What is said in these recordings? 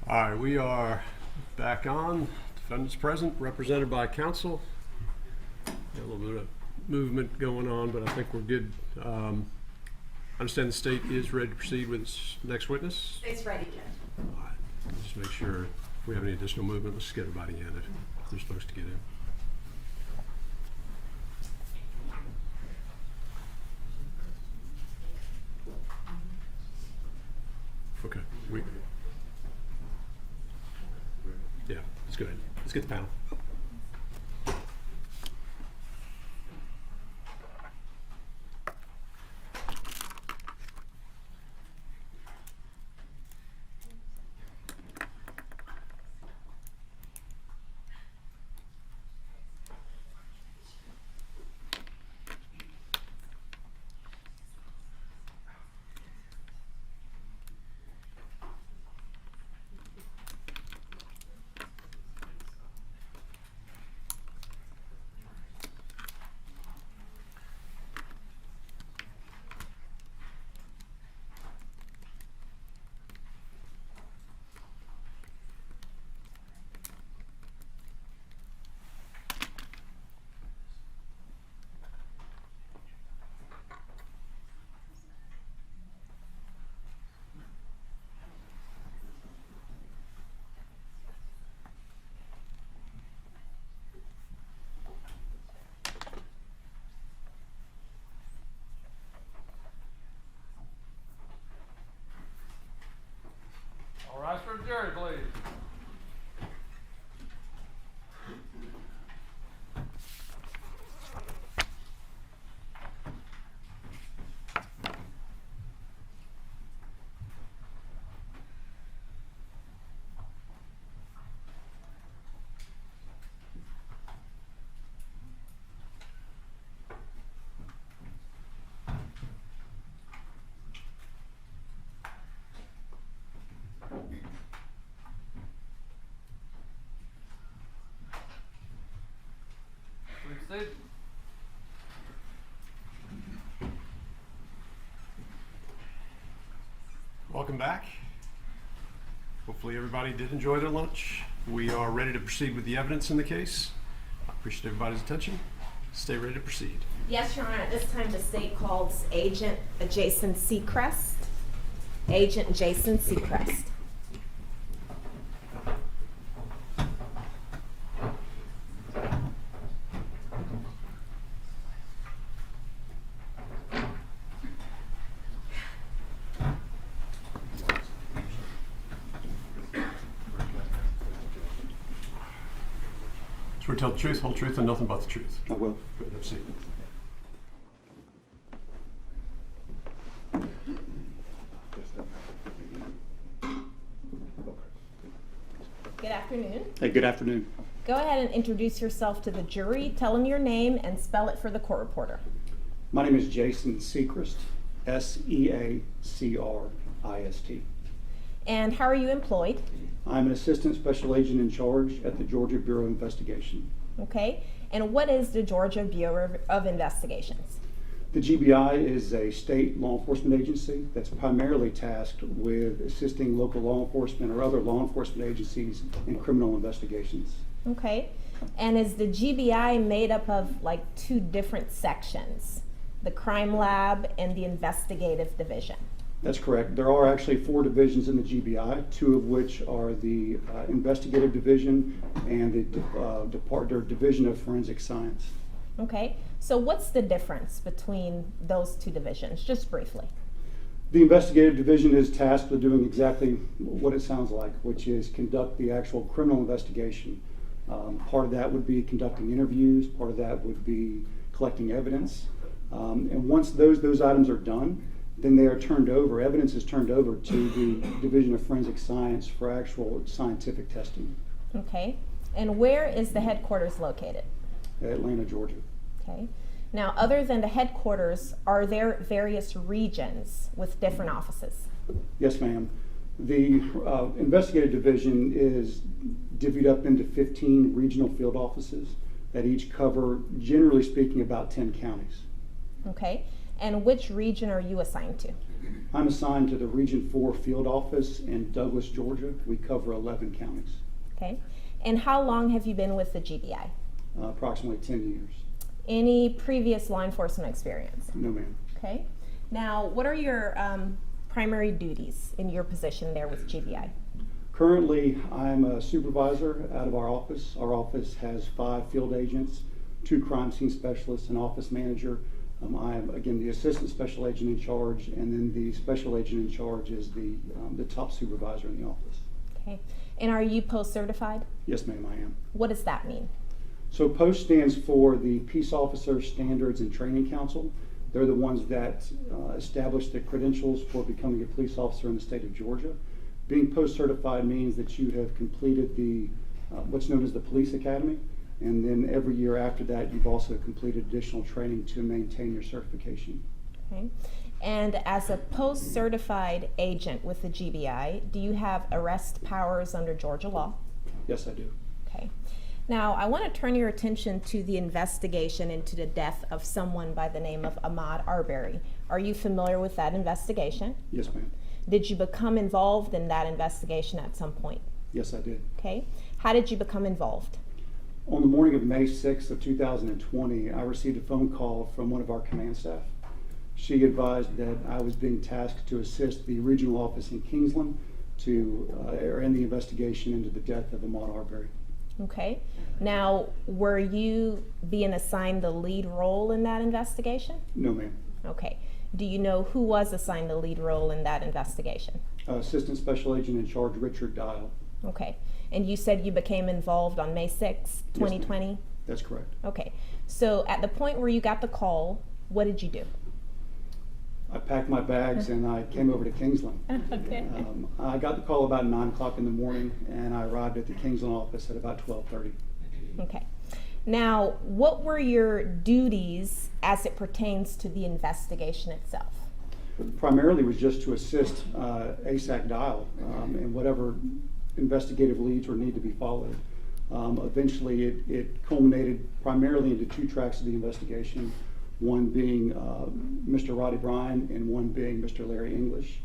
All right, we are back on. Defendants present, represented by counsel. Got a little bit of movement going on, but I think we're good. I understand the state is ready to proceed with its next witness. It's ready, Judge. All right, just make sure if we have any additional movement, let's get everybody in if they're supposed to get in. Okay, yeah, let's go ahead. Let's get the panel. All rise for the jury, please. Please sit. Welcome back. Hopefully everybody did enjoy their lunch. We are ready to proceed with the evidence in the case. I appreciate everybody's attention. Stay ready to proceed. Yes, Your Honor. At this time, the state calls Agent Jason Seacrist. Agent Jason Seacrist. Swear to tell the truth, whole truth, and nothing but the truth. I will. Go ahead, have a seat. Good afternoon. Hey, good afternoon. Go ahead and introduce yourself to the jury. Tell them your name and spell it for the court reporter. My name is Jason Seacrist, Seacrist. And how are you employed? I'm an assistant special agent in charge at the Georgia Bureau of Investigation. Okay. And what is the Georgia Bureau of Investigations? The GBI is a state law enforcement agency that's primarily tasked with assisting local law enforcement or other law enforcement agencies in criminal investigations. Okay. And is the GBI made up of like two different sections? The crime lab and the investigative division? That's correct. There are actually 4 divisions in the GBI, 2 of which are the investigative division and the division of forensic science. Okay. So what's the difference between those two divisions, just briefly? The investigative division is tasked with doing exactly what it sounds like, which is conduct the actual criminal investigation. Part of that would be conducting interviews, part of that would be collecting evidence. And once those items are done, then they are turned over, evidence is turned over to the Division of Forensic Science for actual scientific testing. Okay. And where is the headquarters located? Atlanta, Georgia. Okay. Now, other than the headquarters, are there various regions with different offices? Yes, ma'am. The investigative division is divvied up into 15 regional field offices that each cover, generally speaking, about 10 counties. Okay. And which region are you assigned to? I'm assigned to the Region 4 Field Office in Douglas, Georgia. We cover 11 counties, Okay. And how long have you been with the GBI? approximately 10 years. Any previous law enforcement experience? No, ma'am. Okay. Now, what are your primary duties in your position there with GBI? Currently, I'm a supervisor out of our office. Our office has 5 field agents, 2 crime scene specialists, an office manager. I am, again, the assistant special agent in charge, and then the special agent in charge is the top supervisor in the office. Okay. And are you post certified? Yes, ma'am, I am. What does that mean? So POST stands for the Peace Officer Standards and Training Council. They're the ones that establish the credentials for becoming a police officer in the state of Georgia. Being post certified means that you have completed the what's known as the Police Academy, and then every year after that you've also completed additional training to maintain your certification. Okay. And as a post certified agent with the GBI, do you have arrest powers under Georgia law? Yes, I do. Okay. Now, I want to turn your attention to the investigation into the death of someone by the name of Ahmaud Arbery. Are you familiar with that investigation? Yes, ma'am. Did you become involved in that investigation at some point? Yes, I did. Okay. How did you become involved? On the morning of May 6th of 2020, I received a phone call from one of our command staff. She advised that I was being tasked to assist the regional office in Kingsland in the investigation into the death of Ahmaud Arbery. Okay. Now, were you being assigned the lead role in that investigation? No, ma'am. Okay. Do you know who was assigned the lead role in that investigation? Assistant Special Agent in Charge Richard Dial. Okay. And you said you became involved on May 6, 2020? That's correct. Okay. So at the point where you got the call, what did you do? I packed my bags and I came over to Kingsland. Okay. I got the call about 9 o'clock in the morning, and I arrived at the Kingsland office at about 12:30. Okay. Now, what were your duties as it pertains to the investigation itself? Primarily was just to assist ASAC Dial in whatever investigative leads or need to be followed. Eventually, it culminated primarily into 2 tracks of the investigation, one being Mr. Roddy Bryan and one being Mr. Larry English.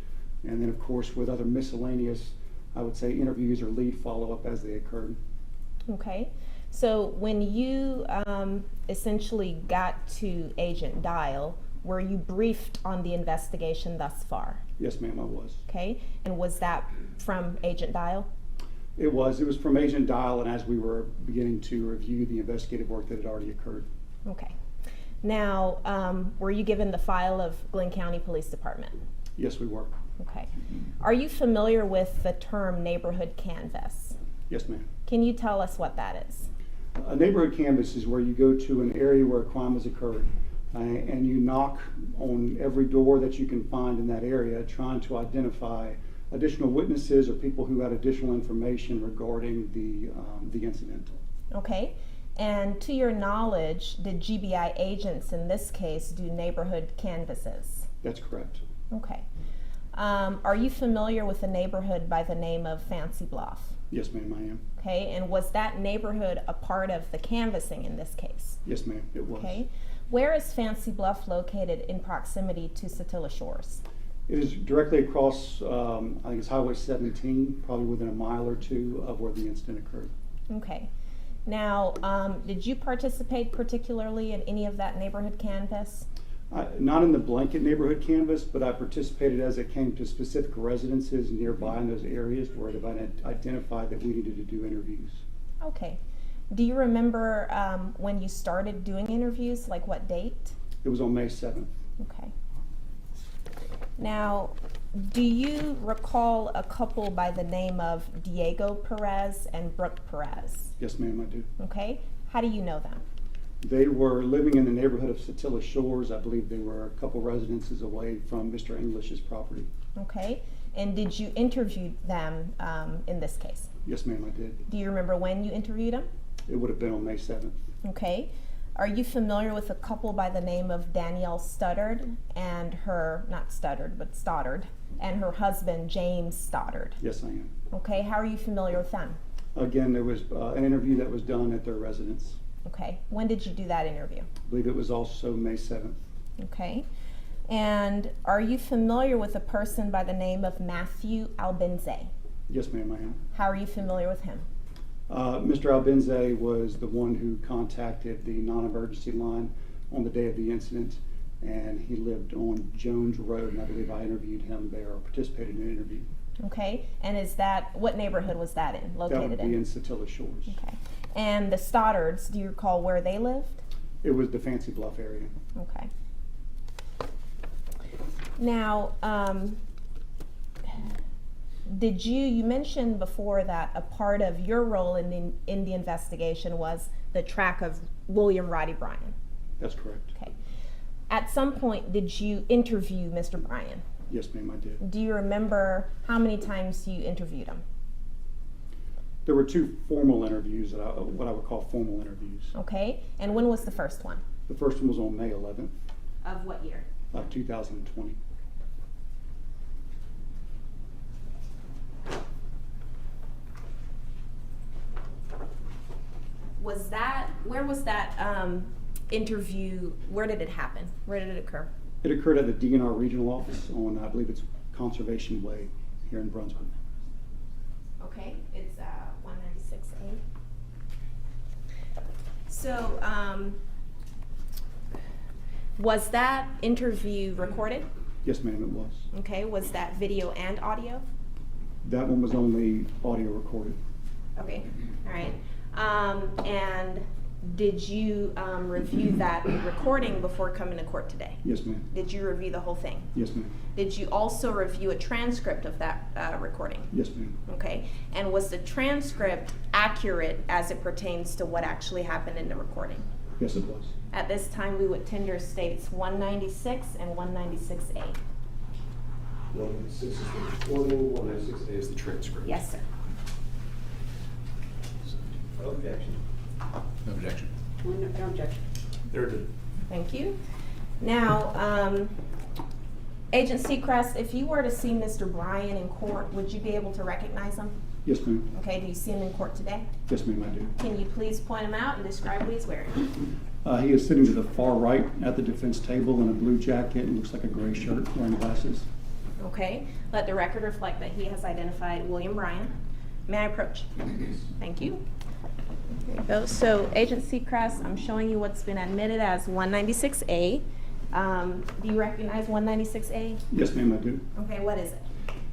And then, of course, with other miscellaneous, I would say, interviews or lead follow-up as they occurred. Okay. So when you essentially got to Agent Dial, were you briefed on the investigation thus far? Yes, ma'am, I was. Okay. And was that from Agent Dial? It was from Agent Dial, and as we were beginning to review the investigative work that had already occurred. Okay. Now, were you given the file of Glenn County Police Department? Yes, we were. Okay. Are you familiar with the term neighborhood canvass? Yes, ma'am. Can you tell us what that is? A neighborhood canvass is where you go to an area where a crime has occurred, and you knock on every door that you can find in that area, trying to identify additional witnesses or people who had additional information regarding the incident. Okay. And to your knowledge, did GBI agents in this case do neighborhood canvasses? That's correct. Okay. Are you familiar with a neighborhood by the name of Fancy Bluff? Yes, ma'am, I am. Okay. And was that neighborhood a part of the canvassing in this case? Yes, ma'am, it was. Okay. Where is Fancy Bluff located in proximity to Satilla Shores? It is directly across, I think it's Highway 17, probably within a mile or 2 of where the incident occurred. Okay. Now, did you participate particularly in any of that neighborhood canvass? Not in the blanket neighborhood canvass, but I participated as it came to specific residences nearby in those areas where it had identified that we needed to do interviews. Okay. Do you remember when you started doing interviews, like what date? It was on May 7th. Okay. Now, do you recall a couple by the name of Diego Perez and Brooke Perez? Yes, ma'am, I do. Okay. How do you know them? They were living in the neighborhood of Satilla Shores. I believe they were a couple residences away from Mr. English's property. Okay. And did you interview them in this case? Yes, ma'am, I did. Do you remember when you interviewed them? It would have been on May 7th. Okay. Are you familiar with a couple by the name of Danielle Stoddard and her, not Stoddard, but Stoddard, and her husband, James Stoddard? Yes, I am. Okay. How are you familiar with them? Again, there was an interview that was done at their residence. Okay. When did you do that interview? I believe it was also May 7th. Okay. And are you familiar with a person by the name of Matthew Albenze? Yes, ma'am, I am. How are you familiar with him? Mr. Albenze was the one who contacted the non-emergency line on the day of the incident, and he lived on Jones Road, and I believe I interviewed him there or participated in an interview. Okay, and what neighborhood was that in, That located would be in Satilla Shores. Okay, and the Stoddards, do you recall where they lived? It was the Fancy Bluff area. Okay. Now, you mentioned before that a part of your role in the investigation was the track of William Roddy Bryan. That's correct. Okay. At some point, did you interview Mr. Bryan? Yes, ma'am, I did. Do you remember how many times you interviewed him? There were 2 formal interviews, what I would call formal interviews. Okay, and when was the first one? The first one was on May 11th Of what year? of 2020. Where was that interview, where did it happen? Where did it occur? It occurred at the DNR regional office on, I believe it's Conservation Way here in Brunswick. Okay, it's 196A. So, was that interview recorded? Yes, ma'am, it was. Okay, was that video and audio? That one was only audio recorded. Okay, all right. And did you review that recording before coming to court today? Yes, ma'am. Did you review the whole thing? Yes, ma'am. Did you also review a transcript of that recording? Yes, ma'am. Okay, and was the transcript accurate as it pertains to what actually happened in the recording? Yes, it was. At this time, we would tender states 196 and 196A. 196 is the recording, 196A is the transcript. Yes, sir. Objection. No objection. No objection. There it is. Thank you. Now, Agent Seacrist, if you were to see Mr. Bryan in court, would you be able to recognize him? Yes, ma'am. Okay, do you see him in court today? Yes, ma'am, I do. Can you please point him out and describe what he's wearing? He is sitting to the far right at the defense table in a blue jacket and looks like a gray shirt, wearing glasses. Okay, let the record reflect that he has identified William Bryan. May I approach? Thank you. There you go. So, Agent Seacrist, I'm showing you what's been admitted as 196A. Do you recognize 196A? Yes, ma'am, I do. Okay, what is it?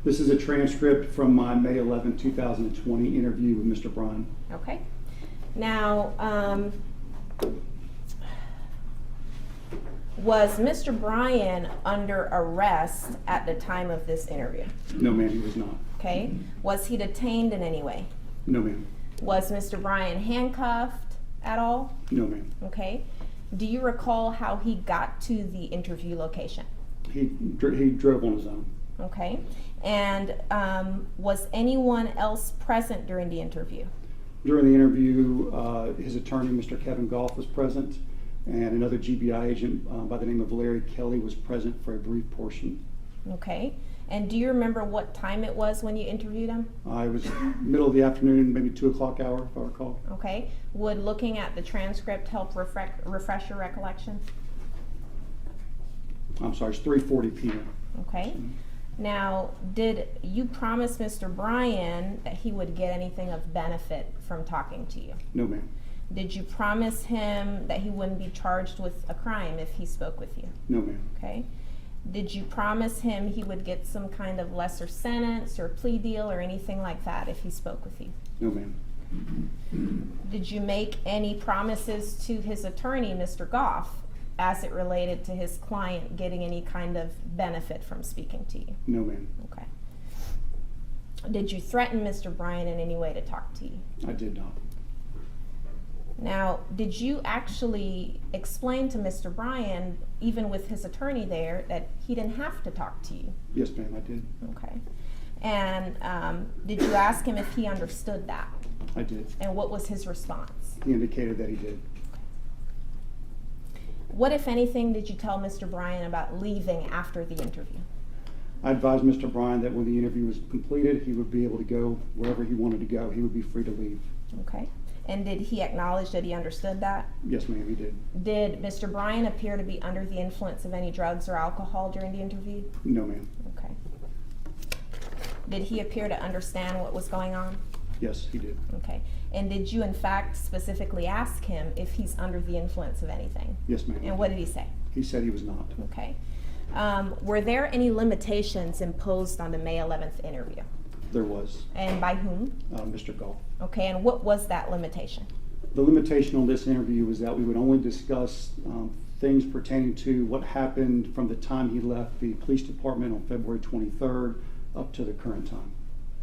This is a transcript from my May 11, 2020 interview with Mr. Bryan. Okay. Now, was Mr. Bryan under arrest at the time of this interview? No, ma'am, he was not. Okay. Was he detained in any way? No, ma'am. Was Mr. Bryan handcuffed at all? No, ma'am. Okay. Do you recall how he got to the interview location? He drove on his own. Okay. And was anyone else present during the interview? During the interview, his attorney, Mr. Kevin Goff, was present, and another GBI agent by the name of Larry Kelly was present for a brief portion. Okay. And do you remember what time it was when you interviewed him? It was middle of the afternoon, maybe 2 o'clock hour, if I recall. Okay. Would looking at the transcript help refresh your recollection? I'm sorry, it's 3:40 p.m. Okay. Now, did you promise Mr. Bryan that he would get anything of benefit from talking to you? No, ma'am. Did you promise him that he wouldn't be charged with a crime if he spoke with you? No, ma'am. Okay. Did you promise him he would get some kind of lesser sentence or plea deal or anything like that if he spoke with you? No, ma'am. Did you make any promises to his attorney, Mr. Goff, as it related to his client getting any kind of benefit from speaking to you? No, ma'am. Okay. Did you threaten Mr. Bryan in any way to talk to you? I did not. Now, did you actually explain to Mr. Bryan, even with his attorney there, that he didn't have to talk to you? Yes, ma'am, I did. Okay. And did you ask him if he understood that? I did. And what was his response? He indicated that he did. What, if anything, did you tell Mr. Bryan about leaving after the interview? I advised Mr. Bryan that when the interview was completed, he would be able to go wherever he wanted to go. He would be free to leave. Okay. And did he acknowledge that he understood that? Yes, ma'am, he did. Did Mr. Bryan appear to be under the influence of any drugs or alcohol during the interview? No, ma'am. Okay. Did he appear to understand what was going on? Yes, he did. Okay. And did you in fact specifically ask him if he's under the influence of anything? Yes, ma'am. And what did he say? He said he was not. Okay. Were there any limitations imposed on the May 11th interview? There was, And by whom? Mr. Gall. Okay, and what was that limitation? The limitation on this interview was that we would only discuss things pertaining to what happened from the time he left the police department on February 23rd up to the current time,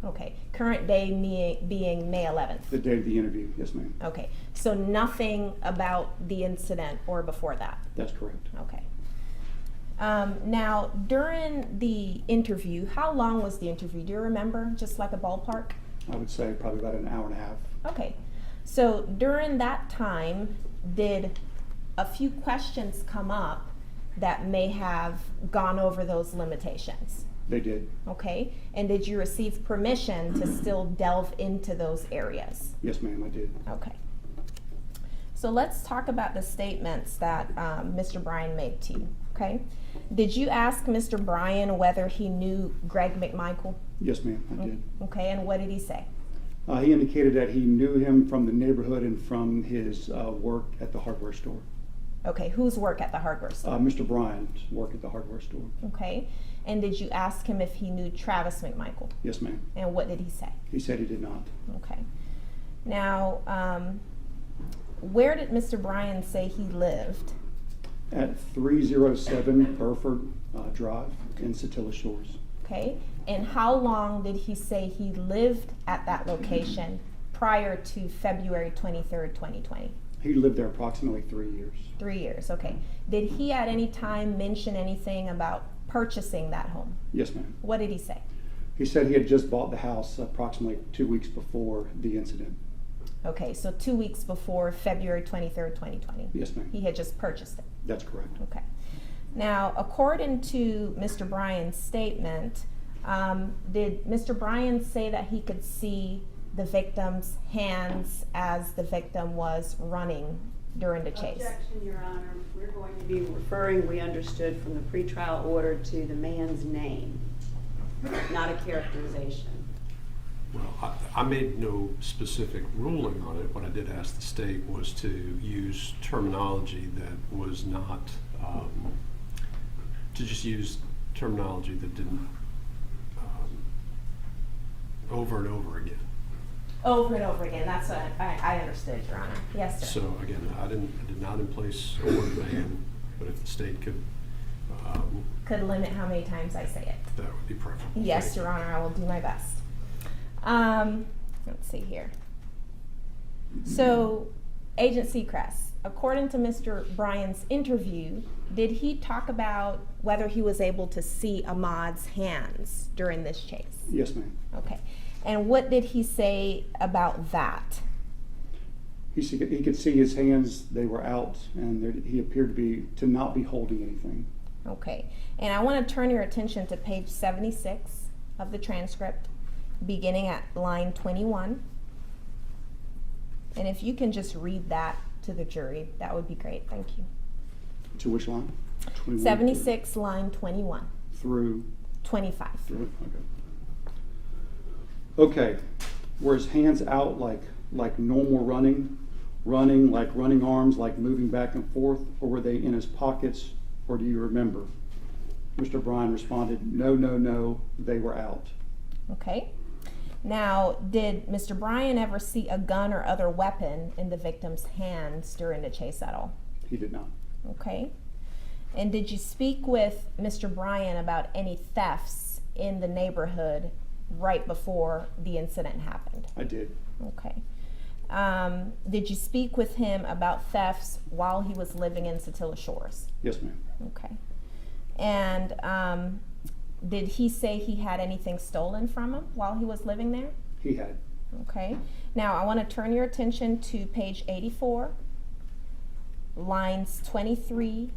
Okay, current day being May 11th. the date of the interview. Yes, ma'am. Okay, so nothing about the incident or before that? That's correct. Okay. Now, during the interview, how long was the interview? Do you remember, just like a ballpark? I would say probably about an hour and a half. Okay, so during that time, did a few questions come up that may have gone over those limitations? They did. Okay, and did you receive permission to still delve into those areas? Yes, ma'am, I did. Okay. So let's talk about the statements that Mr. Bryan made to you, okay? Did you ask Mr. Bryan whether he knew Greg McMichael? Yes, ma'am, I did. Okay, and what did he say? He indicated that he knew him from the neighborhood and from his work at the hardware store. Okay, whose work at the hardware store? Mr. Bryan's work at the hardware store. Okay, and did you ask him if he knew Travis McMichael? Yes, ma'am. And what did he say? He said he did not. Okay. Now, where did Mr. Bryan say he lived? At 307 Burford Drive in Satilla Shores. Okay, and how long did he say he lived at that location prior to February 23rd, 2020? He lived there approximately 3 years. 3 years, okay. Did he at any time mention anything about purchasing that home? Yes, ma'am. What did he say? He said he had just bought the house approximately 2 weeks before the incident. Okay, so 2 weeks before February 23rd, 2020. Yes, ma'am. He had just purchased it. That's correct. Okay. Now, according to Mr. Bryan's statement, did Mr. Bryan say that he could see the victim's hands as the victim was running during the chase? Objection, Your Honor. We're going to be referring, we understood from the pretrial order, to the man's name, not a characterization. Well, I made no specific ruling on it. What I did ask the state was to use terminology that was not, to just use terminology that didn't, over and over again. Over and over again. That's what I understood, Your Honor. Yes, sir. So again, I did not in place a word ban, but if the state could, Could limit how many times I say it. that would be preferable. Yes, Thank you. Your Honor, I will do my best. Let's see here. So, Agent Seacrist, according to Mr. Bryan's interview, did he talk about whether he was able to see Ahmaud's hands during this chase? Yes, ma'am. Okay. And what did he say about that? He could see his hands, they were out, and he appeared to not be holding anything. Okay. And I want to turn your attention to page 76 of the transcript, beginning at line 21. And if you can just read that to the jury, that would be great. Thank you. To which line? 21 76, line 21. Through 25. through. Okay. Were his hands out like normal running, like running arms, like moving back and forth, or were they in his pockets, or do you remember? Mr. Bryan responded, no, they were out. Okay. Now, did Mr. Bryan ever see a gun or other weapon in the victim's hands during the chase at all? He did not. Okay. And did you speak with Mr. Bryan about any thefts in the neighborhood right before the incident happened? I did. Okay. Did you speak with him about thefts while he was living in Satilla Shores? Yes, ma'am. Okay. And did he say he had anything stolen from him while he was living there? He had. Okay. Now I want to turn your attention to page 84, lines 23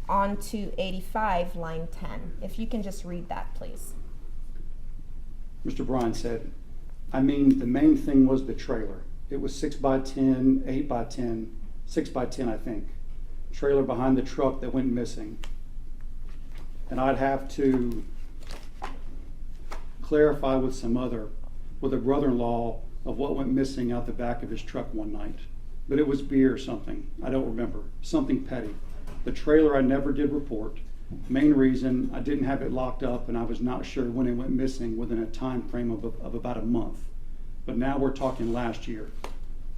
on to 85, line 10. If you can just read that, please. Mr. Bryan said, I mean, the main thing was the trailer. It was 6x10, 8x10, 6x10, I think. Trailer behind the truck that went missing. And I'd have to clarify with a brother-in-law of what went missing out the back of his truck one night. But it was beer or something. I don't remember. Something petty. The trailer I never did report. Main reason, I didn't have it locked up and I was not sure when it went missing within a time frame of about a month. But now we're talking last year.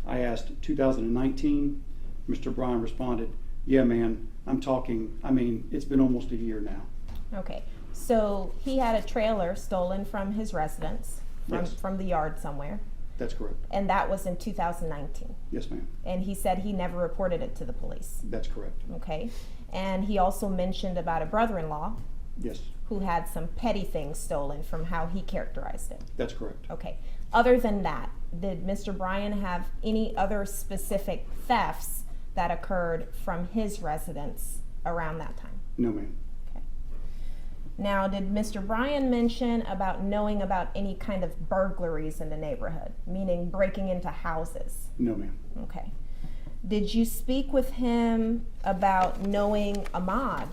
I asked 2019, Mr. Bryan responded, yeah man, it's been almost a year now. Okay, so he had a trailer stolen from his residence, Yes. from the yard somewhere, That's correct. and that was in 2019. Yes ma'am, And he said he never reported it to the police. that's correct. Okay, and he also mentioned about a brother-in-law Yes, who had some petty things stolen from how he characterized it. that's correct. Okay, other than that, did Mr. Bryan have any other specific thefts that occurred from his residence around that time? No ma'am. Okay. Now, did Mr. Bryan mention about knowing about any kind of burglaries in the neighborhood, meaning breaking into houses? No ma'am. Okay. Did you speak with him about knowing Ahmaud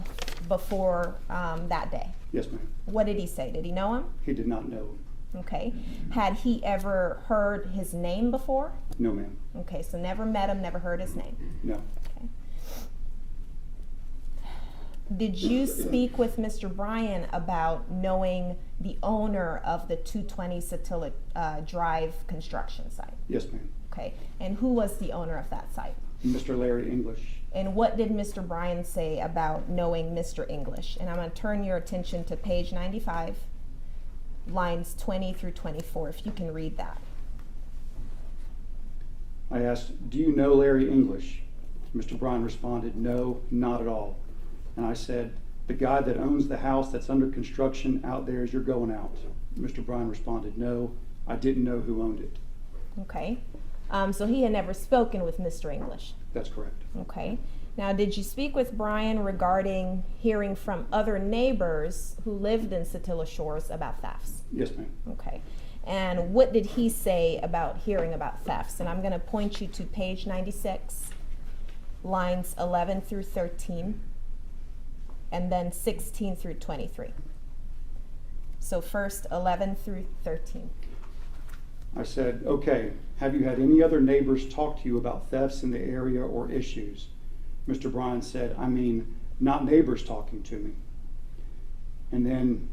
before that day? Yes ma'am. What did he say? Did he know him? He did not know. Okay. Had he ever heard his name before? No ma'am. Okay, so never met him, never heard his name. No. Okay. Did you speak with Mr. Bryan about knowing the owner of the 220 Satilla Drive construction site? Yes ma'am. Okay, and who was the owner of that site? Mr. Larry English. And what did Mr. Bryan say about knowing Mr. English? And I'm going to turn your attention to page 95, lines 20 through 24, if you can read that. I asked, do you know Larry English? Mr. Bryan responded, no, not at all. And I said, the guy that owns the house that's under construction out there as you're going out. Mr. Bryan responded, no, I didn't know who owned it. Okay, so he had never spoken with Mr. English. That's correct. Okay. Now, did you speak with Bryan regarding hearing from other neighbors who lived in Satilla Shores about thefts? Yes, ma'am. Okay. And what did he say about hearing about thefts? And I'm going to point you to page 96, lines 11 through 13, and then 16 through 23. So first 11 through 13. I said, okay, have you had any other neighbors talk to you about thefts in the area or issues? Mr. Bryan said, not neighbors talking to me. And then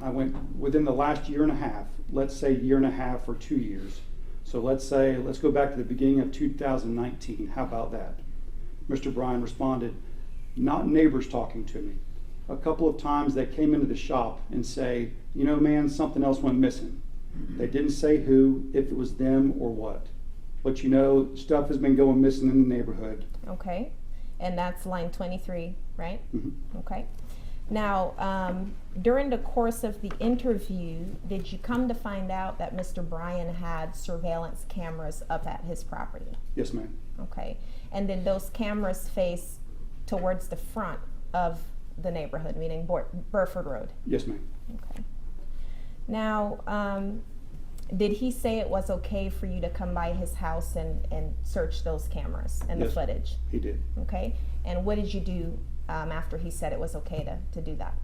I went, within the last year and a half, let's say year and a half or 2 years. So let's go back to the beginning of 2019. How about that? Mr. Bryan responded, not neighbors talking to me. A couple of times they came into the shop and say, you know, man, something else went missing. They didn't say who, if it was them or what. But you know, stuff has been going missing in the neighborhood. Okay. And that's line 23, right? Mm-hmm. Okay. Now, during the course of the interview, did you come to find out that Mr. Bryan had surveillance cameras up at his property? Yes, ma'am. Okay. And did those cameras face towards the front of the neighborhood, meaning Burford Road? Yes, ma'am. Okay. Now, did he say it was okay for you to come by his house and search those cameras and Yes, the footage? he did. Okay. And what did you do after he said it was okay to do that?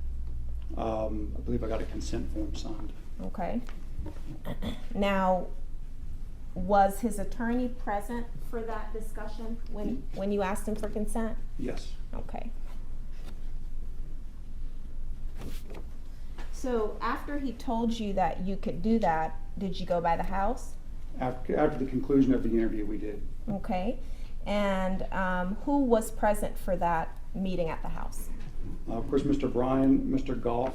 I believe I got a consent form signed. Okay. Now, was his attorney present for that discussion when you asked him for consent? Yes. Okay. So after he told you that you could do that, did you go by the house? After the conclusion of the interview, we did. Okay. And who was present for that meeting at the house? Of course, Mr. Bryan, Mr. Goff,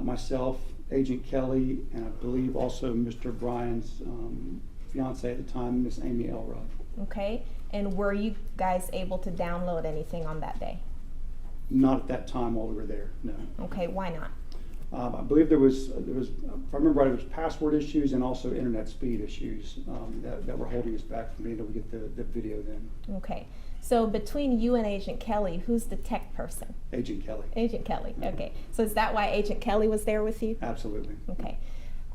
myself, Agent Kelly, and I believe also Mr. Bryan's fiance at the time, Miss Amy Elrod. Okay. And were you guys able to download anything on that day? Not at that time while we were there, no. Okay. Why not? I believe there was, if I remember right, it was password issues and also internet speed issues that were holding us back from being able to get the video then. Okay. So between you and Agent Kelly, who's the tech person? Agent Kelly. Agent Kelly. Okay. So is that why Agent Kelly was there with you? Absolutely. Okay.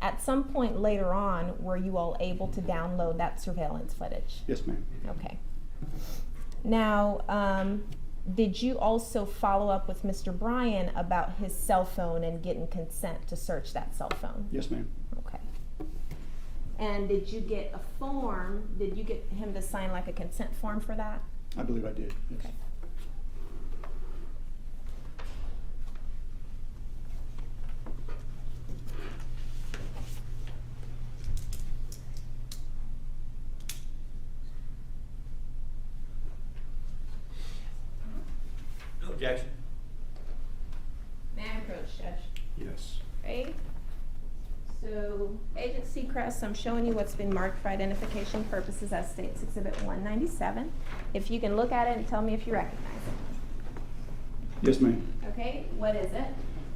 At some point later on, were you all able to download that surveillance footage? Yes, ma'am. Okay. Now, did you also follow up with Mr. Bryan about his cell phone and getting consent to search that cell phone? Yes, ma'am. Okay. And did you get a form, did you get him to sign like a consent form for that? I believe I did. Yes. Okay. No objection. May I approach, Judge? Yes. Okay. So, Agent Seacrist, I'm showing you what's been marked for identification purposes as State's Exhibit 197. If you can look at it and tell me if you recognize it. Yes, ma'am. Okay, what is it?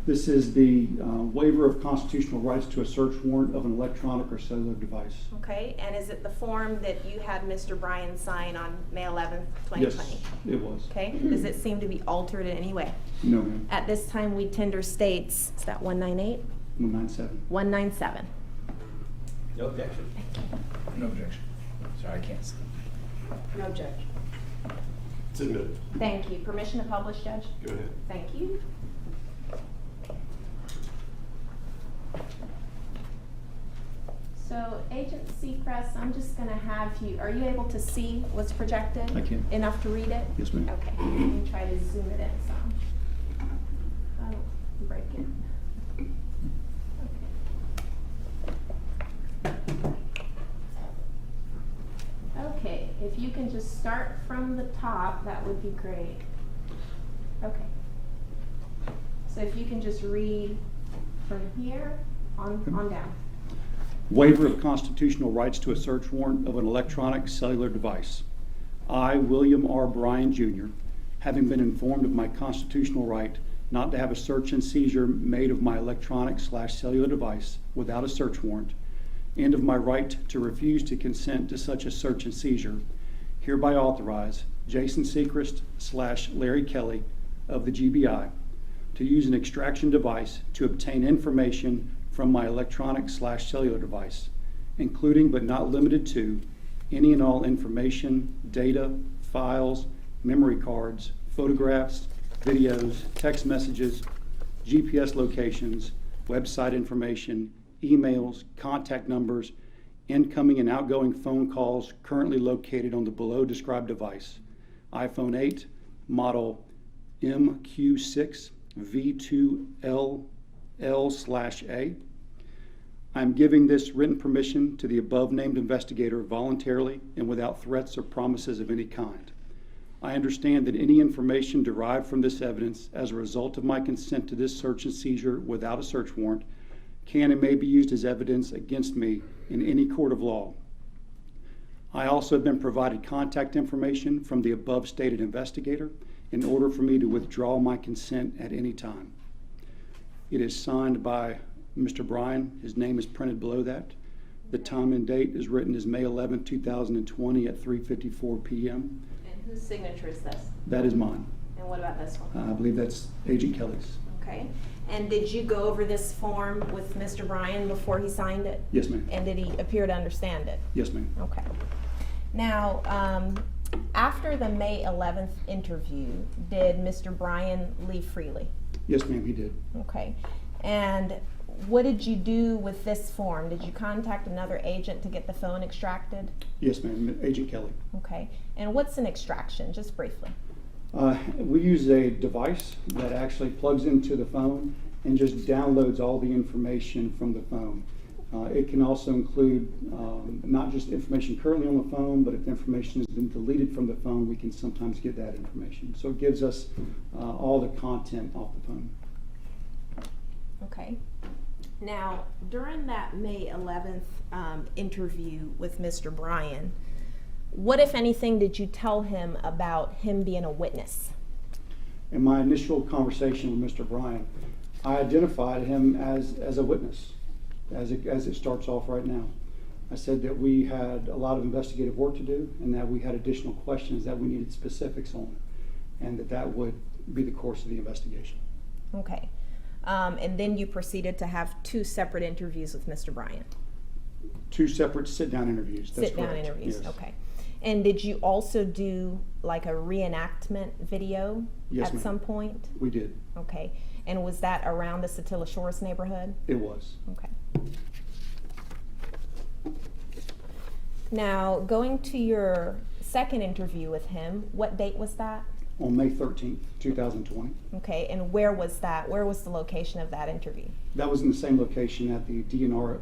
This is the waiver of constitutional rights to a search warrant of an electronic or cellular device. Okay, and is it the form that you had Mr. Bryan sign on May 11th, 2020? Yes, it was. Okay, does it seem to be altered in any way? No, ma'am. At this time, we tender States, is that 198? 197. 197. No objection. No objection. Sorry, I can't see. No objection. It's admitted. Thank you. Permission to publish, Judge? Go ahead. Thank you. So, Agent Seacrist, I'm just gonna have you, are you able to see what's projected? I can. Enough to read it? Yes, ma'am. Okay, let me try to zoom it in some. I don't break it. Okay, if you can just start from the top, that would be great. Okay. So if you can just read from here on down. Waiver of constitutional rights to a search warrant of an electronic cellular device. I, William R. Bryan, Jr., having been informed of my constitutional right not to have a search and seizure made of my electronic/cellular device without a search warrant, and of my right to refuse to consent to such a search and seizure, hereby authorize Jason Seacrist/Larry Kelly of the GBI to use an extraction device to obtain information from my electronic/cellular device, including but not limited to any and all information, data, files, memory cards, photographs, videos, text messages, GPS locations, website information, emails, contact numbers, incoming and outgoing phone calls currently located on the below described device, iPhone 8, model MQ6 V2LL/A. I'm giving this written permission to the above named investigator voluntarily and without threats or promises of any kind. I understand that any information derived from this evidence as a result of my consent to this search and seizure without a search warrant can and may be used as evidence against me in any court of law. I also have been provided contact information from the above stated investigator in order for me to withdraw my consent at any time. It is signed by Mr. Bryan. His name is printed below that. The time and date is written as May 11, 2020 at 3:54 p.m. And whose signature is this? That is mine. And what about this one? I believe that's Agent Kelly's. Okay. And did you go over this form with Mr. Bryan before he signed it? Yes, ma'am. And did he appear to understand it? Yes, ma'am. Okay. Now, after the May 11th interview, did Mr. Bryan leave freely? Yes, ma'am, he did. Okay. And what did you do with this form? Did you contact another agent to get the phone extracted? Yes, ma'am, Agent Kelly. Okay. And what's an extraction, just briefly? We use a device that actually plugs into the phone and just downloads all the information from the phone. It can also include not just information currently on the phone, but if information has been deleted from the phone, we can sometimes get that information. So it gives us all the content off the phone. Okay. Now, during that May 11th interview with Mr. Bryan, what, if anything, did you tell him about him being a witness? In my initial conversation with Mr. Bryan, I identified him as a witness, as it starts off right now. I said that we had a lot of investigative work to do and that we had additional questions that we needed specifics on, and that would be the course of the investigation. Okay. And then you proceeded to have 2 separate interviews with Mr. Bryan. 2 separate sit-down interviews, that's Sit-down correct. interviews, Yes. okay. And did you also do like a reenactment video Yes, at ma'am. some point? We did. Okay. And was that around the Satilla Shores neighborhood? It was. Okay. Now, going to your second interview with him, what date was that? On May 13th, 2020. Okay, and where was that? Where was the location of that interview? That was in the same location at the DNR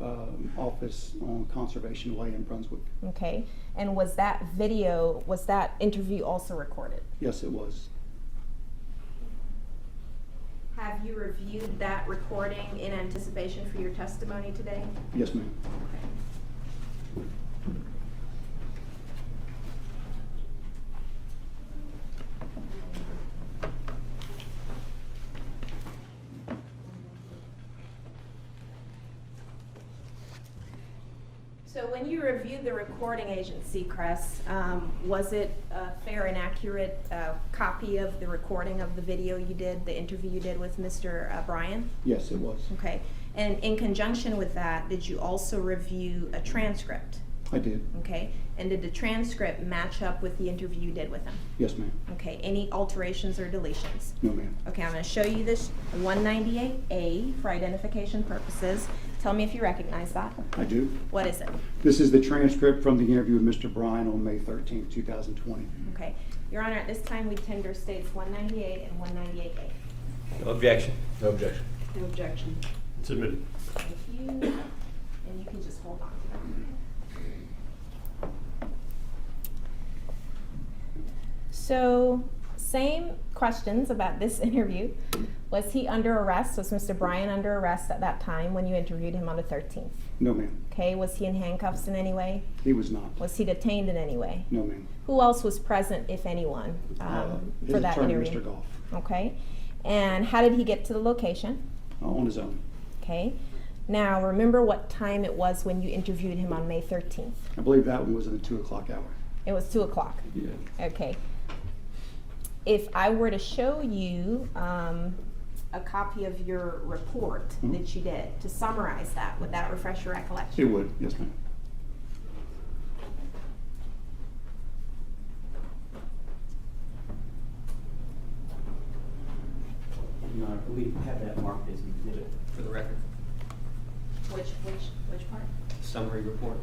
office on Conservation Way in Brunswick. Okay, and was that interview also recorded? Yes, it was. Have you reviewed that recording in anticipation for your testimony today? Yes, ma'am. So when you reviewed the recording, Agent Seacrist, was it a fair and accurate copy of the recording of the video you did, the interview you did with Mr. Bryan? Yes, it was. Okay, and in conjunction with that, did you also review a transcript? I did. Okay, and did the transcript match up with the interview you did with him? Yes, ma'am. Okay, any alterations or deletions? No, ma'am. Okay, I'm going to show you this 198A for identification purposes. Tell me if you recognize that. I do. What is it? This is the transcript from the interview with Mr. Bryan on May 13th, 2020. Okay, Your Honor, at this time we tender states 198 and 198A. No objection. No objection. No objection. It's admitted. Thank you, and you can just hold on to them. So, same questions about this interview. Was he under arrest? Was Mr. Bryan under arrest at that time when you interviewed him on the 13th? No, ma'am. Okay, was he in handcuffs in any way? He was not. Was he detained in any way? No, ma'am. Who else was present, if anyone, His for that attorney, interview? Mr. Goff, Okay, and how did he get to the location? on his own. Okay, now remember what time it was when you interviewed him on May 13th? I believe that one was in the 2 o'clock hour. It was 2 o'clock. Yeah. Okay. If I were to show you a copy of your report Mhm. that you did to summarize that, would that refresh your recollection? It would, yes, ma'am. Your Honor, we have that marked as an exhibit for the record, Which part? summary report.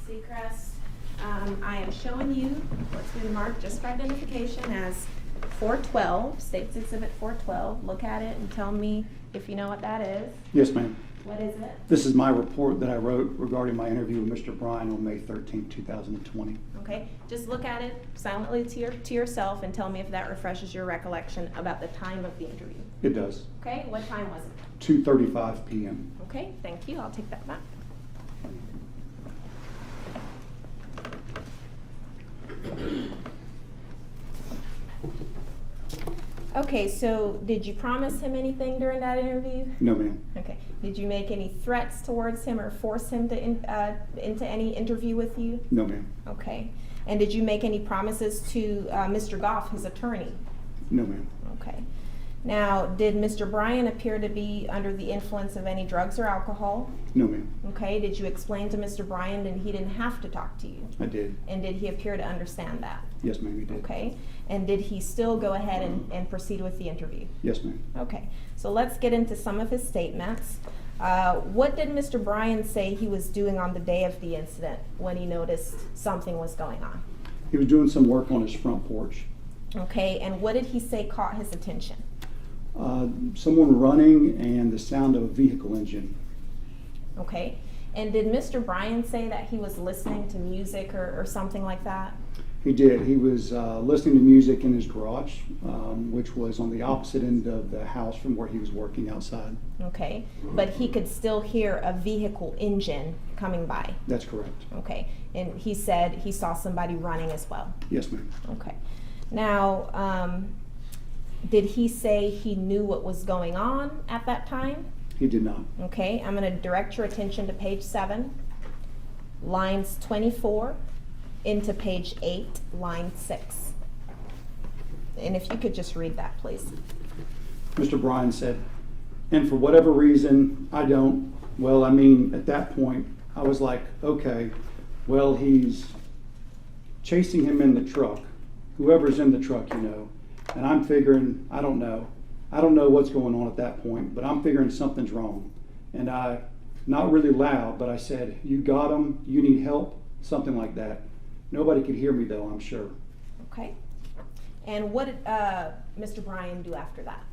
Seacrist, I am showing you what's been marked just for identification as 412, State's Exhibit 412. Look at it and tell me if you know what that is. Yes, ma'am. What is it? This is my report that I wrote regarding my interview with Mr. Bryan on May 13th, 2020. Okay, just look at it silently to yourself and tell me if that refreshes your recollection about the time of the interview. It does. Okay, what time was it? 2:35 p.m. Okay, thank you. I'll take that back. Okay, so did you promise him anything during that interview? No, ma'am. Okay. Did you make any threats towards him or force him to into any interview with you? No, ma'am. Okay. And did you make any promises to Mr. Goff, his attorney? No, ma'am. Okay. Now, did Mr. Bryan appear to be under the influence of any drugs or alcohol? No, ma'am. Okay. Did you explain to Mr. Bryan that he didn't have to talk to you? I did. And did he appear to understand that? Yes, ma'am, he did. Okay. And did he still go ahead and proceed with the interview? Yes, ma'am. Okay. So let's get into some of his statements. What did Mr. Bryan say he was doing on the day of the incident when he noticed something was going on? He was doing some work on his front porch. Okay. And what did he say caught his attention? Someone running and the sound of a vehicle engine. Okay. And did Mr. Bryan say that he was listening to music or something like that? He did. He was listening to music in his garage, which was on the opposite end of the house from where he was working outside. Okay. But he could still hear a vehicle engine coming by. That's correct. Okay. And he said he saw somebody running as well. Yes, ma'am. Okay. Now, did he say he knew what was going on at that time? He did not. Okay, I'm going to direct your attention to page 7, lines 24 into page 8, line 6. And if you could just read that, please. Mr. Bryan said, and for whatever reason, I don't. Well, I mean, at that point, I was like, okay, well, he's chasing him in the truck. Whoever's in the truck, you know. And I'm figuring, I don't know. I don't know what's going on at that point, but I'm figuring something's wrong. And I, not really loud, but I said, you got him, you need help, something like that. Nobody could hear me though, I'm sure. Okay. And what did Mr. Bryan do after that?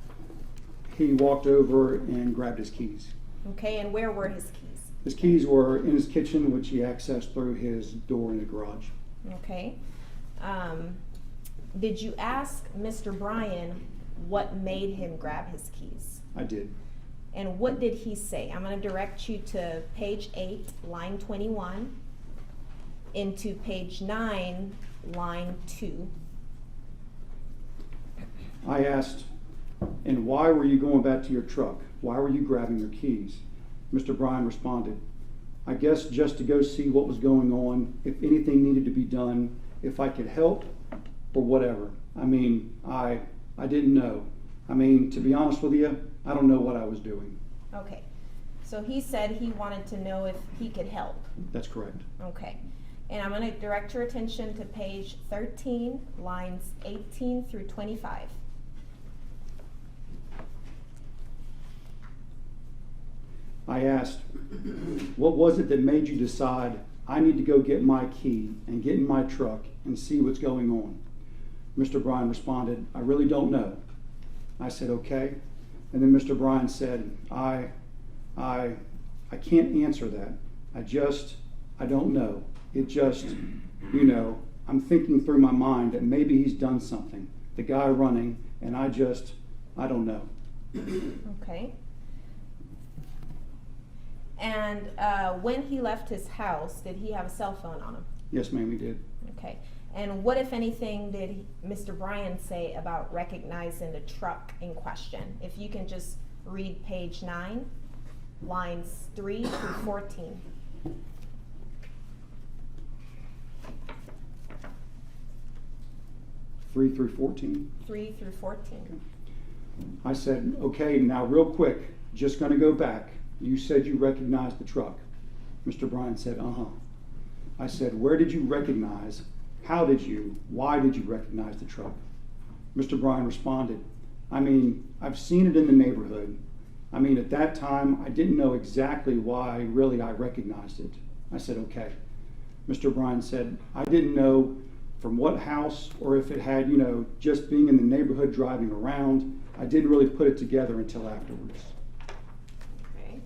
He walked over and grabbed his keys. Okay, and where were his keys? His keys were in his kitchen, which he accessed through his door in the garage. Okay. Did you ask Mr. Bryan what made him grab his keys? I did. And what did he say? I'm going to direct you to page 8, line 21, into page 9, line 2. I asked, and why were you going back to your truck? Why were you grabbing your keys? Mr. Bryan responded, I guess just to go see what was going on, if anything needed to be done, if I could help, or whatever. I mean, I didn't know. I mean, to be honest with you, I don't know what I was doing. Okay. So he said he wanted to know if he could help. That's correct. Okay. And I'm going to direct your attention to page 13, lines 18 through 25. I asked, what was it that made you decide I need to go get my key and get in my truck and see what's going on? Mr. Bryan responded, I really don't know. I said, okay. And then Mr. Bryan said, I can't answer that. I don't know. It just, you know, I'm thinking through my mind that maybe he's done something. The guy running, and I don't know. Okay. And when he left his house, did he have a cell phone on him? Yes, ma'am, he did. Okay. And what, if anything, did Mr. Bryan say about recognizing the truck in question? If you can just read page 9, lines 3 through 14. Three through 14. 3 through 14. I said, okay, now real quick, just gonna go back. You said you recognized the truck. Mr. Bryan said, uh-huh. I said, where did you recognize? How did you? Why did you recognize the truck? Mr. Bryan responded, I mean, I've seen it in the neighborhood. I mean, at that time, I didn't know exactly why really I recognized it. I said, okay. Mr. Bryan said, I didn't know from what house or if it had, you know, just being in the neighborhood driving around. I didn't really put it together until afterwards. Okay.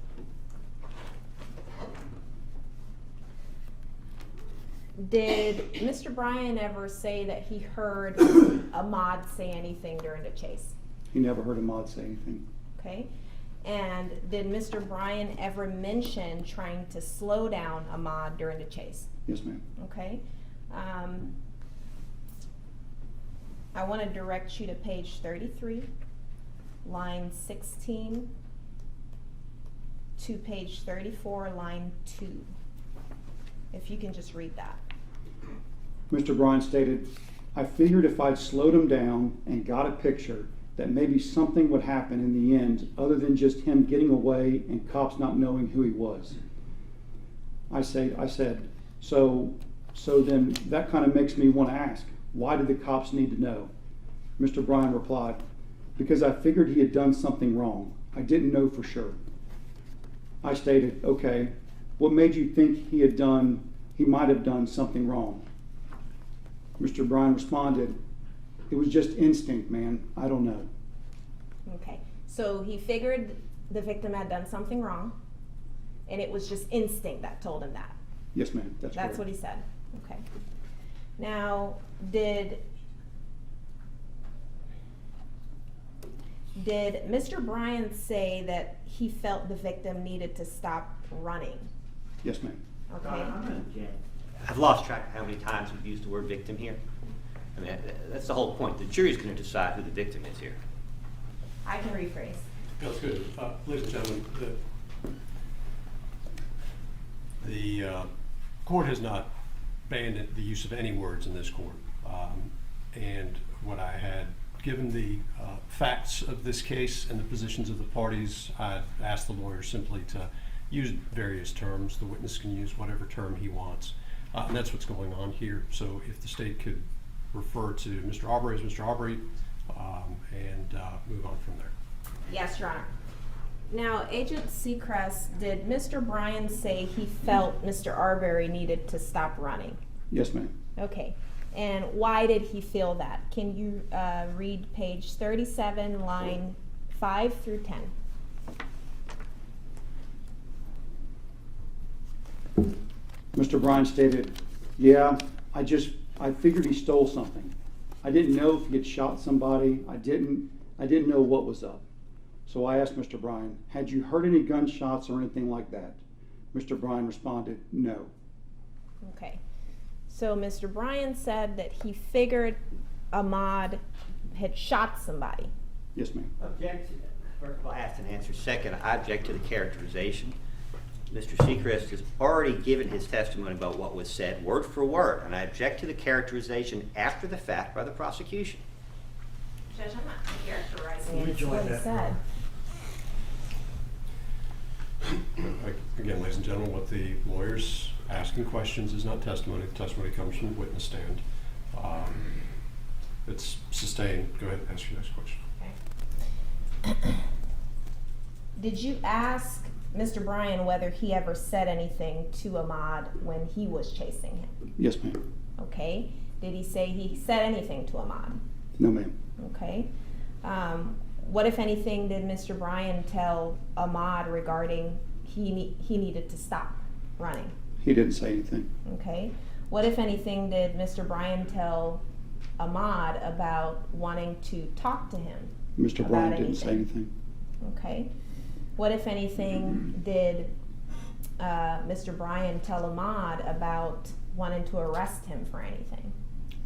Did Mr. Bryan ever say that he heard Ahmaud say anything during the chase? He never heard Ahmaud say anything. Okay. And did Mr. Bryan ever mention trying to slow down Ahmaud during the chase? Yes, ma'am. Okay. I want to direct you to page 33, line 16 to page 34, line 2. If you can just read that. Mr. Bryan stated, I figured if I'd slowed him down and got a picture, that maybe something would happen in the end other than just him getting away and cops not knowing who he was. I said, so then that kind of makes me want to ask, why did the cops need to know? Mr. Bryan replied, because I figured he had done something wrong. I didn't know for sure. I stated, okay, what made you think he might have done something wrong? Mr. Bryan responded, it was just instinct, man. I don't know. Okay, so he figured the victim had done something wrong, and it was just instinct that told him that. Yes, ma'am. That's correct. That's what he said. Okay. Now, did Mr. Bryan say that he felt the victim needed to stop running? Yes, ma'am. Okay. I'm gonna object. I've lost track of how many times we've used the word victim here. I mean, that's the whole point. The jury's going to decide who the victim is here. I can rephrase. That's good. Ladies and gentlemen, the court has not banned the use of any words in this court. And what I had given the facts of this case and the positions of the parties, I asked the lawyer simply to use various terms. The witness can use whatever term he wants. And that's what's going on here. So if the state could refer to Mr. Arbery as Mr. Arbery and move on from there. Yes, Your Honor. Now, Agent Seacrist, did Mr. Bryan say he felt Mr. Arbery needed to stop running? Yes, ma'am. Okay. And why did he feel that? Can you read page 37, line 5 through 10? Mr. Bryan stated, yeah, I figured he stole something. I didn't know if he had shot somebody. I didn't know what was up. So I asked Mr. Bryan, had you heard any gunshots or anything like that? Mr. Bryan responded, no. Okay. So Mr. Bryan said that he figured Ahmaud had shot somebody. Yes, ma'am. Object. First of all, I asked and answered. Second, I object to the characterization. Mr. Seacrist has already given his testimony about what was said, word for word, and I object to the characterization after the fact by the prosecution. Judge, I'm not characterizing it. It's what he said. Again, ladies and gentlemen, what the lawyer's asking questions is not testimony. The testimony comes from the witness stand. It's sustained. Go ahead and ask your next question. Okay. Did you ask Mr. Bryan whether he ever said anything to Ahmaud when he was chasing him? Yes, ma'am. Okay. Did he say he said anything to Ahmaud? No, ma'am. Okay. What, if anything, did Mr. Bryan tell Ahmaud regarding he needed to stop running? He didn't say anything. Okay. What, if anything, did Mr. Bryan tell Ahmaud about wanting to talk to him? Mr. about Bryan didn't say anything. Okay. What, if anything, did Mr. Bryan tell Ahmaud about wanting to arrest him for anything?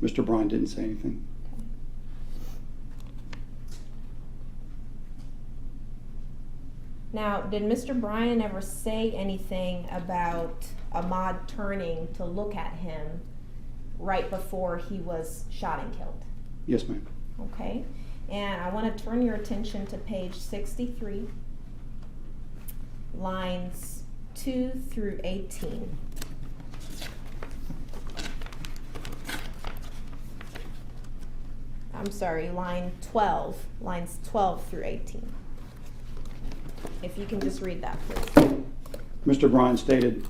Mr. Bryan didn't say anything. Now, did Mr. Bryan ever say anything about Ahmaud turning to look at him right before he was shot and killed? Yes, ma'am. Okay. And I want to turn your attention to page 63, lines 2 through 18. I'm sorry, lines 12 through 18. If you can just read that, please. Mr. Bryan stated,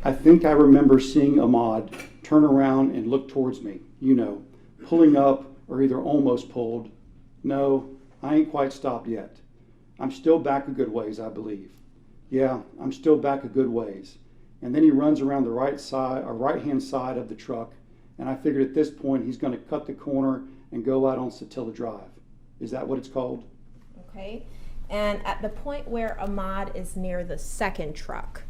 I think I remember seeing Ahmaud turn around and look towards me, pulling up or either almost pulled. No, I ain't quite stopped yet. I'm still back a good ways, I believe. Yeah, I'm still back a good ways. And then he runs around the right-hand side of the truck, and I figured at this point he's going to cut the corner and go out on Satilla Drive. Is that what it's called? Okay. And at the point where Ahmaud is near the second truck,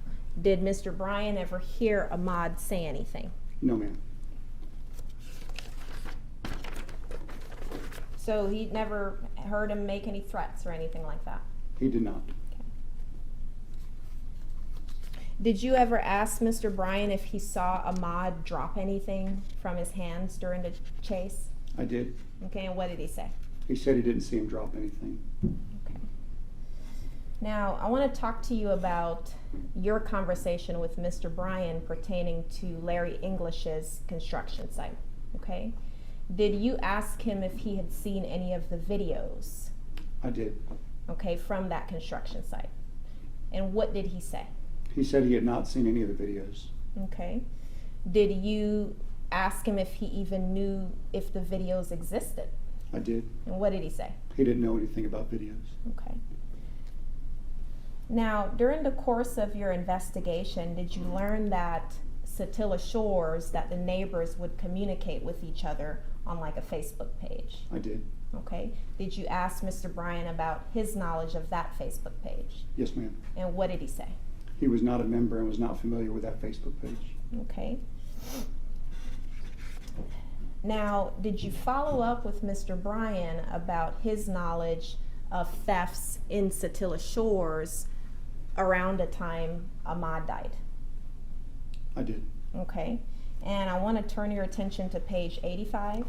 did Mr. Bryan ever hear Ahmaud say anything? No, ma'am. So he never heard him make any threats or anything like that? He did not. Did you ever ask Mr. Bryan if he saw Ahmaud drop anything from his hands during the chase? I did. Okay, and what did he say? He said he didn't see him drop anything. Okay. Now, I want to talk to you about your conversation with Mr. Bryan pertaining to Larry English's construction site, okay? Did you ask him if he had seen any of the videos, I did. okay, from that construction site? And what did he say? He said he had not seen any of the videos. Okay. Did you ask him if he even knew if the videos existed? I did. And what did he say? He didn't know anything about videos. Okay. Now, during the course of your investigation, did you learn that Satilla Shores, that the neighbors would communicate with each other on like a Facebook page? I did. Okay. Did you ask Mr. Bryan about his knowledge of that Facebook page? Yes, ma'am. And what did he say? He was not a member and was not familiar with that Facebook page. Okay. Now, did you follow up with Mr. Bryan about his knowledge of thefts in Satilla Shores around the time Ahmaud died? I did. Okay. And I want to turn your attention to page 85,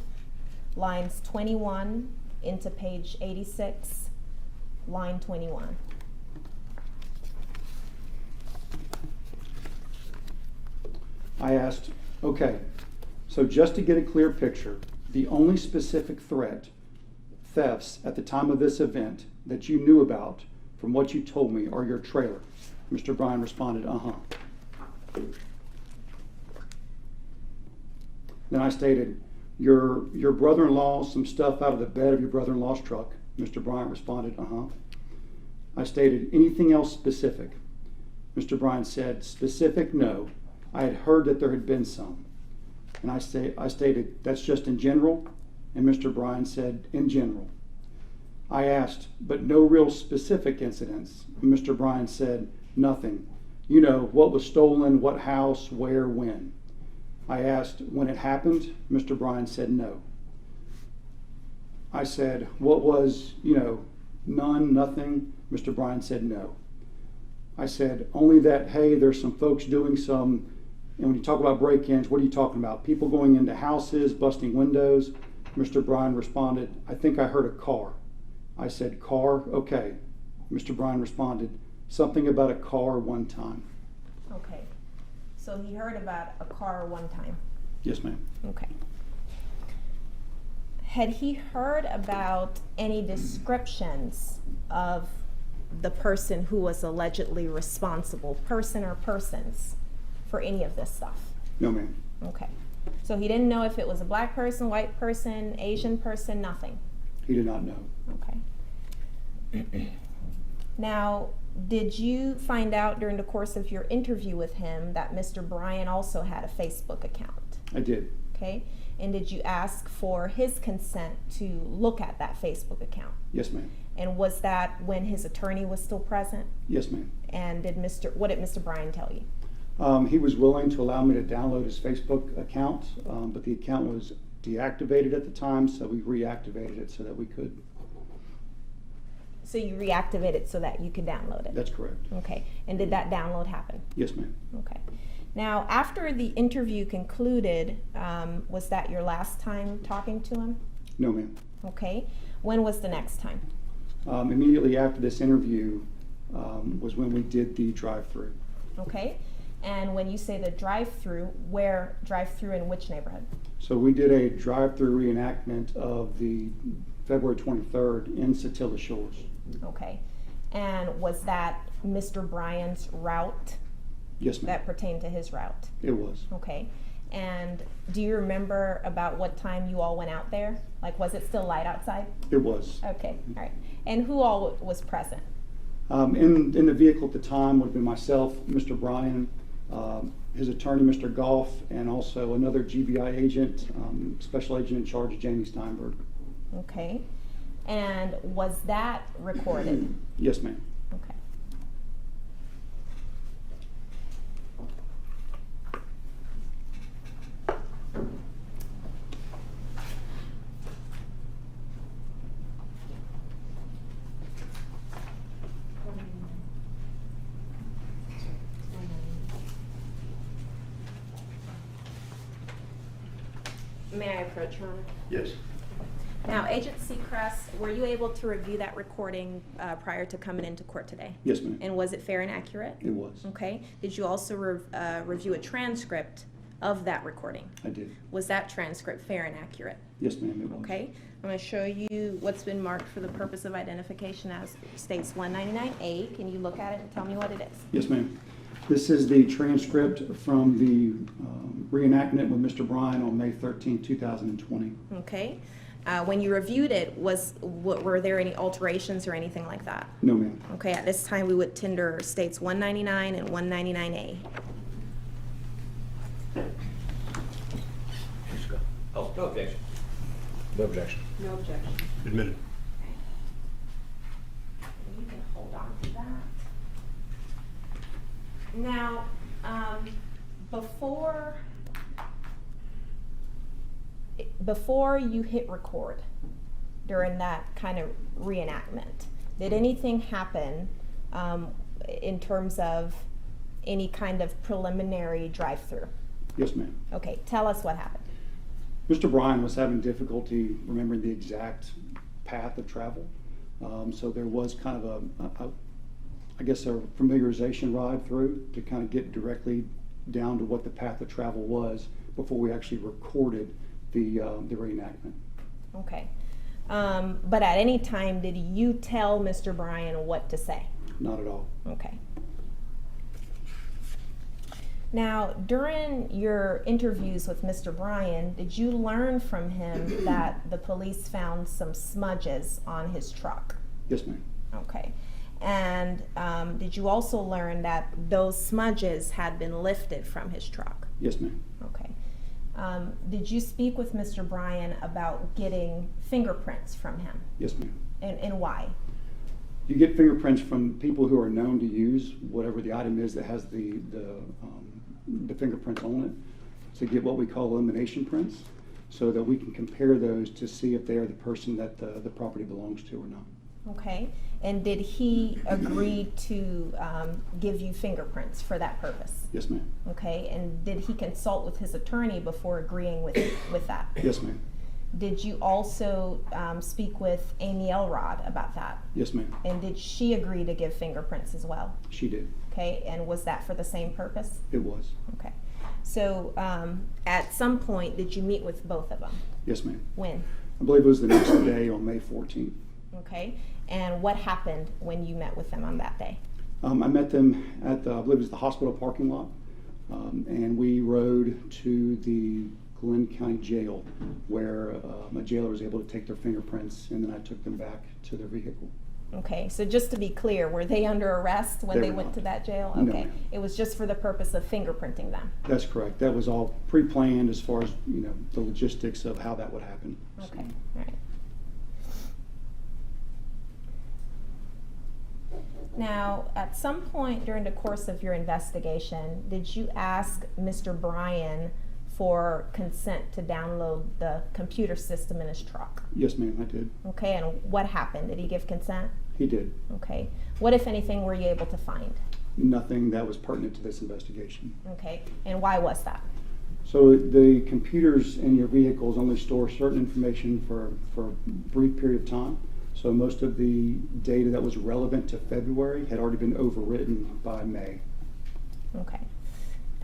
lines 21 into page 86, line 21. I asked, okay, so just to get a clear picture, the only specific thefts at the time of this event that you knew about from what you told me are your trailer. Mr. Bryan responded, uh-huh. Then I stated, your brother-in-law, some stuff out of the bed of your brother-in-law's truck. Mr. Bryan responded, uh-huh. I stated, anything else specific? Mr. Bryan said, specific, no. I had heard that there had been some. And I stated, that's just in general? And Mr. Bryan said, in general. I asked, but no real specific incidents? And Mr. Bryan said, nothing. You know, what was stolen, what house, where, when. I asked, when it happened? Mr. Bryan said, no. I said, what was, none, nothing? Mr. Bryan said, no. I said, only that, hey, there's some folks doing some. And when you talk about break-ins, what are you talking about? People going into houses, busting windows? Mr. Bryan responded, I think I heard a car. I said, car? Okay. Mr. Bryan responded, something about a car one time. Okay. So he heard about a car one time. Yes, ma'am. Okay. Had he heard about any descriptions of the person who was allegedly responsible, person or persons, for any of this stuff? No, ma'am. Okay. So he didn't know if it was a black person, white person, Asian person, nothing? He did not know. Okay. Now, did you find out during the course of your interview with him that Mr. Bryan also had a Facebook account? I did. Okay. And did you ask for his consent to look at that Facebook account? Yes, ma'am. And was that when his attorney was still present? Yes, ma'am. And what did Mr. Bryan tell you? He was willing to allow me to download his Facebook account, but the account was deactivated at the time, so we reactivated it so that we could. So you reactivated so that you could download it? That's correct. Okay. And did that download happen? Yes, ma'am. Okay. Now, after the interview concluded, was that your last time talking to him? No, ma'am. Okay. When was the next time? Immediately after this interview was when we did the drive-through. Okay. And when you say the drive-through, where drive-through in which neighborhood? So we did a drive-through reenactment of the February 23rd in Satilla Shores. Okay. And was that Mr. Bryan's route? Yes, ma'am. That pertained to his route? It was. Okay. And do you remember about what time you all went out there? Like, was it still light outside? It was. Okay. All right. And who all was present? In the vehicle at the time would have been myself, Mr. Bryan, his attorney, Mr. Goff, and also another GBI agent, special agent in charge, Jamie Steinberg. Okay. And was that recorded? Yes, ma'am. Okay. May I approach, Your Honor? Yes. Now, Agent Seacrist, were you able to review that recording prior to coming into court today? Yes, ma'am. And was it fair and accurate? It was. Okay. Did you also review a transcript of that recording? I did. Was that transcript fair and accurate? Yes, ma'am, it was. Okay. I'm going to show you what's been marked for the purpose of identification as states 199A. Can you look at it and tell me what it is? Yes, ma'am. This is the transcript from the reenactment with Mr. Bryan on May 13, 2020. Okay. When you reviewed it, were there any alterations or anything like that? No, ma'am. Okay, at this time we would tender states 199 and 199A. Oh, no objection. No objection. No objection. Admitted. You can hold on to that. Now, before you hit record during that kind of reenactment, did anything happen in terms of any kind of preliminary drive-through? Yes, ma'am. Okay, tell us what happened. Mr. Bryan was having difficulty remembering the exact path of travel. So there was kind of I guess a familiarization ride through to kind of get directly down to what the path of travel was before we actually recorded the reenactment. Okay. But at any time, did you tell Mr. Bryan what to say? Not at all. Okay. Now, during your interviews with Mr. Bryan, did you learn from him that the police found some smudges on his truck? Yes, ma'am. Okay. And did you also learn that those smudges had been lifted from his truck? Yes, ma'am. Okay. Did you speak with Mr. Bryan about getting fingerprints from him? Yes, ma'am. And why? You get fingerprints from people who are known to use whatever the item is that has the fingerprints on it, to get what we call elimination prints, so that we can compare those to see if they are the person that the property belongs to or not. Okay. And did he agree to give you fingerprints for that purpose? Yes, ma'am. Okay. And did he consult with his attorney before agreeing with that? Yes, ma'am. Did you also speak with Amy Elrod about that? Yes, ma'am. And did she agree to give fingerprints as well? She did. Okay. And was that for the same purpose? It was. Okay. So at some point, did you meet with both of them? Yes, ma'am. When? I believe it was the next day on May 14th. Okay. And what happened when you met with them on that day? I met them at I believe it was the hospital parking lot, and we rode to the Glenn County Jail, where a jailer was able to take their fingerprints, and then I took them back to their vehicle. Okay, so just to be clear, were they under arrest when they were went not. to that jail? No, Okay, ma'am. it was just for the purpose of fingerprinting them. That's correct. That was all pre-planned as far as the logistics of how that would happen. Okay, all right. Now, at some point during the course of your investigation, did you ask Mr. Bryan for consent to download the computer system in his truck? Yes, ma'am, I did. Okay, and what happened? Did he give consent? He did. Okay. What, if anything, were you able to find? Nothing that was pertinent to this investigation. Okay, and why was that? So the computers in your vehicles only store certain information for a brief period of time. So most of the data that was relevant to February had already been overwritten by May. Okay.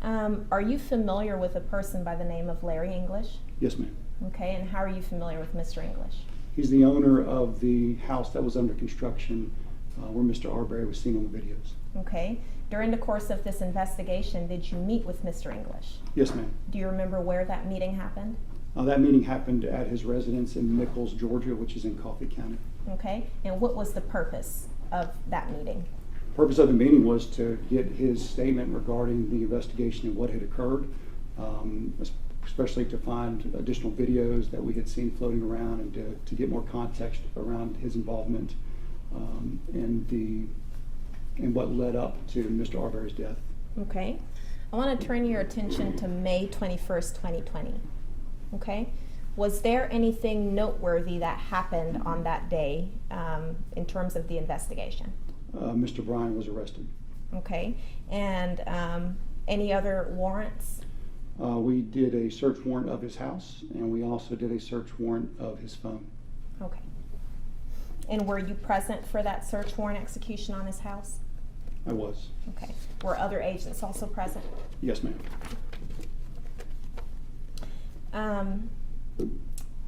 Are you familiar with a person by the name of Larry English? Yes, ma'am. Okay, and how are you familiar with Mr. English? He's the owner of the house that was under construction where Mr. Arbery was seen on the videos. Okay. During the course of this investigation, did you meet with Mr. English? Yes, ma'am. Do you remember where that meeting happened? That meeting happened at his residence in Nichols, Georgia, which is in Coffee County. Okay, and what was the purpose of that meeting? The purpose of the meeting was to get his statement regarding the investigation and what had occurred, especially to find additional videos that we had seen floating around, and to get more context around his involvement and what led up to Mr. Arbery's death. Okay. I want to turn your attention to May 21st, 2020. Okay. Was there anything noteworthy that happened on that day in terms of the investigation? Mr. Bryan was arrested. Okay. And any other warrants? We did a search warrant of his house, and we also did a search warrant of his phone. Okay. And were you present for that search warrant execution on his house? I was. Okay. Were other agents also present? Yes, ma'am.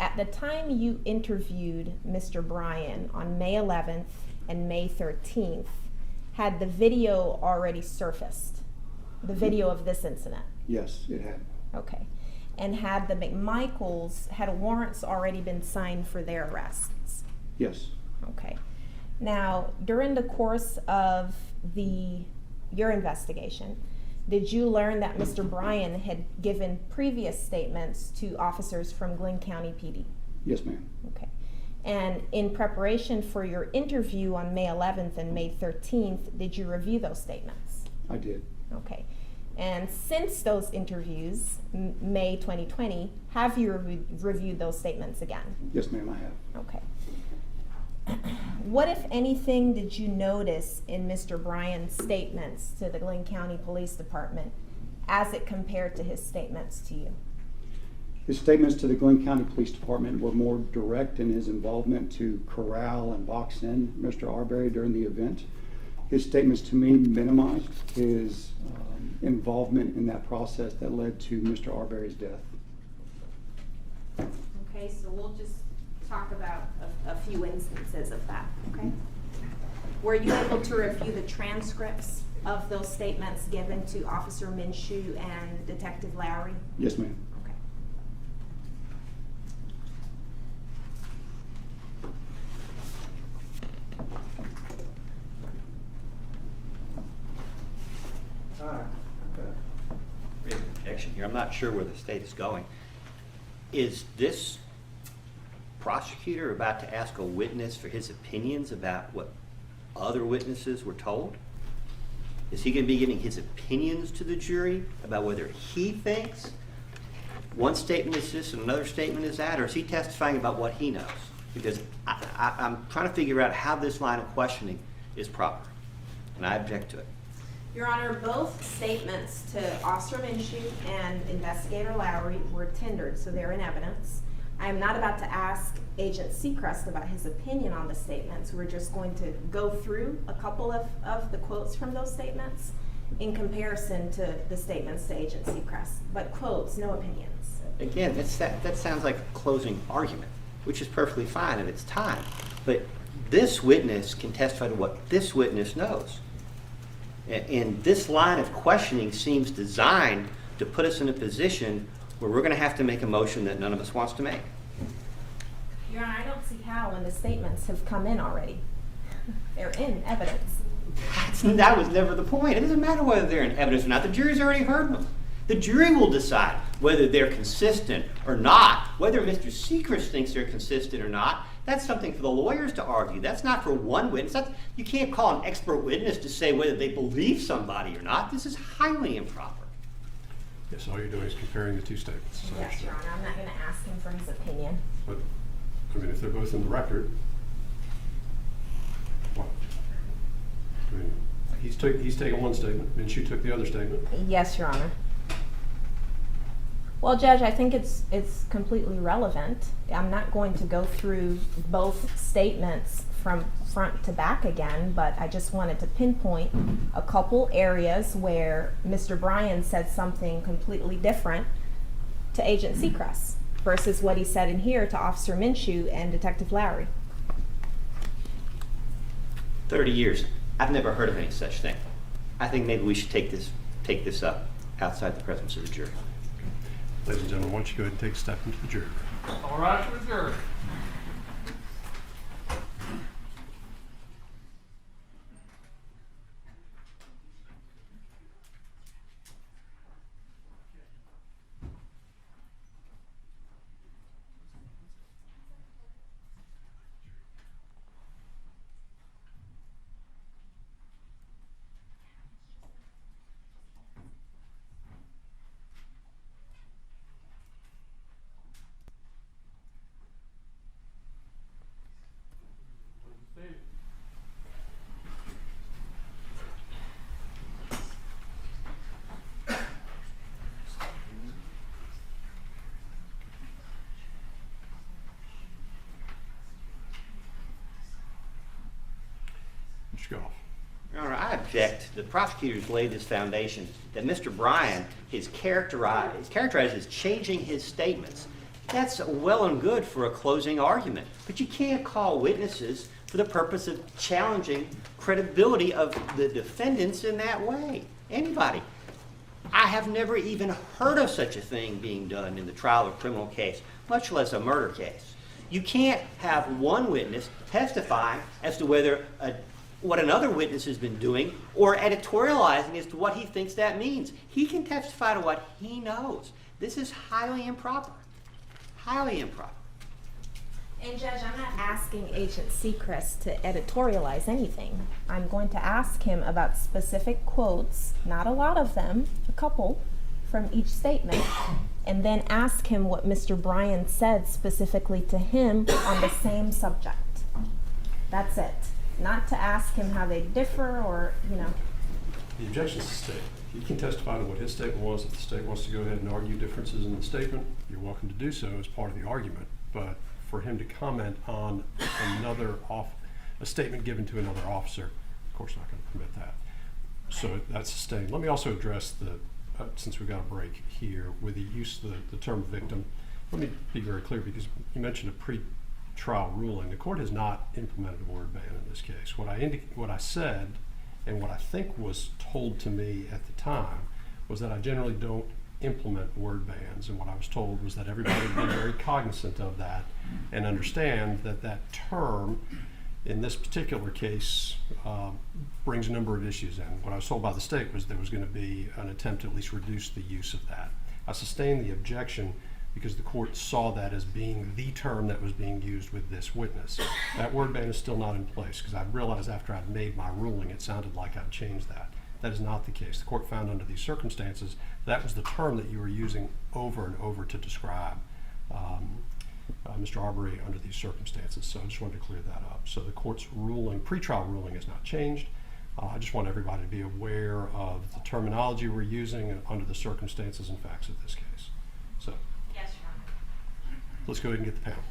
At the time you interviewed Mr. Bryan on May 11th and May 13th, had the video already surfaced? The video of this incident? Yes, it had. Okay. And had the McMichaels, had warrants already been signed for their arrests? Yes. Okay. Now, during the course of your investigation, did you learn that Mr. Bryan had given previous statements to officers from Glynn County PD? Yes, ma'am. Okay. And in preparation for your interview on May 11th and May 13th, did you review those statements? I did. Okay. And since those interviews, May 2020, have you reviewed those statements again? Yes, ma'am, I have. Okay. What, if anything, did you notice in Mr. Bryan's statements to the Glynn County Police Department as it compared to his statements to you? His statements to the Glynn County Police Department were more direct in his involvement to corral and box in Mr. Arbery during the event. His statements to me minimized his involvement in that process that led to Mr. Arbery's death. Okay, so we'll just talk about a few instances of that, okay? Were you able to review the transcripts of those statements given to Officer Minshew and Detective Lowry? Yes, ma'am. Okay. Objection here. I'm not sure where the state is going. Is this prosecutor about to ask a witness for his opinions about what other witnesses were told? Is he going to be giving his opinions to the jury about whether he thinks one statement is this and another statement is that, or is he testifying about what he knows? Because I'm trying to figure out how this line of questioning is proper, and I object to it. Your Honor, both statements to Officer Minshew and Investigator Lowry were tendered, so they're in evidence. I am not about to ask Agent Seacrist about his opinion on the statements. We're just going to go through a couple of the quotes from those statements in comparison to the statements to Agent Seacrist. But quotes, no opinions. Again, that sounds like a closing argument, which is perfectly fine at its time. But this witness can testify to what this witness knows. And this line of questioning seems designed to put us in a position where we're going to have to make a motion that none of us wants to make. Your Honor, I don't see how when the statements have come in already. They're in evidence. That was never the point. It doesn't matter whether they're in evidence or not. The jury's already heard them. The jury will decide whether they're consistent or not. Whether Mr. Seacrist thinks they're consistent or not, that's something for the lawyers to argue. That's not for one witness. You can't call an expert witness to say whether they believe somebody or not. This is highly improper. Yes, all you're doing is comparing the two statements. So I Yes, Your understand. Honor, I'm not going to ask him for his opinion. But, I mean, if they're both in the record, what? I mean, he's taken one statement, and she took the other statement. Yes, Your Honor. Well, Judge, I think it's completely relevant. I'm not going to go through both statements from front to back again, but I just wanted to pinpoint a couple areas where Mr. Bryan said something completely different to Agent Seacrist versus what he said in here to Officer Minshew and Detective Lowry. 30 years. I've never heard of any such thing. I think maybe we should take this up outside the presence of the jury. Ladies and gentlemen, why don't you go ahead and take a step into the jury. All right for the jury. Mr. Goff. Your Honor, I object. The prosecutors laid this foundation that Mr. Bryan is characterized as changing his statements. That's well and good for a closing argument, but you can't call witnesses for the purpose of challenging credibility of the defendants in that way. Anybody. I have never even heard of such a thing being done in the trial of a criminal case, much less a murder case. You can't have one witness testify as to whether what another witness has been doing or editorializing as to what he thinks that means. He can testify to what he knows. This is highly improper. Highly improper. And Judge, I'm not asking Agent Seacrist to editorialize anything. I'm going to ask him about specific quotes, not a lot of them, a couple, from each statement, and then ask him what Mr. Bryan said specifically to him on the same subject. That's it. Not to ask him how they differ or, The objection is the statement. He can testify to what his statement was. If the state wants to go ahead and argue differences in the statement, you're welcome to do so as part of the argument. But for him to comment on a statement given to another officer, of course not going to permit that. So that's sustained. Let me also address since we've got a break here, with the use of the term victim. Let me be very clear, because you mentioned a pre-trial ruling. The court has not implemented a word ban in this case. What I said and what I think was told to me at the time was that I generally don't implement word bans, and what I was told was that everybody would be very cognizant of that and understand that that term in this particular case brings a number of issues in. What I was told by the state was there was going to be an attempt to at least reduce the use of that. I sustained the objection because the court saw that as being the term that was being used with this witness. That word ban is still not in place, because I realized after I'd made my ruling it sounded like I'd changed that. That is not the case. The court found under these circumstances that was the term that you were using over and over to describe Mr. Arbery under these circumstances. So I just wanted to clear that up. So the court's ruling, pre-trial ruling, has not changed. I just want everybody to be aware of the terminology we're using under the circumstances and facts of this case. So Yes, Your Honor. let's go ahead and get the panel.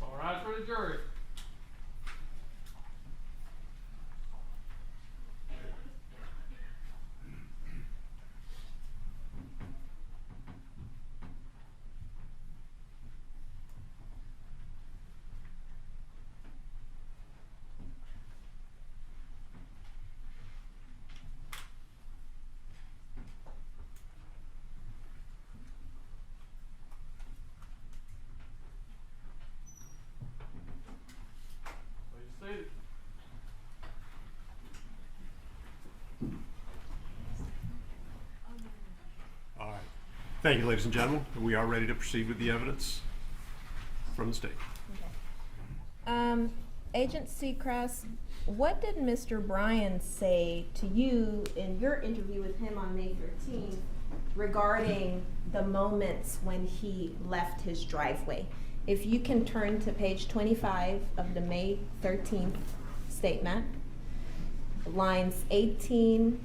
All right for the jury. Please seated. All right. Thank you, ladies and gentlemen. We are ready to proceed with the evidence from the state. Agent Seacrist, what did Mr. Bryan say to you in your interview with him on May 13th regarding the moments when he left his driveway. If you can turn to page 25 of the May 13th statement, lines 18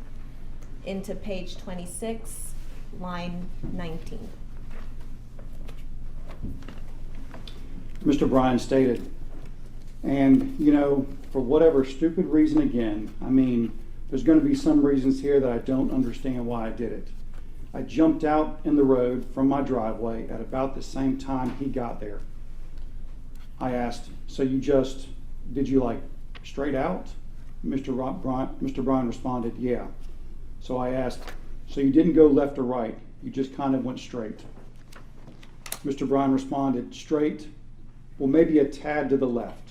into page 26, line 19. Mr. Bryan stated, and you know, for whatever stupid reason again, I mean, there's going to be some reasons here that I don't understand why I did it. I jumped out in the road from my driveway at about the same time he got there. I asked, so did you like straight out? Mr. Bryan responded, yeah. So I asked, so you didn't go left or right, you just kind of went straight. Mr. Bryan responded, straight, well, maybe a tad to the left.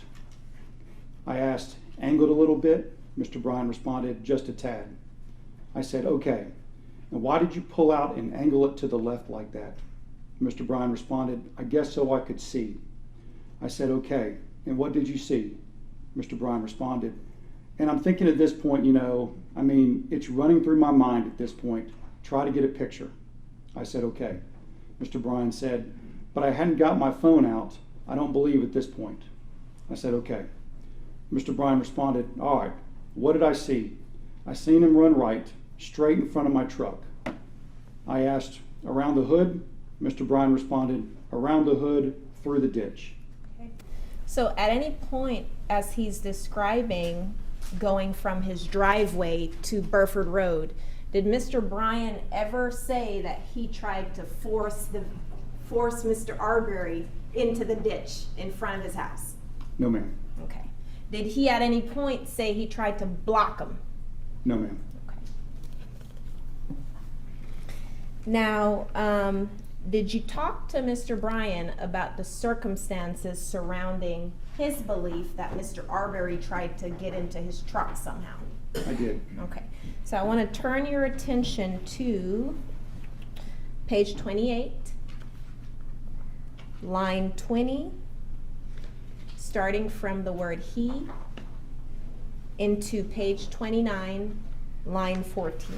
I asked, angled a little bit? Mr. Bryan responded, just a tad. I said, okay, and why did you pull out and angle it to the left like that? Mr. Bryan responded, I guess so I could see. I said, okay, and what did you see? Mr. Bryan responded, and I'm thinking at this point, you know, I mean, it's running through my mind at this point, try to get a picture. I said, okay. Mr. Bryan said, but I hadn't got my phone out. I don't believe at this point. I said, okay. Mr. Bryan responded, all right, what did I see? I seen him run right, straight in front of my truck. I asked, around the hood? Mr. Bryan responded, around the hood, through the ditch. Okay. So at any point as he's describing going from his driveway to Burford Road, did Mr. Bryan ever say that he tried to force Mr. Arbery into the ditch in front of his house? No, ma'am. Okay. Did he at any point say he tried to block him? No, ma'am. Okay. Now, did you talk to Mr. Bryan about the circumstances surrounding his belief that Mr. Arbery tried to get into his truck somehow? I did. Okay. So I want to turn your attention to page 28, line 20, starting from the word he, into page 29, line 14.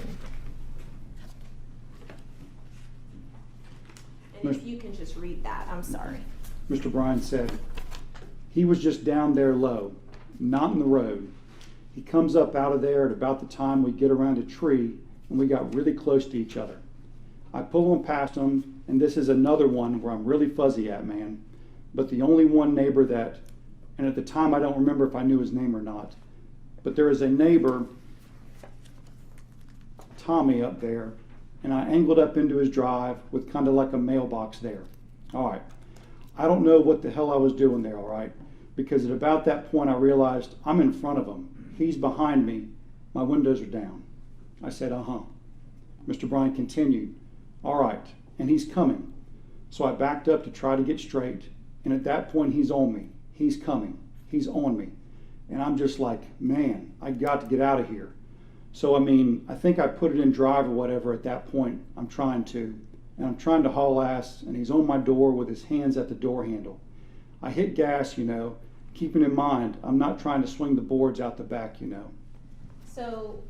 And if you can just read that, I'm sorry. Mr. Bryan said, he was just down there low, not in the road. He comes up out of there at about the time we get around a tree, and we got really close to each other. I pull him past him, and this is another one where I'm really fuzzy at, man. But the only one neighbor that, and at the time I don't remember if I knew his name or not, but there is a neighbor, Tommy, up there, and I angled up into his drive with kind of like a mailbox there. All right. I don't know what the hell I was doing there, all right? Because at about that point I realized I'm in front of him. He's behind me. My windows are down. I said, uh-huh. Mr. Bryan continued, all right, and he's coming. So I backed up to try to get straight, and at that point he's on me. He's coming. He's on me. And I'm just like, man, I got to get out of here. So, I mean, I think I put it in drive or whatever at that point. I'm trying to haul ass, and he's on my door with his hands at the door handle. I hit gas, you know, keeping in mind, I'm not trying to swing the boards out the back, you know. So,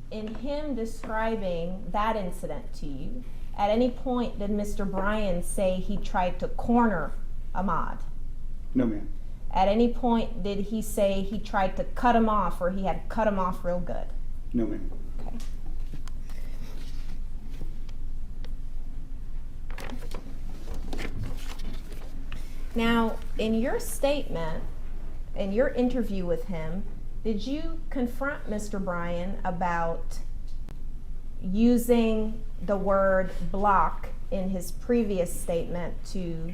in him describing that incident to you, at any point did Mr. Bryan say he tried to corner Ahmaud? No, ma'am. At any point did he say he tried to cut him off, or he had cut him off real good? No, ma'am. Okay. Now, in your statement, in your interview with him, did you confront Mr. Bryan about using the word block in his previous statement to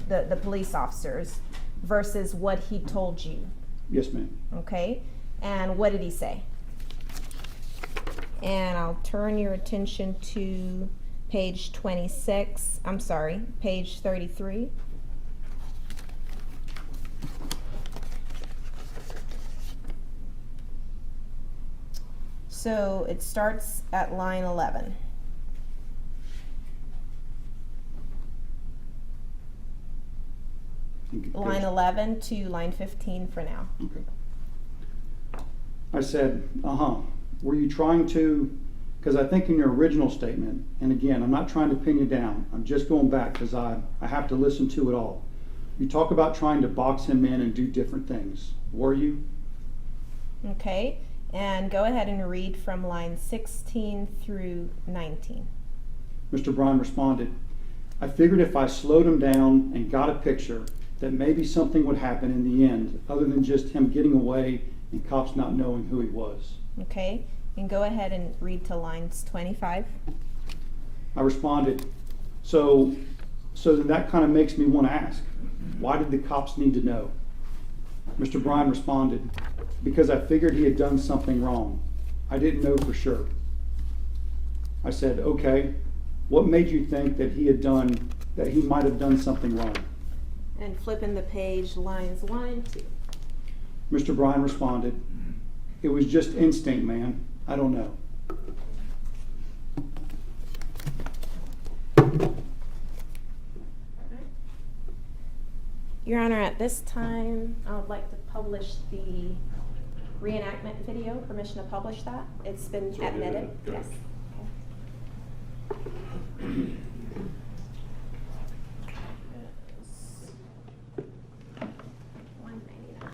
the police officers versus what he told you? Yes, ma'am. Okay, and what did he say? And I'll turn your attention to page 26, I'm sorry, page 33. So it starts at line 11. Line 11 to line 15 for now. Okay. I said, uh-huh. Were you trying to, Because I think in your original statement, and again, I'm not trying to pin you down, I'm just going back because I have to listen to it all. You talk about trying to box him in and do different things. Were you? Okay, and go ahead and read from line 16 through 19. Mr. Bryan responded, I figured if I slowed him down and got a picture, that maybe something would happen in the end, other than just him getting away and cops not knowing who he was. Okay, and go ahead and read to lines 25. I responded, so then that kind of makes me want to ask, why did the cops need to know? Mr. Bryan responded, because I figured he had done something wrong. I didn't know for sure. I said, okay, what made you think that he might have done something wrong? And flipping the page, lines 1 and 2. Mr. Bryan responded, it was just instinct, man. I don't know. Your Honor, at this time, I would like to publish the reenactment video. Permission to publish that? It's been So we did admitted. it. Good. Yes. Yes. 199.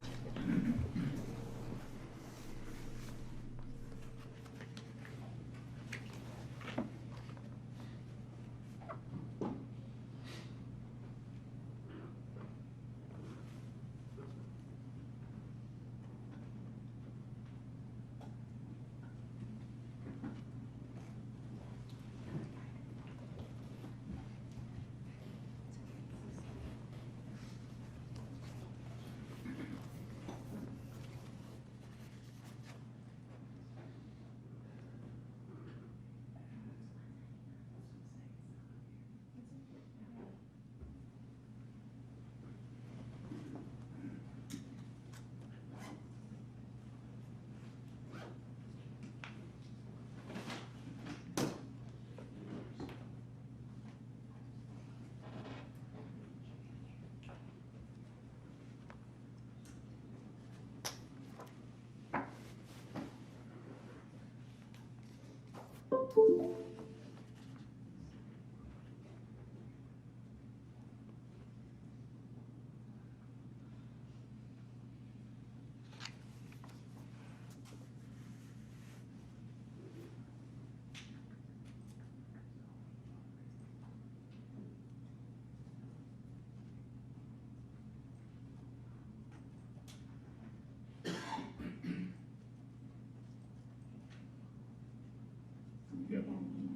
Yep.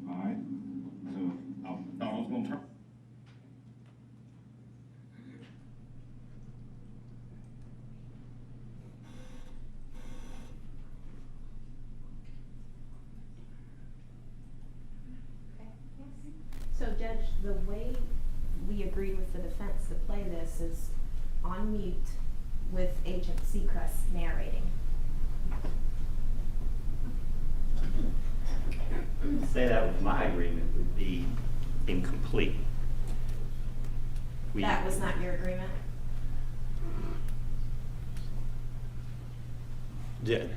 All right. So I thought I was gonna turn. So Judge, the way we agreed with the defense to play this is on mute with Agent Seacrist narrating. To say that was my agreement would be incomplete. That was not your agreement? Did.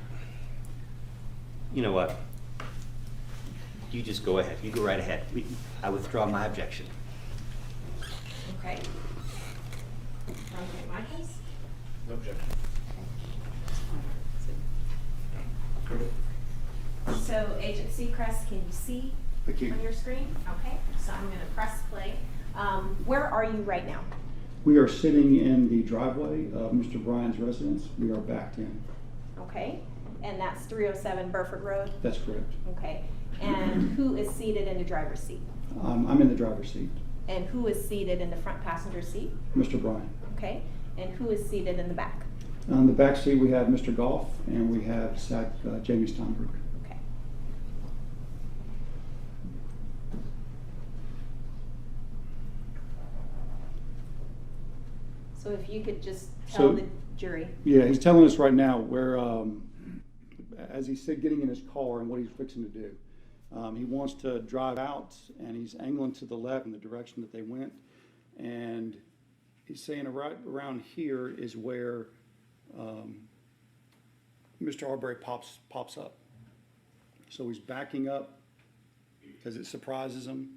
You know what? You just go ahead. You go right ahead. I withdraw my objection. Okay. Okay, Michaels? No objection. So Agent Seacrist, can you see I can. on your screen? Okay, so I'm gonna press play. Where are you right now? We are sitting in the driveway of Mr. Bryan's residence. We are backed in. Okay, and that's 307 Burford Road? That's correct. Okay, and who is seated in the driver's seat? I'm in the driver's seat. And who is seated in the front passenger seat? Mr. Bryan. Okay, and who is seated in the back? On the back seat, we have Mr. Goff and we have Jamie Steinberg. Okay. So if you could just tell So- the jury. Yeah, he's telling us right now where, as he's getting in his car and what he's fixing to do. He wants to drive out and he's angling to the left in the direction that they went. And he's saying right around here is where Mr. Arbery pops up. So he's backing up because it surprises him.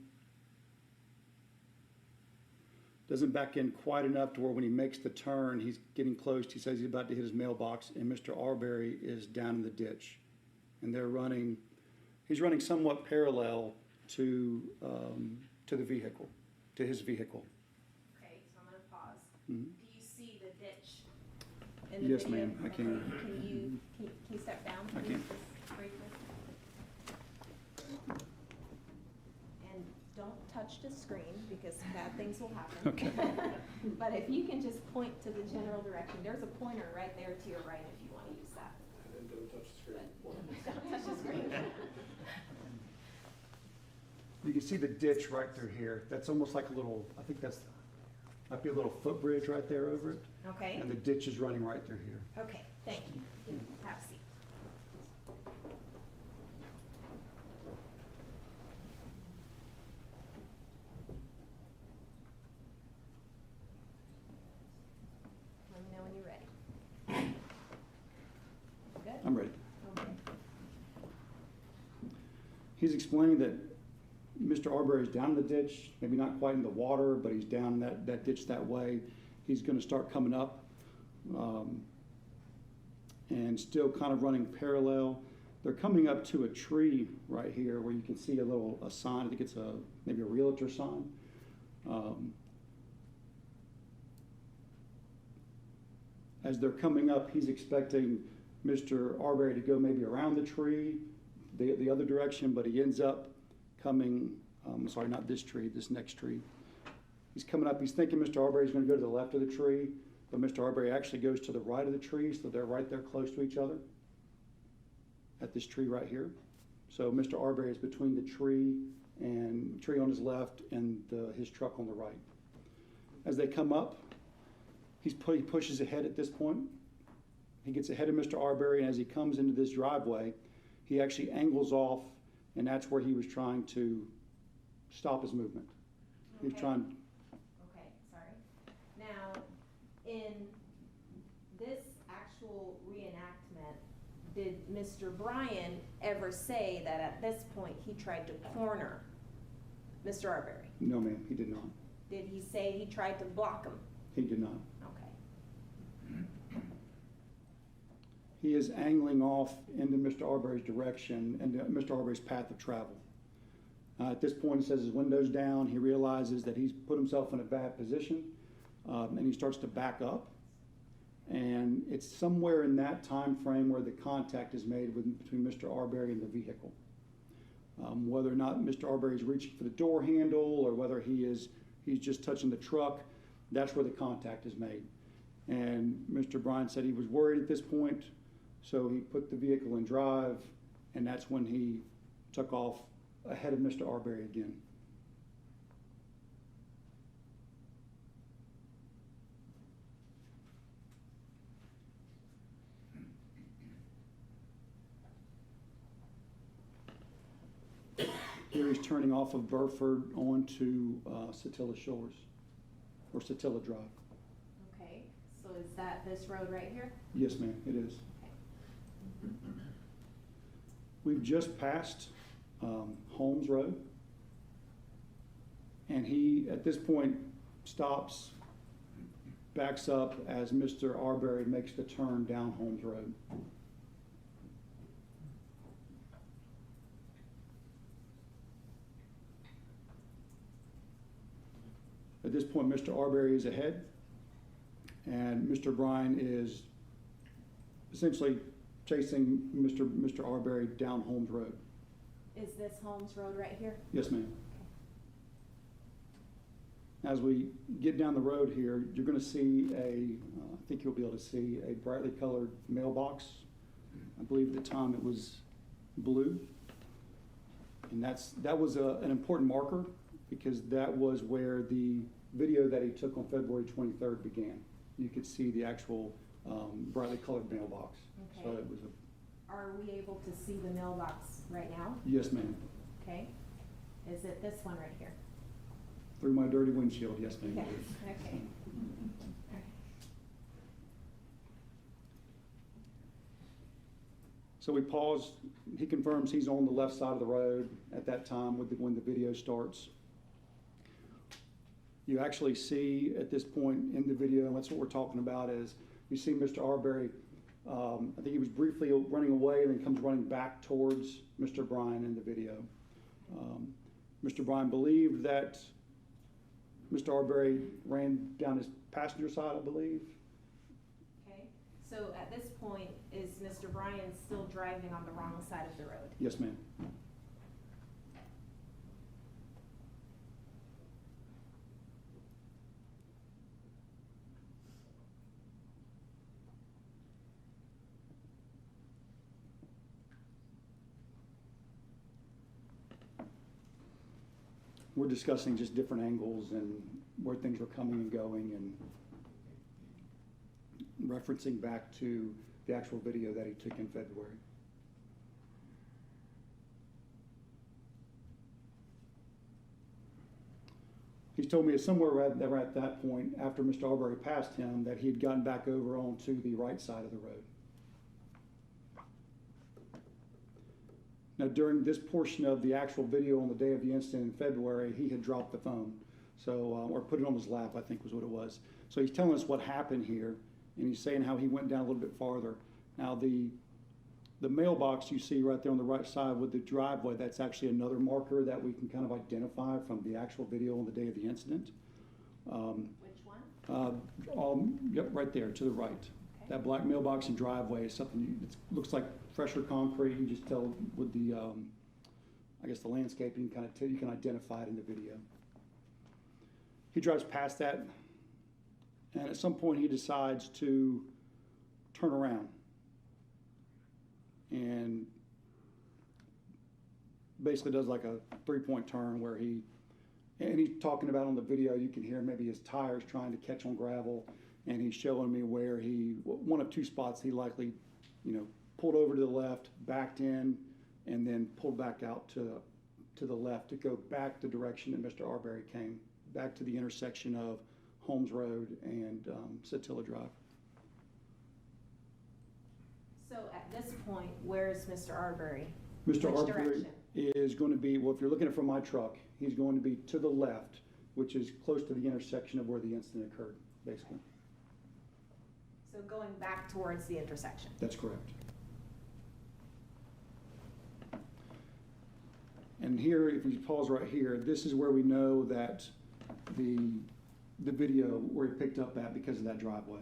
Doesn't back in quite enough to where when he makes the turn, he's getting close. He says he's about to hit his mailbox, and Mr. Arbery is down in the ditch. And he's running somewhat parallel to the vehicle, to his vehicle. Okay, so I'm gonna pause. Mhm. Do you see the ditch in the Yes, video? ma'am, I can. Okay, can you step down, I please, can. just briefly? And don't touch the screen because bad things will happen. Okay. But if you can just point to the general direction, there's a pointer right there to your right if you wanna use that. And then don't touch the screen. Don't touch the screen. You can see the ditch right through here. That's almost like a little, I think might be a little footbridge right there over it. Okay, And the ditch is running right through here. okay, thank you. Have a seat. Let me know when you're ready. Good? I'm ready. Okay. He's explaining that Mr. Arbery is down in the ditch, maybe not quite in the water, but he's down in that ditch that way. He's going to start coming up and still kind of running parallel. They're coming up to a tree right here where you can see a sign. I think it's maybe a realtor sign. As they're coming up, he's expecting Mr. Arbery to go maybe around the tree, the other direction, but he ends up coming, sorry, not this tree, this next tree. He's coming up, he's thinking Mr. Arbery is going to go to the left of the tree, but Mr. Arbery actually goes to the right of the tree, so they're right there close to each other at this tree right here. So Mr. Arbery is between the tree on his left and his truck on the right. As they come up, he pushes ahead at this point. He gets ahead of Mr. Arbery, and as he comes into this driveway, he actually angles off, and that's where he was trying to stop his movement. He was Okay. trying. Okay, sorry. Now, in this actual reenactment, did Mr. Bryan ever say that at this point he tried to corner Mr. Arbery? No, ma'am, he did not. Did he say he tried to block him? He did not. Okay. He is angling off into Mr. Arbery's direction and Mr. Arbery's path of travel. At this point, he says his window's down. He realizes that he's put himself in a bad position, and he starts to back up. And it's somewhere in that time frame where the contact is made between Mr. Arbery and the vehicle. Whether or not Mr. Arbery is reaching for the door handle or whether he's just touching the truck, that's where the contact is made. And Mr. Bryan said he was worried at this point, so he put the vehicle in drive, and that's when he took off ahead of Mr. Arbery again. Here he's turning off of Burford onto Satilla Shores, or Satilla Drive. Okay, so is that this road right here? Yes, ma'am, it is. Okay. We've just passed Holmes Road, and he, at this point, stops, backs up as Mr. Arbery makes the turn down Holmes Road. At this point, Mr. Arbery is ahead, and Mr. Bryan is essentially chasing Mr. Arbery down Holmes Road. Is this Holmes Road right here? Yes, ma'am. As we get down the road here, you're going to see I think you'll be able to see a brightly colored mailbox. I believe at the time it was blue. And that was an important marker because that was where the video that he took on February 23rd began. You could see the actual brightly colored mailbox. Okay. So it was Are we able to see the mailbox right now? yes, ma'am. Okay. Is it this one right here? Through my dirty windshield, yes, ma'am. Yes, okay. So we paused. He confirms he's on the left side of the road at that time when the video starts. You actually see at this point in the video, and that's what we're talking about, is you see Mr. Arbery, I think he was briefly running away and then comes running back towards Mr. Bryan in the video. Mr. Bryan believed that Mr. Arbery ran down his passenger side, I believe. Okay, so at this point, is Mr. Bryan still driving on the wrong side of the road? Yes, ma'am. We're discussing just different angles and where things were coming and going, and referencing back to the actual video that he took in February. He's told me somewhere at that point, after Mr. Arbery passed him, that he had gotten back over onto the right side of the road. Now, during this portion of the actual video on the day of the incident in February, he had dropped the phone, so or put it on his lap, I think was what it was. So he's telling us what happened here, and he's saying how he went down a little bit farther. Now, the mailbox you see right there on the right side with the driveway, that's actually another marker that we can kind of identify from the actual video on the day of the incident. Which one? Yep, right there to the right. Okay. That black mailbox and driveway is something it looks like fresher concrete. You can just tell with the, I guess the landscaping, kind of you can identify it in the video. He drives past that, and at some point he decides to turn around and basically does like a 3-point turn where he's talking about on the video, you can hear maybe his tires trying to catch on gravel, and he's showing me where one of 2 spots he likely, pulled over to the left, backed in, and then pulled back out to the left to go back the direction that Mr. Arbery came, back to the intersection of Holmes Road and Satilla Drive. So at this point, where is Mr. Arbery? Mr. Which Arbery direction? is going to be, well, if you're looking at it from my truck, he's going to be to the left, which is close to the intersection of where the incident occurred, basically. So going back towards the intersection. That's correct. And here, if we pause right here, this is where we know that the video where he picked up at because of that driveway.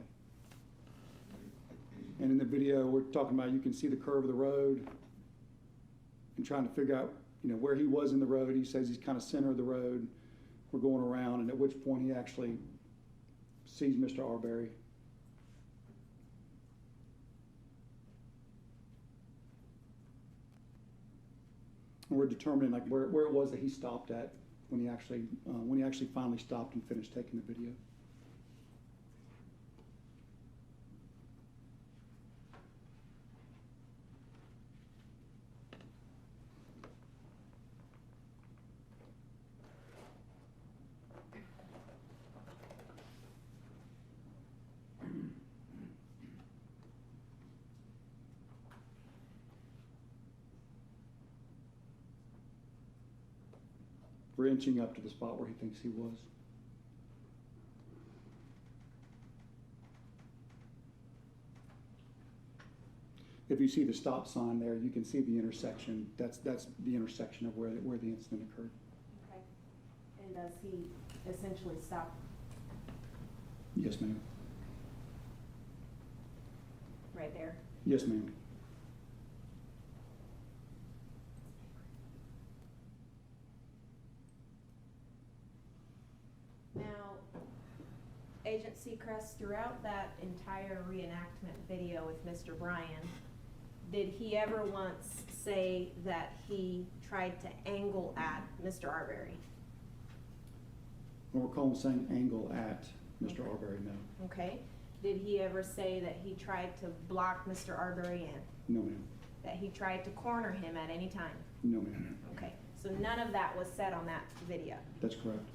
And in the video we're talking about, you can see the curve of the road and trying to figure out, where he was in the road. He says he's kind of center of the road. We're going around, and at which point he actually sees Mr. Arbery. And we're determining where it was that he stopped at when he actually finally stopped and finished taking the video. We're inching up to the spot where he thinks he was. If you see the stop sign there, you can see the intersection. That's the intersection of where the incident occurred. Okay. And does he essentially stop Yes, ma'am. right there? Yes, ma'am. Now, Agent Seacrist, throughout that entire reenactment video with Mr. Bryan, did he ever once say that he tried to angle at Mr. Arbery? When we're calling saying angle at Mr. Arbery, no. Okay. Did he ever say that he tried to block Mr. Arbery in? No, ma'am. That he tried to corner him at any time? No, ma'am. Okay. So none of that was said on that video? That's correct.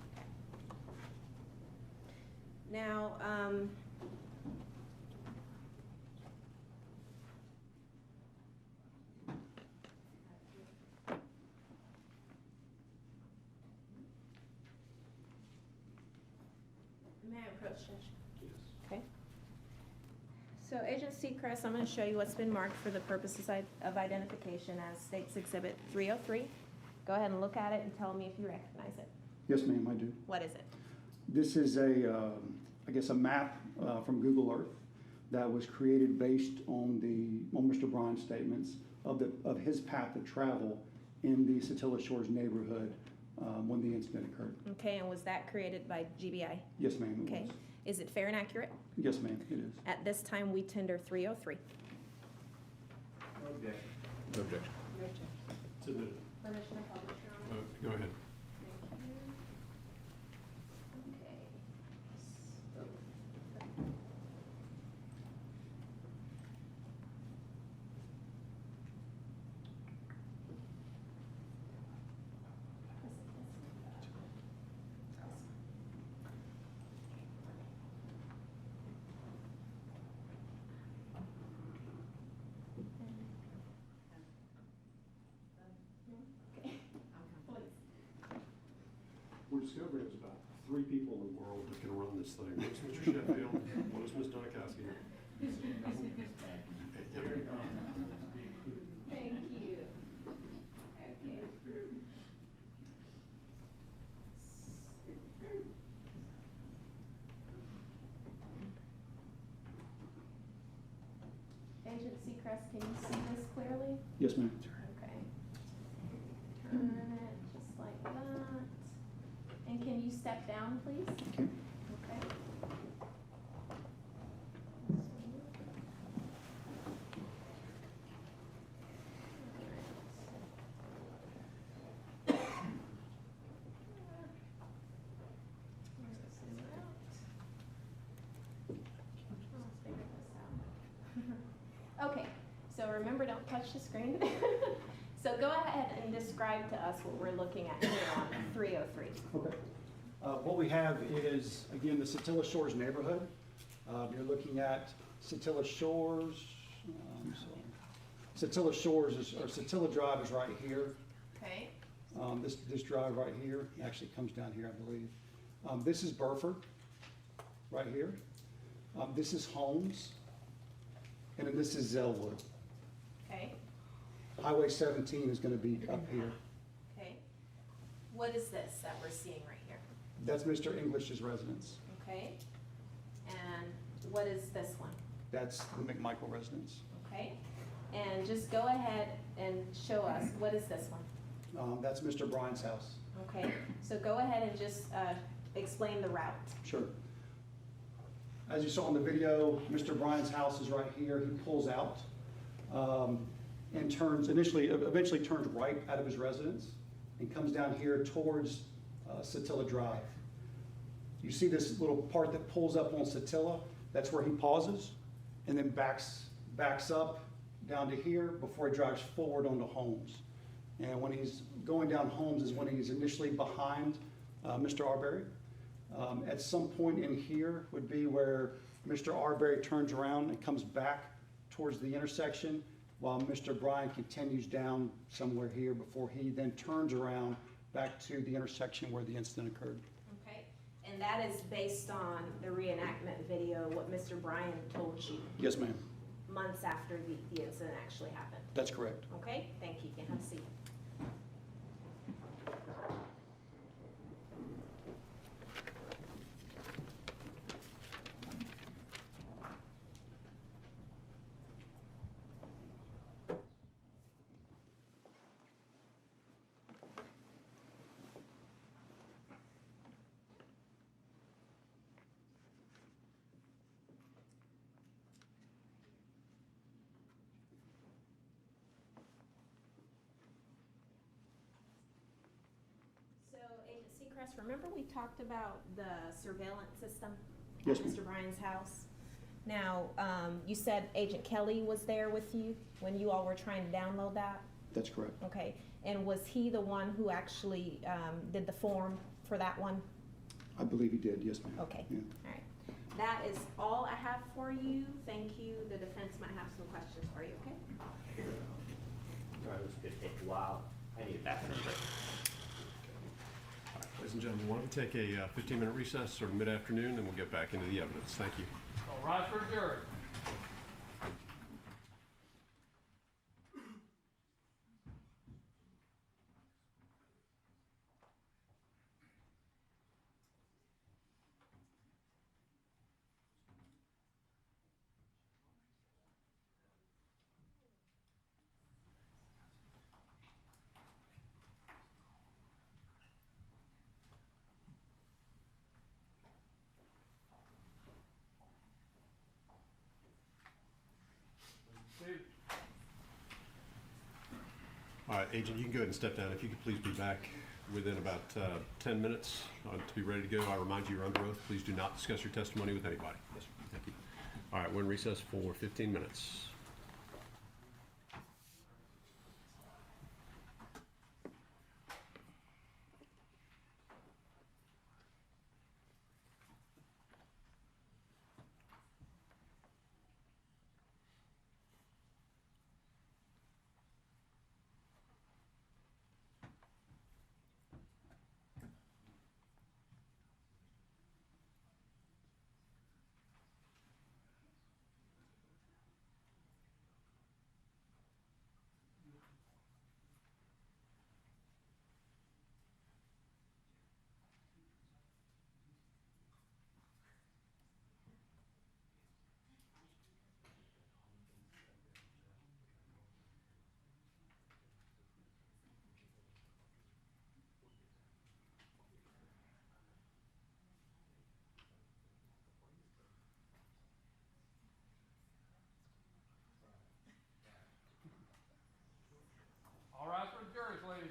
Now, approach, Judge? Okay. So Agent Seacrist, I'm going to show you what's been marked for the purposes of identification as State's Exhibit 303. Go ahead and look at it and tell me if you recognize it. Yes, ma'am, I do. What is it? This is I guess a map from Google Earth that was created based on Mr. Bryan's statements of his path of travel in the Satilla Shores neighborhood when the incident occurred. Okay, and was that created by GBI? Yes, ma'am, it Okay. was. Is it fair and accurate? Yes, ma'am, it is. At this time, we tender 303. No objection. Submitted. Permission to publish, Your Honor. Go ahead. Thank you. Okay. Okay. Please. We're discovering there's about 3 people in the world that can run this thing. One is Mr. Sheffield, one is Ms. Donikowski. Thank you. Okay. Agent Seacrist, can you see this clearly? Yes, ma'am. Okay. Turn it just like that. And can you step down, please? Okay. Okay. Okay, so remember, don't touch the screen. So go ahead and describe to us what we're looking at here on 303. Okay. What we have is, again, the Satilla Shores neighborhood. You're looking at Satilla Shores. Satilla Shores or Satilla Drive is right here. Okay, This drive right here actually comes down here, I believe. This is Burford, right here. This is Holmes, and then this is Zellwood. okay, Highway 17 is going to be up here. okay. What is this that we're seeing right here? That's Mr. English's residence. Okay, and what is this one? That's the McMichael residence. Okay, and just go ahead and show us, what is this one? That's Mr. Bryan's house. Okay, so go ahead and just explain the route. Sure. As you saw in the video, Mr. Bryan's house is right here. He pulls out and eventually turns right out of his residence and comes down here towards Satilla Drive. You see this little part that pulls up on Satilla? That's where he pauses and then backs up down to here before he drives forward onto Holmes. And when he's going down Holmes is when he's initially behind Mr. Arbery. At some point in here would be where Mr. Arbery turns around and comes back towards the intersection while Mr. Bryan continues down somewhere here before he then turns around back to the intersection where the incident occurred. Okay, and that is based on the reenactment video, what Mr. Bryan told you Yes, ma'am. months after the incident actually happened. That's correct. Okay, thank you. You can have a seat. So, Agent Seacrist, remember we talked about the surveillance system at Yes, ma'am. Mr. Bryan's house? Now, you said Agent Kelly was there with you when you all were trying to download that? That's correct. Okay, and was he the one who actually did the form for that one? I believe he did, yes, ma'am. Okay, Yeah. all right. That is all I have for you. Thank you. The defense might have some questions for you, okay? All right, this is gonna take a while. I need a bathroom break. Is and gentlemen, why don't we take a 15-minute recess, sort of mid-afternoon, and we'll get back into the evidence. Thank you. All rise for the jury. Seated. All right, Agent, you can go ahead and step down. If you could please be back within about 10 minutes to be ready to go. I remind you, you're under oath. Please do not discuss your testimony with anybody. Yes, sir. Thank you. All right, we're in recess for 15 minutes. All rise for the jury, please.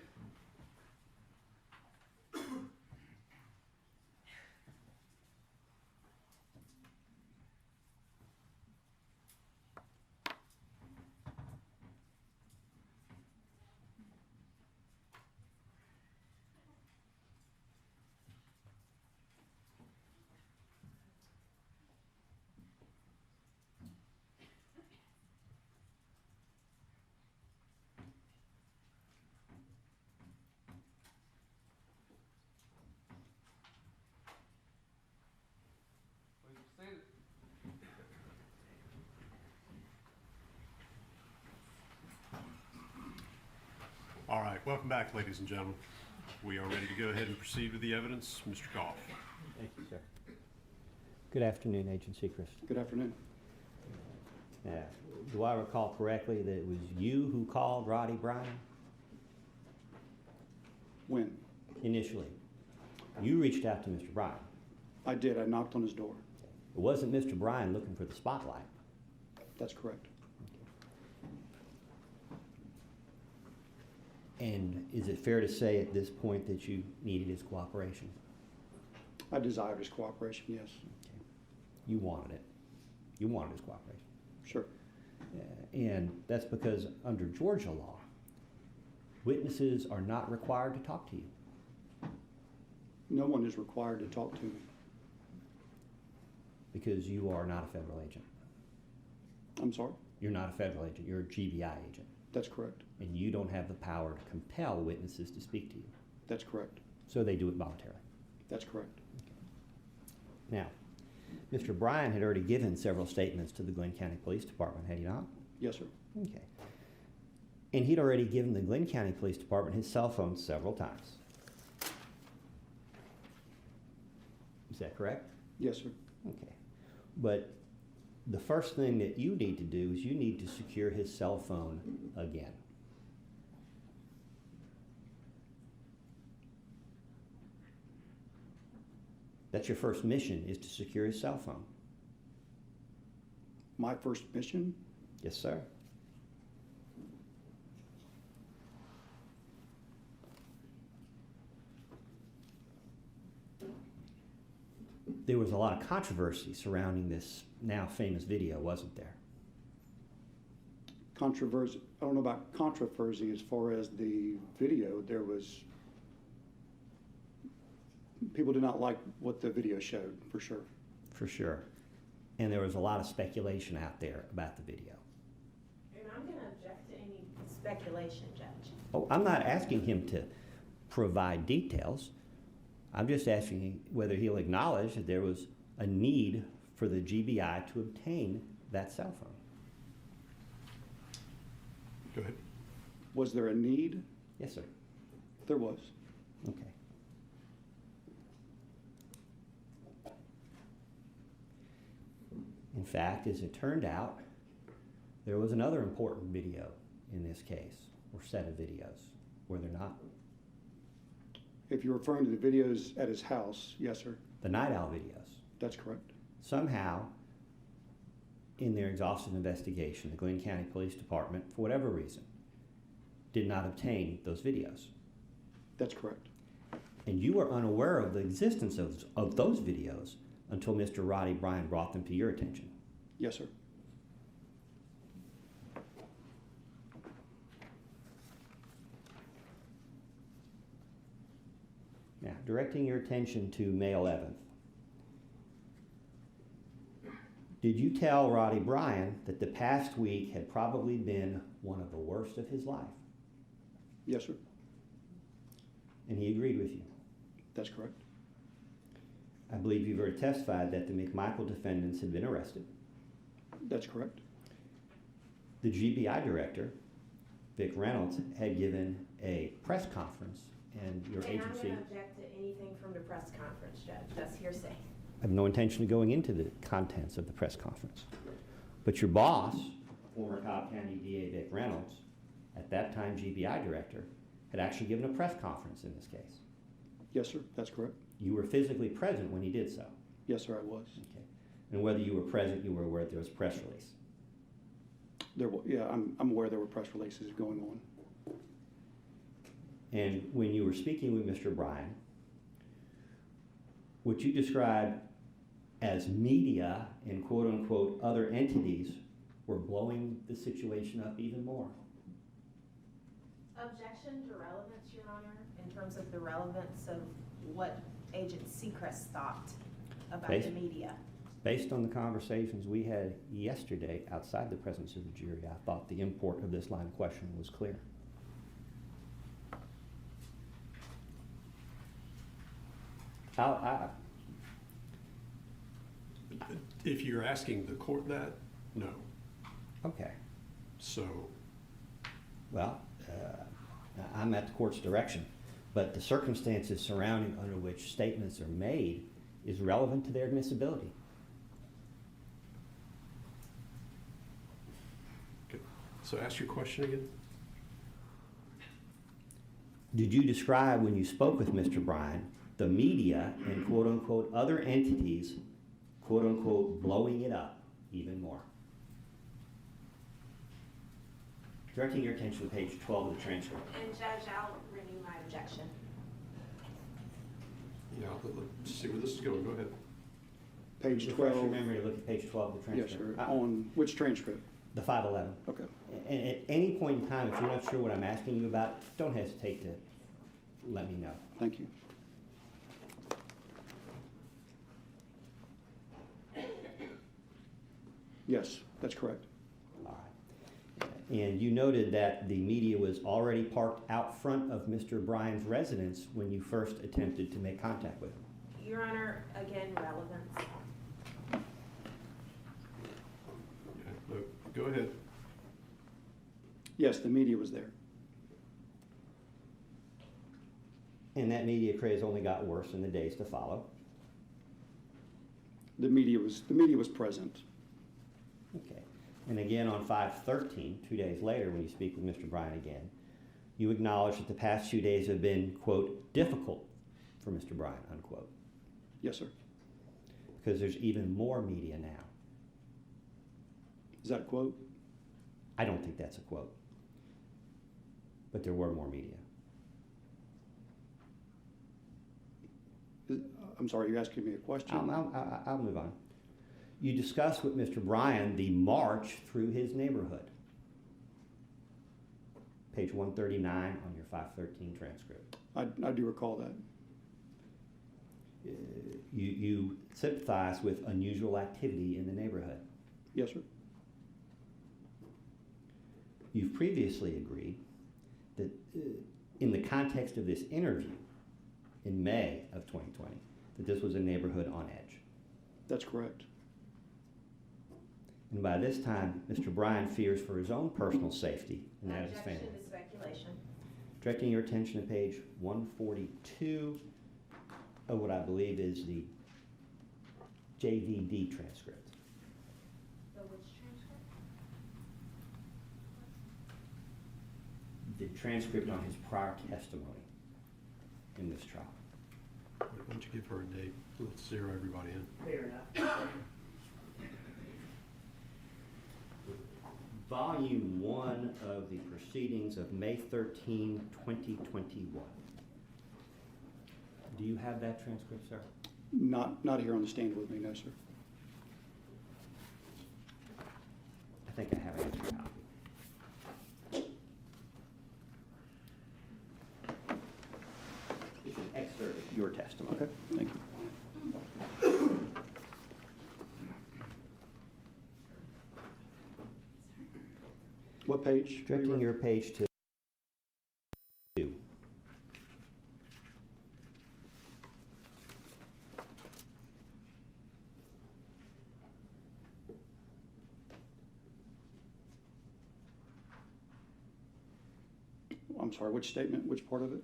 Please be seated. All right, welcome back, ladies and gentlemen. We are ready to go ahead and proceed with the evidence. Mr. Goff. Thank you, sir. Good afternoon, Agent Seacrist. Good afternoon. Do I recall correctly that it was you who called Roddy Bryan When? initially? You reached out to Mr. Bryan. I did. I knocked on his door. It wasn't Mr. Bryan looking for the spotlight. That's correct. And is it fair to say at this point that you needed his cooperation? I desired his cooperation, yes. Okay. You wanted it. You wanted his cooperation. Sure. And that's because under Georgia law, witnesses are not required to talk to you. No one is required to talk to me. Because you are not a federal agent. I'm sorry? You're not a federal agent. You're a GBI agent. That's correct. And you don't have the power to compel witnesses to speak to you. That's correct. So they do it voluntarily. That's correct. Now, Mr. Bryan had already given several statements to the Glenn County Police Department, had he not? Yes, sir. Okay. And he'd already given the Glenn County Police Department his cell phone several times. Is that correct? Yes, sir. Okay. But the first thing that you need to do is you need to secure his cell phone again. That's your first mission, is to secure his cell phone. My first mission? Yes, sir. There was a lot of controversy surrounding this now famous video, wasn't there? Controversy. I don't know about controversy as far as the video. There was. People did not like what the video showed, for sure. For sure. And there was a lot of speculation out there about the video. And I'm going to object to any speculation, Judge. Oh, I'm not asking him to provide details. I'm just asking whether he'll acknowledge that there was a need for the GBI to obtain that cell phone. Go ahead. Was there a need? Yes, sir. There was. Okay. In fact, as it turned out, there was another important video in this case, or set of videos, were there not? If you're referring to the videos at his house, yes, sir. The Night Owl videos. That's correct. Somehow, in their exhaustive investigation, the Glenn County Police Department, for whatever reason, did not obtain those videos. That's correct. And you were unaware of the existence of those videos until Mr. Roddy Bryan brought them to your attention. Yes, sir. Now, directing your attention to May 11th, did you tell Roddy Bryan that the past week had probably been one of the worst of his life? Yes, sir. And he agreed with you. That's correct. I believe you've already testified that the McMichael defendants had been arrested. That's correct. The GBI director, Vic Reynolds, had given a press conference, and your And I'm agency... going to object to anything from the press conference, Judge. That's hearsay. I have no intention of going into the contents of the press conference. But your boss, former Cobb County DA Vic Reynolds, at that time GBI director, had actually given a press conference in this case. Yes, sir. That's correct. You were physically present when he did so. Yes, sir, I was. Okay. And whether you were present, you were aware there was a press release. Yeah, I'm aware there were press releases going on. And when you were speaking with Mr. Bryan, what you described as media and quote-unquote other entities were blowing the situation up even more. Objection to relevance, Your Honor, in terms of the relevance of what Agent Seacrist thought about Based- the media. Based on the conversations we had yesterday outside the presence of the jury, I thought the import of this line of questioning was clear. If you're asking the court that, no. Okay. So, Well, I'm at the court's direction, but the circumstances surrounding under which statements are made is relevant to their admissibility. okay. So ask your question again. Did you describe when you spoke with Mr. Bryan the media and quote-unquote other entities quote-unquote blowing it up even more? Directing your attention to page 12 of the transcript. And Judge, I'll renew my objection. Yeah, let's see where this is going. Go ahead. Page Refresh your 12. memory to look at page 12 of the Yes, transcript. sir. On which transcript? The 511. Okay. And at any point in time, if you're not sure what I'm asking you about, don't hesitate to let me know. Thank you. Yes, that's correct. All right. And you noted that the media was already parked out front of Mr. Bryan's residence when you first attempted to make contact with him. Your Honor, again, relevance. Okay, look, go ahead. Yes, the media was there. And that media craze only got worse in the days to follow. The media was present. Okay. And again on 5/13, 2 days later, when you speak with Mr. Bryan again, you acknowledge that the past 2 days have been, quote, difficult for Mr. Bryan, unquote, Yes, sir. because there's even more media now. Is that a quote? I don't think that's a quote, but there were more media. I'm sorry, you're asking me a question? I'll move on. You discussed with Mr. Bryan the march through his neighborhood. Page 139 on your 513 transcript. I do recall that. You sympathize with unusual activity in the neighborhood. Yes, sir. You've previously agreed that in the context of this interview, in May of 2020 that this was a neighborhood on edge. That's correct. And by this time, Mr. Bryan fears for his own personal safety and that of his Objection family. to speculation. Directing your attention to page 142 of what I believe is the JVD transcript. The which transcript? The transcript on his prior testimony in this trial. Why don't you give her a date? Let's zero everybody in. Fair enough. Volume 1 of the proceedings of May 13, 2021. Do you have that transcript, sir? Not here on the stand with me, no, sir. I think I have an extra copy. It's an excerpt of your testimony. Okay, thank you. What page? Directing your page to 2. I'm sorry, which statement, which part of it?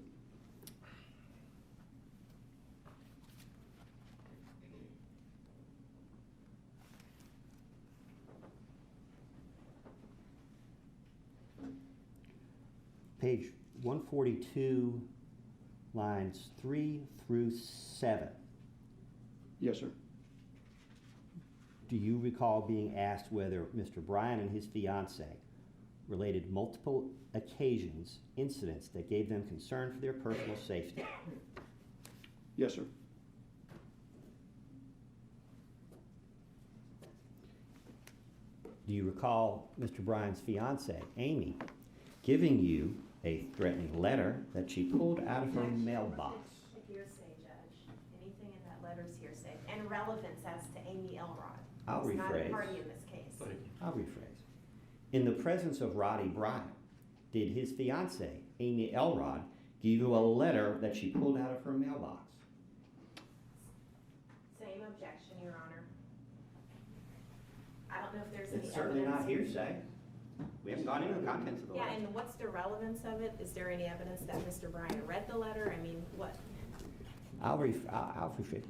Page 142, lines 3 through 7. Yes, sir. Do you recall being asked whether Mr. Bryan and his fiancee related multiple occasions, incidents that gave them concern for their personal safety? Yes, sir. Do you recall Mr. Bryan's fiancee, Amy, giving you a threatening letter that she pulled out of her mailbox? It's hearsay, Judge. Anything in that letter is hearsay. And relevance as to Amy Elrod. I'll Who's not a rephrase. party in this case. Thank you. I'll rephrase. In the presence of Roddy Bryan, did his fiancee, Amy Elrod, give you a letter that she pulled out of her mailbox? Same objection, Your Honor. I don't know if there's any It's certainly not evidence. hearsay. We haven't gone into the contents of the Yeah, letter. and what's the relevance of it? Is there any evidence that Mr. Bryan read the letter? I mean, what? I'll rephrase.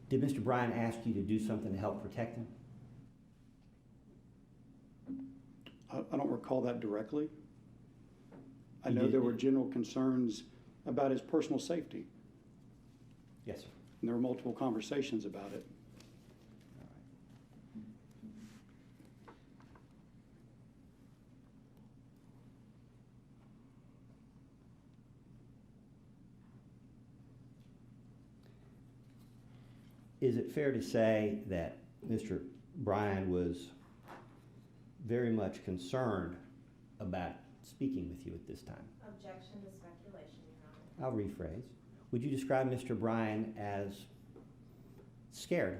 Did Mr. Bryan ask you to do something to help protect him? I don't recall that directly. I You know did- there were general concerns about his personal safety, Yes, sir. and there were multiple conversations about it. All right. Is it fair to say that Mr. Bryan was very much concerned about speaking with you at this time? Objection to speculation, Your Honor. I'll rephrase. Would you describe Mr. Bryan as scared?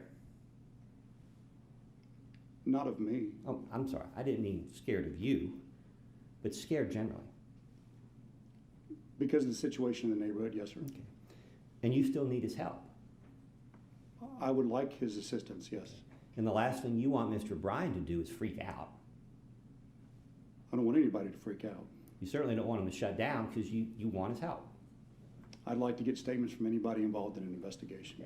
Not of me. Oh, I'm sorry. I didn't mean scared of you, but scared generally. Because of the situation in the neighborhood, yes, sir. Okay. And you still need his help. I would like his assistance, yes. And the last thing you want Mr. Bryan to do is freak out. I don't want anybody to freak out. You certainly don't want him to shut down because you want his help. I'd like to get statements from anybody involved in an investigation.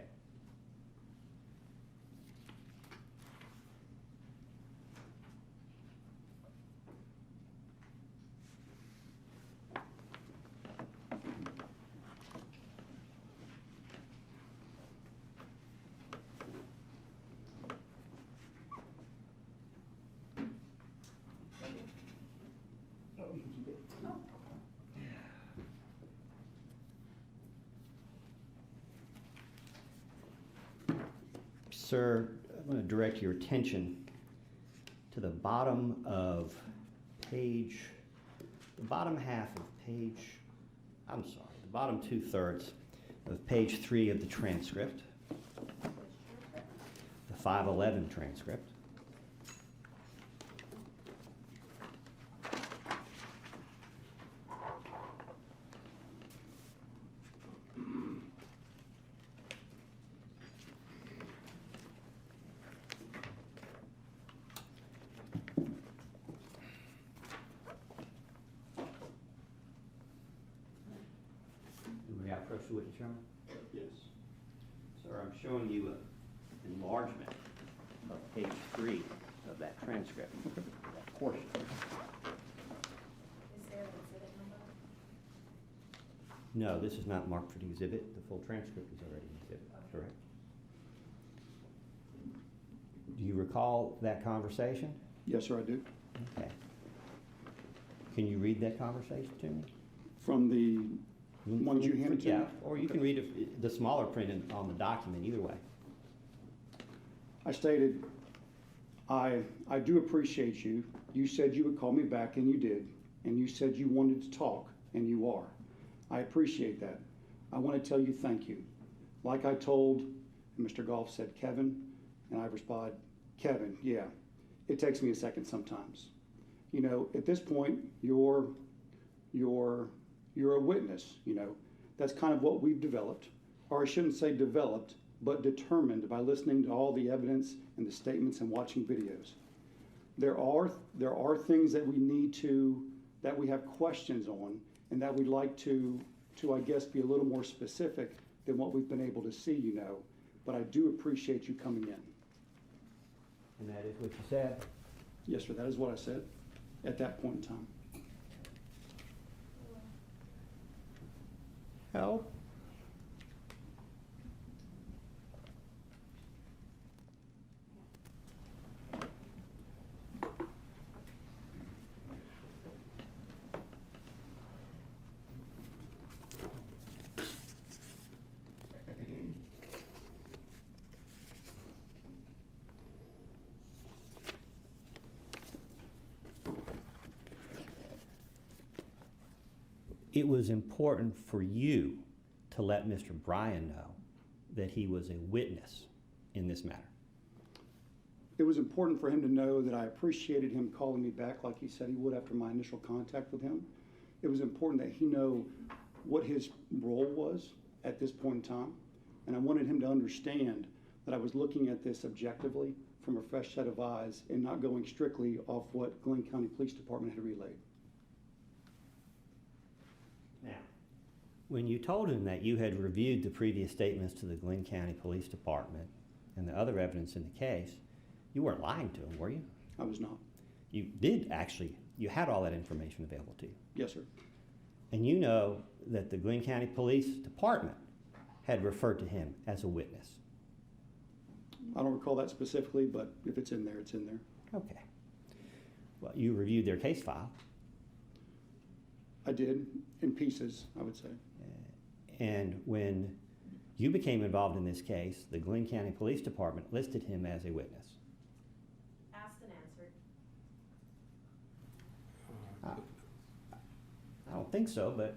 Sir, I'm going to direct your attention to the bottom of page, the bottom half of page, I'm sorry, the bottom 2/3 of page 3 of the transcript, the 511 transcript. Mr. Wood, Chairman? Yes. Sir, I'm showing you an enlargement of page 3 of that transcript, that portion. Is there an exhibit number? No, this is not marked for the exhibit. The full transcript is already an exhibit, correct? Do you recall that conversation? Yes, sir, I do. Okay. Can you read that conversation to me? From the ones you handed to me? Yeah, or you can read the smaller print on the document, either way. I stated, I do appreciate you. You said you would call me back, and you did. And you said you wanted to talk, and you are. I appreciate that. I want to tell you thank you. Like I told, and Mr. Goff said, Kevin, and I responded, Kevin, yeah, it takes me a second sometimes. You know, at this point, you're a witness, you know. That's kind of what we've developed, or I shouldn't say developed, but determined by listening to all the evidence and the statements and watching videos. There are things that that we have questions on, and that we'd like to I guess be a little more specific than what we've been able to see, you know. But I do appreciate you coming in. And that is what you said? Yes, sir, that is what I said at that point in time. Help? It was important for you to let Mr. Bryan know that he was a witness in this matter. It was important for him to know that I appreciated him calling me back like he said he would after my initial contact with him. It was important that he know what his role was at this point in time. And I wanted him to understand that I was looking at this objectively from a fresh set of eyes and not going strictly off what Glenn County Police Department had relayed. Now, when you told him that you had reviewed the previous statements to the Glenn County Police Department and the other evidence in the case, you weren't lying to him, were you? I was not. You did actually. You had all that information available to you. Yes, sir. And you know that the Glenn County Police Department had referred to him as a witness. I don't recall that specifically, but if it's in there, it's in there. Okay. Well, you reviewed their case file. I did, in pieces, I would say. And when you became involved in this case, the Glenn County Police Department listed him as a witness. Asked and answered. I don't think so, but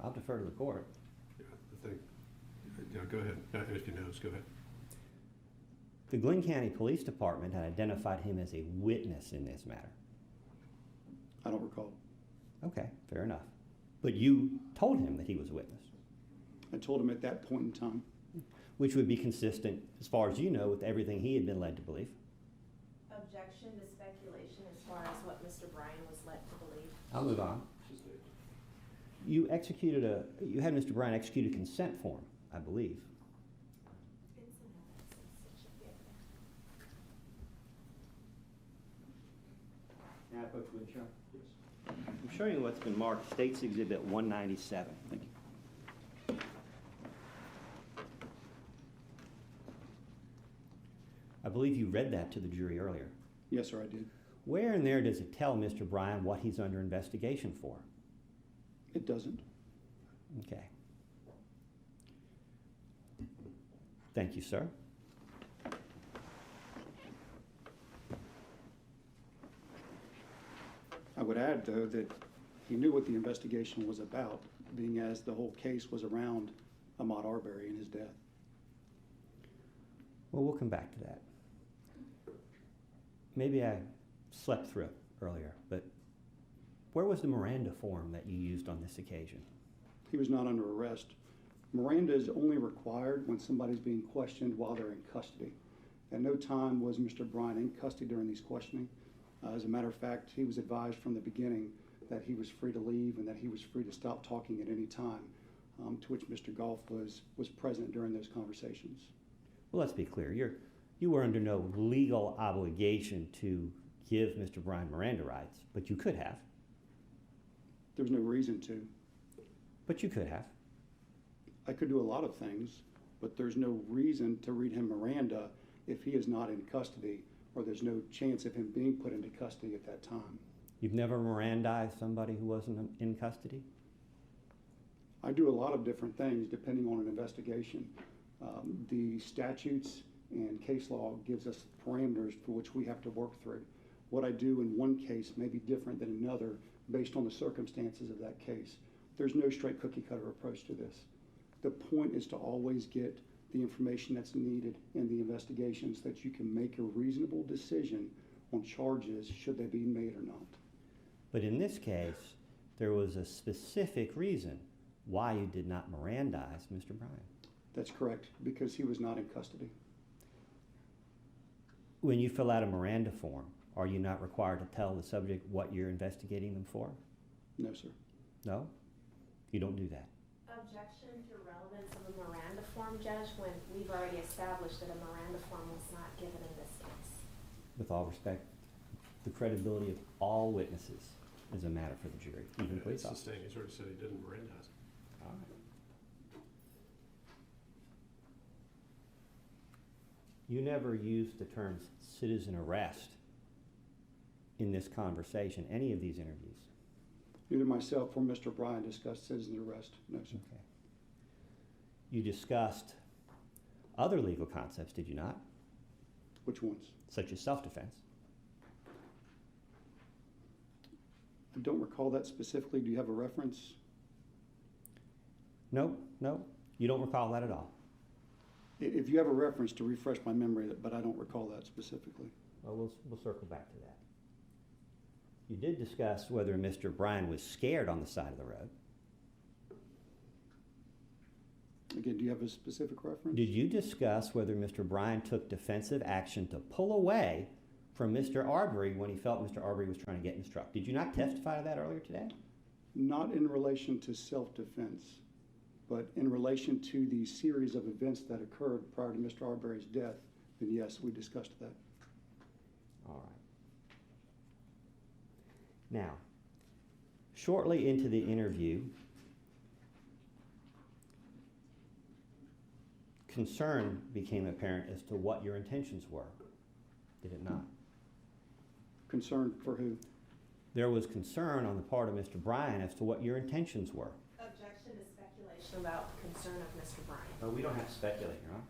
I'll defer to the court. Yeah, I think, yeah, go ahead. If you know, go ahead. The Glenn County Police Department had identified him as a witness in this matter. I don't recall. Okay, fair enough. But you told him that he was a witness, I told him at that point in time. which would be consistent, as far as you know, with everything he had been led to believe. Objection to speculation as far as what Mr. Bryan was led to believe. I'll move on. You had Mr. Bryan execute a consent form, I believe. Now, Coach Winshaw. Yes. I'm showing you what's been marked State's Exhibit 197. Thank you. I believe you read that to the jury earlier. Yes, sir, I did. Where in there does it tell Mr. Bryan what he's under investigation for? It doesn't. Okay. Thank you, sir. I would add, though, that he knew what the investigation was about, being as the whole case was around Ahmaud Arbery and his death. Well, we'll come back to that. Maybe I slept through it earlier, but where was the Miranda form that you used on this occasion? He was not under arrest. Miranda is only required when somebody's being questioned while they're in custody. At no time was Mr. Bryan in custody during these questioning. As a matter of fact, he was advised from the beginning that he was free to leave and that he was free to stop talking at any time. to which Mr. Goff was present during those conversations. Well, let's be clear. You were under no legal obligation to give Mr. Bryan Miranda rights, but you could have. There was no reason to. But you could have. I could do a lot of things, but there's no reason to read him Miranda if he is not in custody, or there's no chance of him being put into custody at that time. You've never Mirandized somebody who wasn't in custody? I do a lot of different things depending on an investigation. The statutes and case law gives us parameters for which we have to work through. What I do in one case may be different than another based on the circumstances of that case. There's no straight cookie cutter approach to this. The point is to always get the information that's needed in the investigation so that you can make a reasonable decision on charges should they be made or not. But in this case, there was a specific reason why you did not Mirandize Mr. Bryan. That's correct, because he was not in custody. When you fill out a Miranda form, are you not required to tell the subject what you're investigating them for? No, sir. No? You don't do that. Objection to relevance of a Miranda form, Judge, when we've already established that a Miranda form was not given in this case. With all respect, the credibility of all witnesses is a matter for the jury, even police It's officers. sustained. He sort of said he didn't Mirandize. All right. You never used the terms citizen arrest in this conversation, any of these interviews. Neither myself or Mr. Bryan discussed citizen arrest. No, sir. Okay. You discussed other legal concepts, did you not? Which ones? Such as self-defense. I don't recall that specifically. Do you have a reference? No, you don't recall that at all. If you have a reference, to refresh my memory, but I don't recall that specifically. Well, we'll circle back to that. You did discuss whether Mr. Bryan was scared on the side of the road. Again, do you have a specific reference? Did you discuss whether Mr. Bryan took defensive action to pull away from Mr. Arbery when he felt Mr. Arbery was trying to get in his truck? Did you not testify to that earlier today? Not in relation to self-defense, but in relation to the series of events that occurred prior to Mr. Arbery's death, then yes, we discussed that. All right. Now, shortly into the interview, concern became apparent as to what your intentions were, did it not? Concern for who? There was concern on the part of Mr. Bryan as to what your intentions were. Objection to speculation about concern of Mr. Bryan. Oh, we don't have to speculate, Your Honor.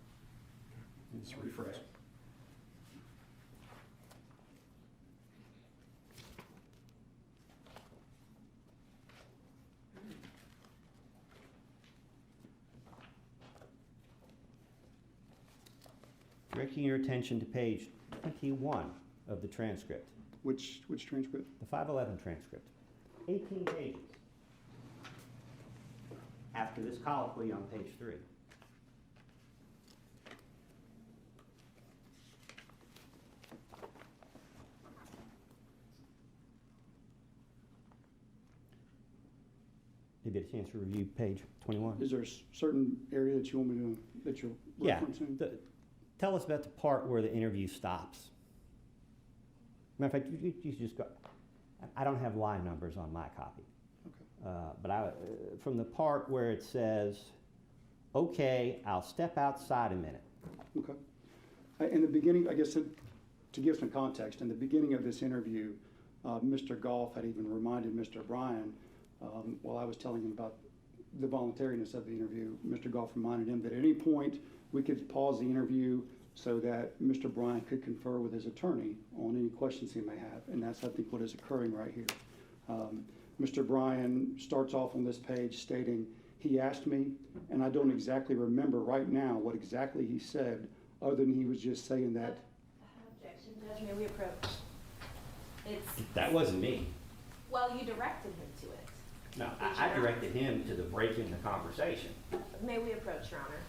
Let's refresh. Directing your attention to page 21 of the transcript, Which transcript? the 511 transcript, 18 pages. After this colloquy on page 3. Did you get a chance to review page 21? Is there a certain area that you want me to, that you're Yeah. referencing? Tell us about the part where the interview stops. Matter of fact, you just go. I don't have line numbers on my copy. Okay. But from the part where it says, okay, I'll step outside a minute. Okay. In the beginning, I guess to give some context, in the beginning of this interview, Mr. Goff had even reminded Mr. Bryan, while I was telling him about the voluntariness of the interview, Mr. Goff reminded him that at any point we could pause the interview so that Mr. Bryan could confer with his attorney on any questions he may have. And that's, I think, what is occurring right here. Mr. Bryan starts off on this page stating, he asked me, and I don't exactly remember right now what exactly he said, other than he was just saying that. Objection, Judge, may we approach? That wasn't me. Well, you directed him to it. No, I directed him to the break in the conversation. May we approach, Your Honor?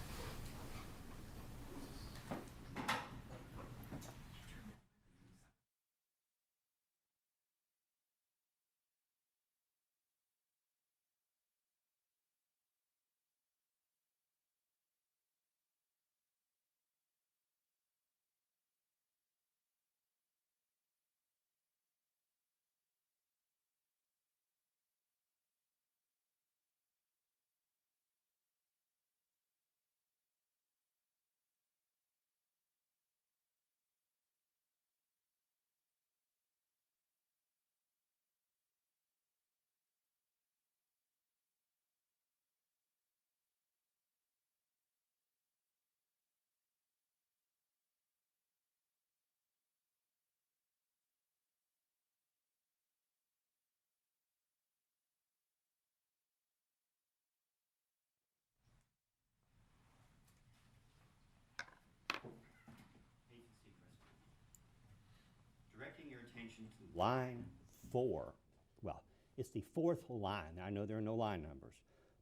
attention to line 4. Well, it's the 4th line. I know there are no line numbers,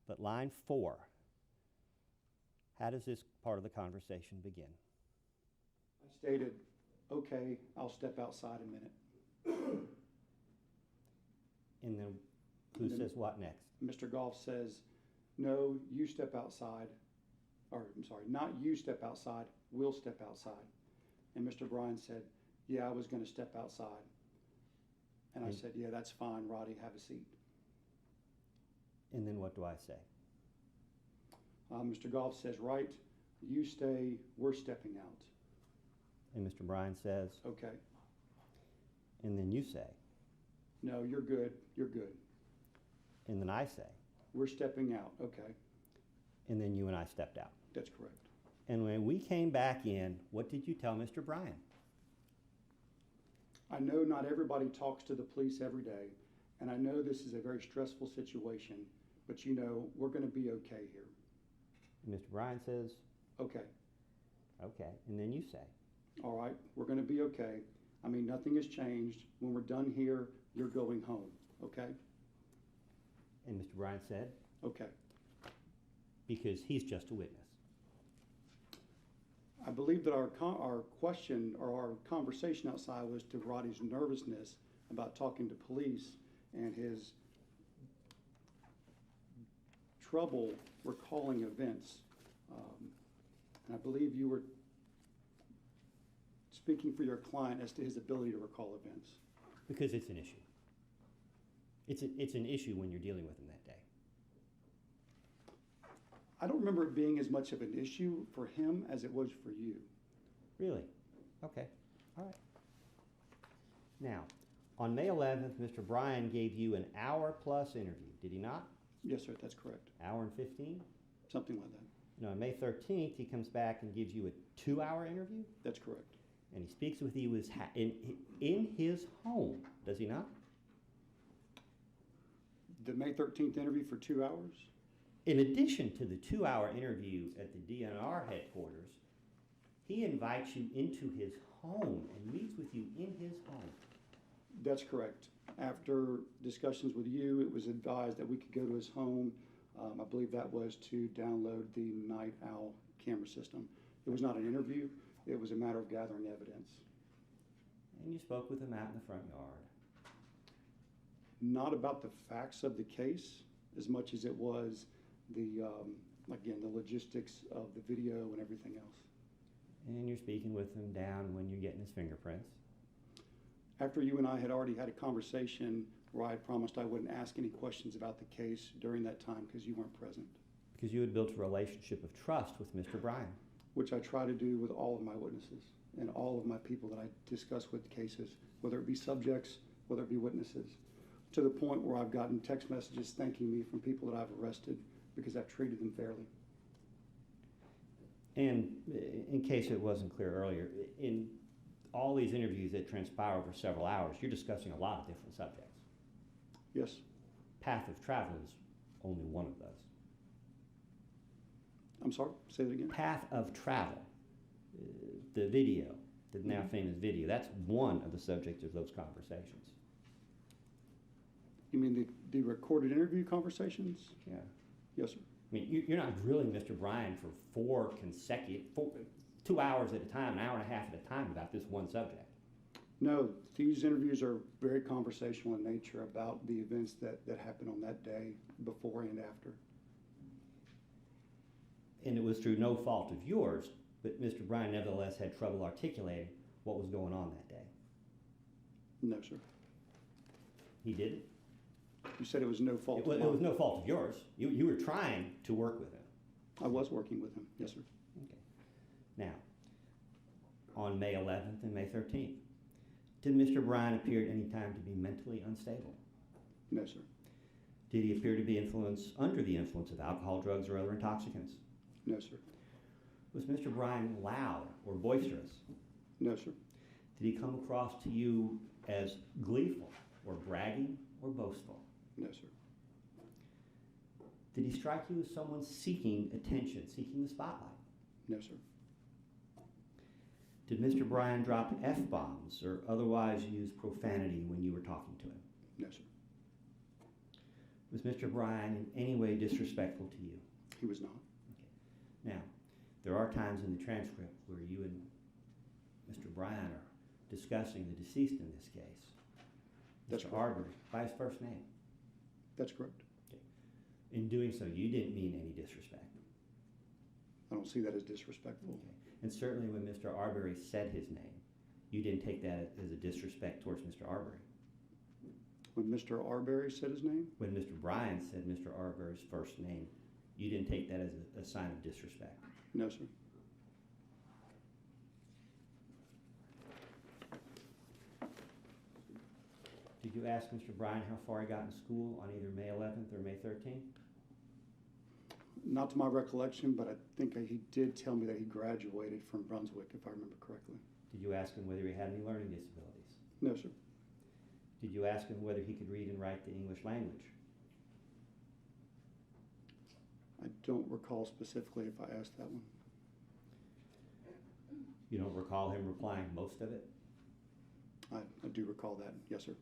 but line 4. How does this part of the conversation begin? I stated, okay, I'll step outside a minute. And then who says what next? Mr. Goff says, no, you step outside, or I'm sorry, not you step outside, we'll step outside. And Mr. Bryan said, yeah, I was gonna step outside. And I said, yeah, that's fine, Roddy, have a seat. And then what do I say? Mr. Goff says, right, you stay, we're stepping out. And Mr. Bryan says, Okay, and then you say, no, you're good, you're good. and then I say, We're stepping out, okay, and then you and I stepped out. that's correct. And when we came back in, what did you tell Mr. Bryan? I know not everybody talks to the police every day, and I know this is a very stressful situation, but you know, we're gonna be okay here. And Mr. Bryan says, Okay, okay, and then you say, all right, we're gonna be okay. I mean, nothing has changed. When we're done here, you're going home, okay? and Mr. Bryan said, Okay. because he's just a witness. I believe that our question or our conversation outside was to Roddy's nervousness about talking to police and his trouble recalling events. And I believe you were speaking for your client as to his ability to recall events. Because it's an issue. It's an issue when you're dealing with him that day. I don't remember it being as much of an issue for him as it was for you. Really? Okay. All right. Now, on May 11th, Mr. Bryan gave you an hour-plus interview, did he not? Yes, sir, that's correct. Hour and 15? Something like that. No, on May 13th, he comes back and gives you a 2-hour interview, That's correct. and he speaks with you in his home, does he not? The May 13th interview for 2 hours? In addition to the 2-hour interview at the DNR headquarters, he invites you into his home and meets with you in his home. That's correct. After discussions with you, it was advised that we could go to his home. I believe that was to download the Night Owl camera system. It was not an interview. It was a matter of gathering evidence. And you spoke with him out in the front yard. Not about the facts of the case as much as it was the, again, the logistics of the video and everything else. And you're speaking with him down when you're getting his fingerprints. After you and I had already had a conversation where I promised I wouldn't ask any questions about the case during that time because you weren't present, Because you had built a relationship of trust with Mr. Bryan. which I try to do with all of my witnesses and all of my people that I discuss with cases, whether it be subjects, whether it be witnesses, to the point where I've gotten text messages thanking me from people that I've arrested because I've treated them fairly. And in case it wasn't clear earlier, in all these interviews that transpire over several hours, you're discussing a lot of different subjects. Yes, Path of travel is only one of those. I'm sorry, say that again. Path of travel, the video, the now famous video, that's one of the subjects of those conversations. You mean the recorded interview conversations? Yeah. Yes, sir. I mean, you're not drilling Mr. Bryan for 2 hours at a time, an hour and a half at a time about this one subject. No, these interviews are very conversational in nature about the events that happened on that day, before and after. And it was through no fault of yours, but Mr. Bryan nevertheless had trouble articulating what was going on that day. No, sir. He did it? You said it was no fault of It was mine. no fault of yours. You were trying to work with him. I was working with him, yes, sir. Okay. Now, on May 11th and May 13th, did Mr. Bryan appear at any time to be mentally unstable? No, sir. Did he appear to be under the influence of alcohol, drugs, or other intoxicants? No, sir. Was Mr. Bryan loud or boisterous? No, sir. Did he come across to you as gleeful or bragging or boastful? No, sir. Did he strike you as someone seeking attention, seeking the spotlight? No, sir. Did Mr. Bryan drop F-bombs or otherwise use profanity when you were talking to him? No, sir. Was Mr. Bryan in any way disrespectful to you? He was not. Okay. Now, there are times in the transcript where you and Mr. Bryan are discussing the deceased in this case. That's Mr. correct. Arbery, by his first name. That's correct. Okay. In doing so, you didn't mean any disrespect. I don't see that as disrespectful. Okay. And certainly when Mr. Arbery said his name, you didn't take that as a disrespect towards Mr. Arbery. When Mr. Arbery said his name, When Mr. Bryan said Mr. Arbery's first name, you didn't take that as a sign of disrespect. no, sir. Did you ask Mr. Bryan how far he got in school on either May 11th or May 13th? Not to my recollection, but I think he did tell me that he graduated from Brunswick, if I remember correctly. Did you ask him whether he had any learning disabilities? No, sir. Did you ask him whether he could read and write the English language? I don't recall specifically if I asked that one. You don't recall him replying most of it? I do recall that. Yes, sir.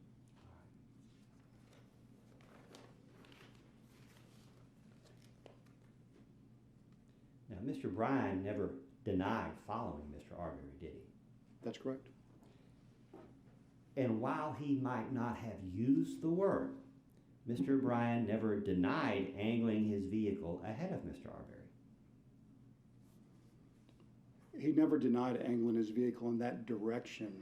Now, Mr. Bryan never denied following Mr. Arbery, did he? That's correct. And while he might not have used the word, Mr. Bryan never denied angling his vehicle ahead of Mr. Arbery. He never denied angling his vehicle in that direction.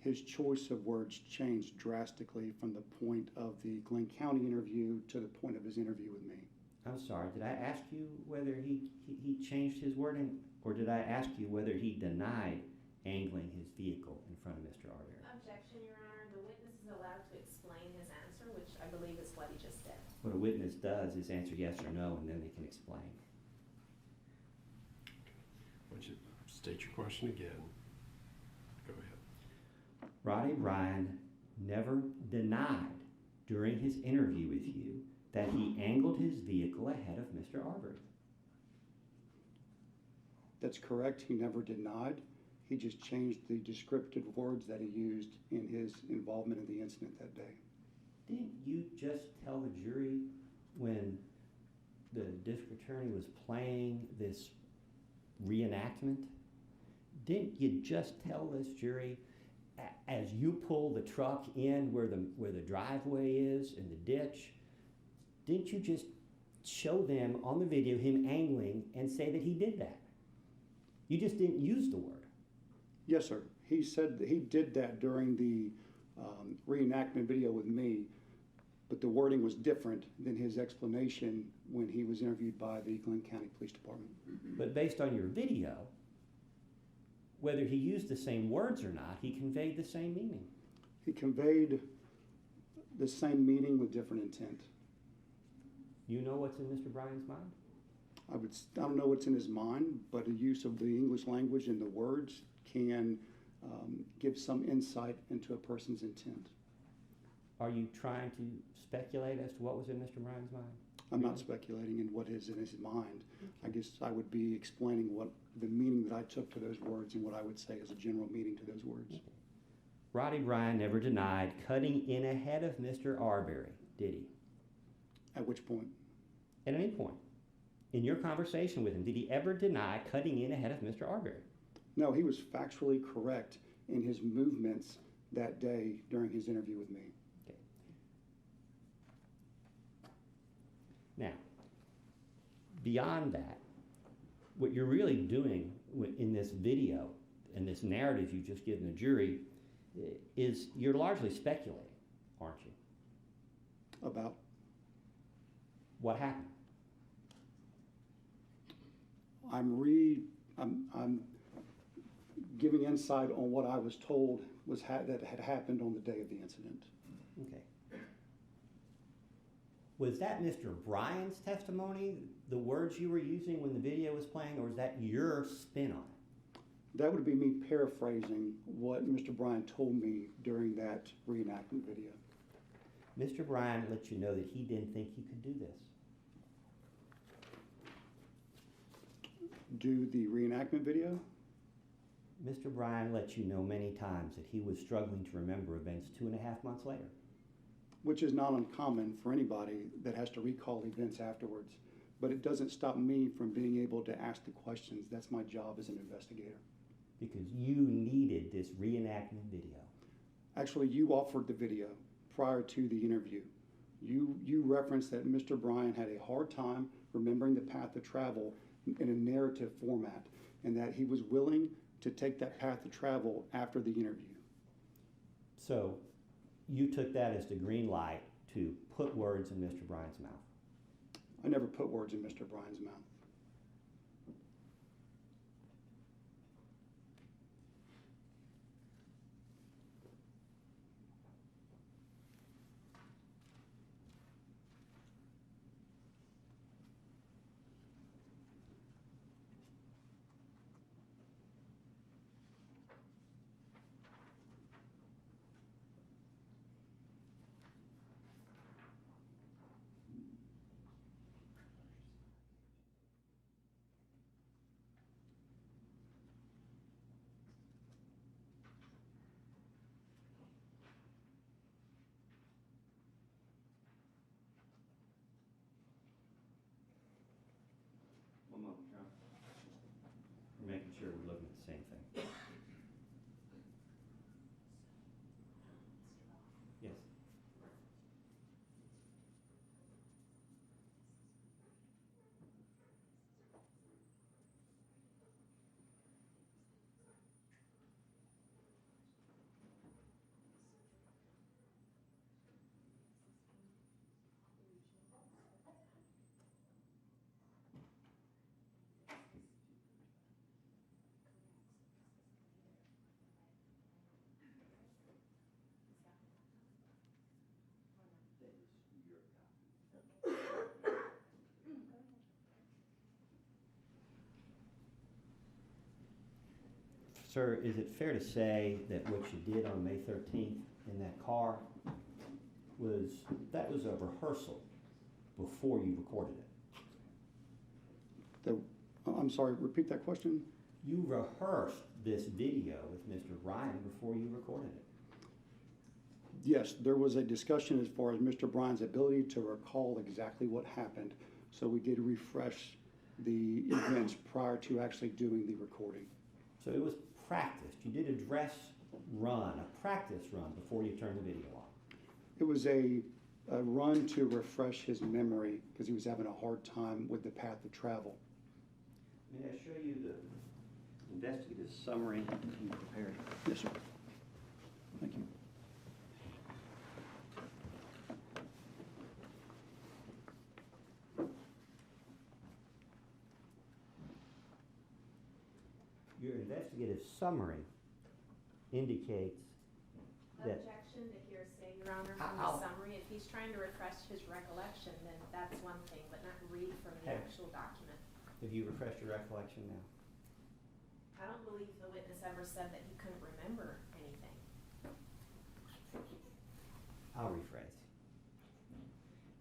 His choice of words changed drastically from the point of the Glenn County interview to the point of his interview with me. I'm sorry, did I ask you whether he changed his wording, or did I ask you whether he denied angling his vehicle in front of Mr. Arbery? Objection, Your Honor. The witness is allowed to explain his answer, which I believe is what he just did. What a witness does is answer yes or no, and then they can explain. Why don't you state your question again? Go ahead. Roddy Bryan never denied during his interview with you that he angled his vehicle ahead of Mr. Arbery. That's correct. He never denied. He just changed the descriptive words that he used in his involvement in the incident that day. Didn't you just tell the jury when the district attorney was playing this reenactment? Didn't you just tell this jury as you pull the truck in where the driveway is in the ditch, didn't you just show them on the video him angling and say that he did that? You just didn't use the word. Yes, sir. He said that he did that during the reenactment video with me, but the wording was different than his explanation when he was interviewed by the Glenn County Police Department. But based on your video, whether he used the same words or not, he conveyed the same meaning. He conveyed the same meaning with different intent. You know what's in Mr. Bryan's mind? I don't know what's in his mind, but the use of the English language and the words can give some insight into a person's intent. Are you trying to speculate as to what was in Mr. Bryan's mind? I'm not speculating in what is in his mind. I guess I would be explaining what the meaning that I took to those words and what I would say is a general meaning to those words. Roddy Bryan never denied cutting in ahead of Mr. Arbery, did he? At which point? At any point. In your conversation with him, did he ever deny cutting in ahead of Mr. Arbery? No, he was factually correct in his movements that day during his interview with me. Okay. Now, beyond that, what you're really doing in this video and this narrative you've just given the jury is you're largely speculating, aren't you? About? What happened? I'm giving insight on what I was told that had happened on the day of the incident. Okay. Was that Mr. Bryan's testimony, the words you were using when the video was playing, or was that your spin on it? That would be me paraphrasing what Mr. Bryan told me during that reenactment video. Mr. Bryan let you know that he didn't think you could do this. Do the reenactment video? Mr. Bryan let you know many times that he was struggling to remember events 2.5 months later. Which is not uncommon for anybody that has to recall events afterwards. But it doesn't stop me from being able to ask the questions. That's my job as an investigator. Because you needed this reenactment video. Actually, you offered the video prior to the interview. You referenced that Mr. Bryan had a hard time remembering the path of travel in a narrative format, and that he was willing to take that path of travel after the interview. So you took that as the green light to put words in Mr. Bryan's mouth. I never put words in Mr. Bryan's mouth. One moment, John. We're making sure we're looking at the same thing. Yes. Sir, is it fair to say that what you did on May 13th in that car was a rehearsal before you recorded it? I'm sorry, repeat that question? You rehearsed this video with Mr. Bryan before you recorded it. Yes, there was a discussion as far as Mr. Bryan's ability to recall exactly what happened. So we did refresh the events prior to actually doing the recording. So it was practiced. You did a practice run before you turned the video on. It was a run to refresh his memory because he was having a hard time with the path of travel. May I show you the investigative summary you prepared? Yes, sir. Thank you. Your investigative summary indicates that Objection to hearsay, Your Honor, from I'll- the summary. If he's trying to refresh his recollection, then that's one thing, but not read from the Okay. actual document. have you refreshed your recollection now? I don't believe the witness ever said that he couldn't remember anything. I'll rephrase.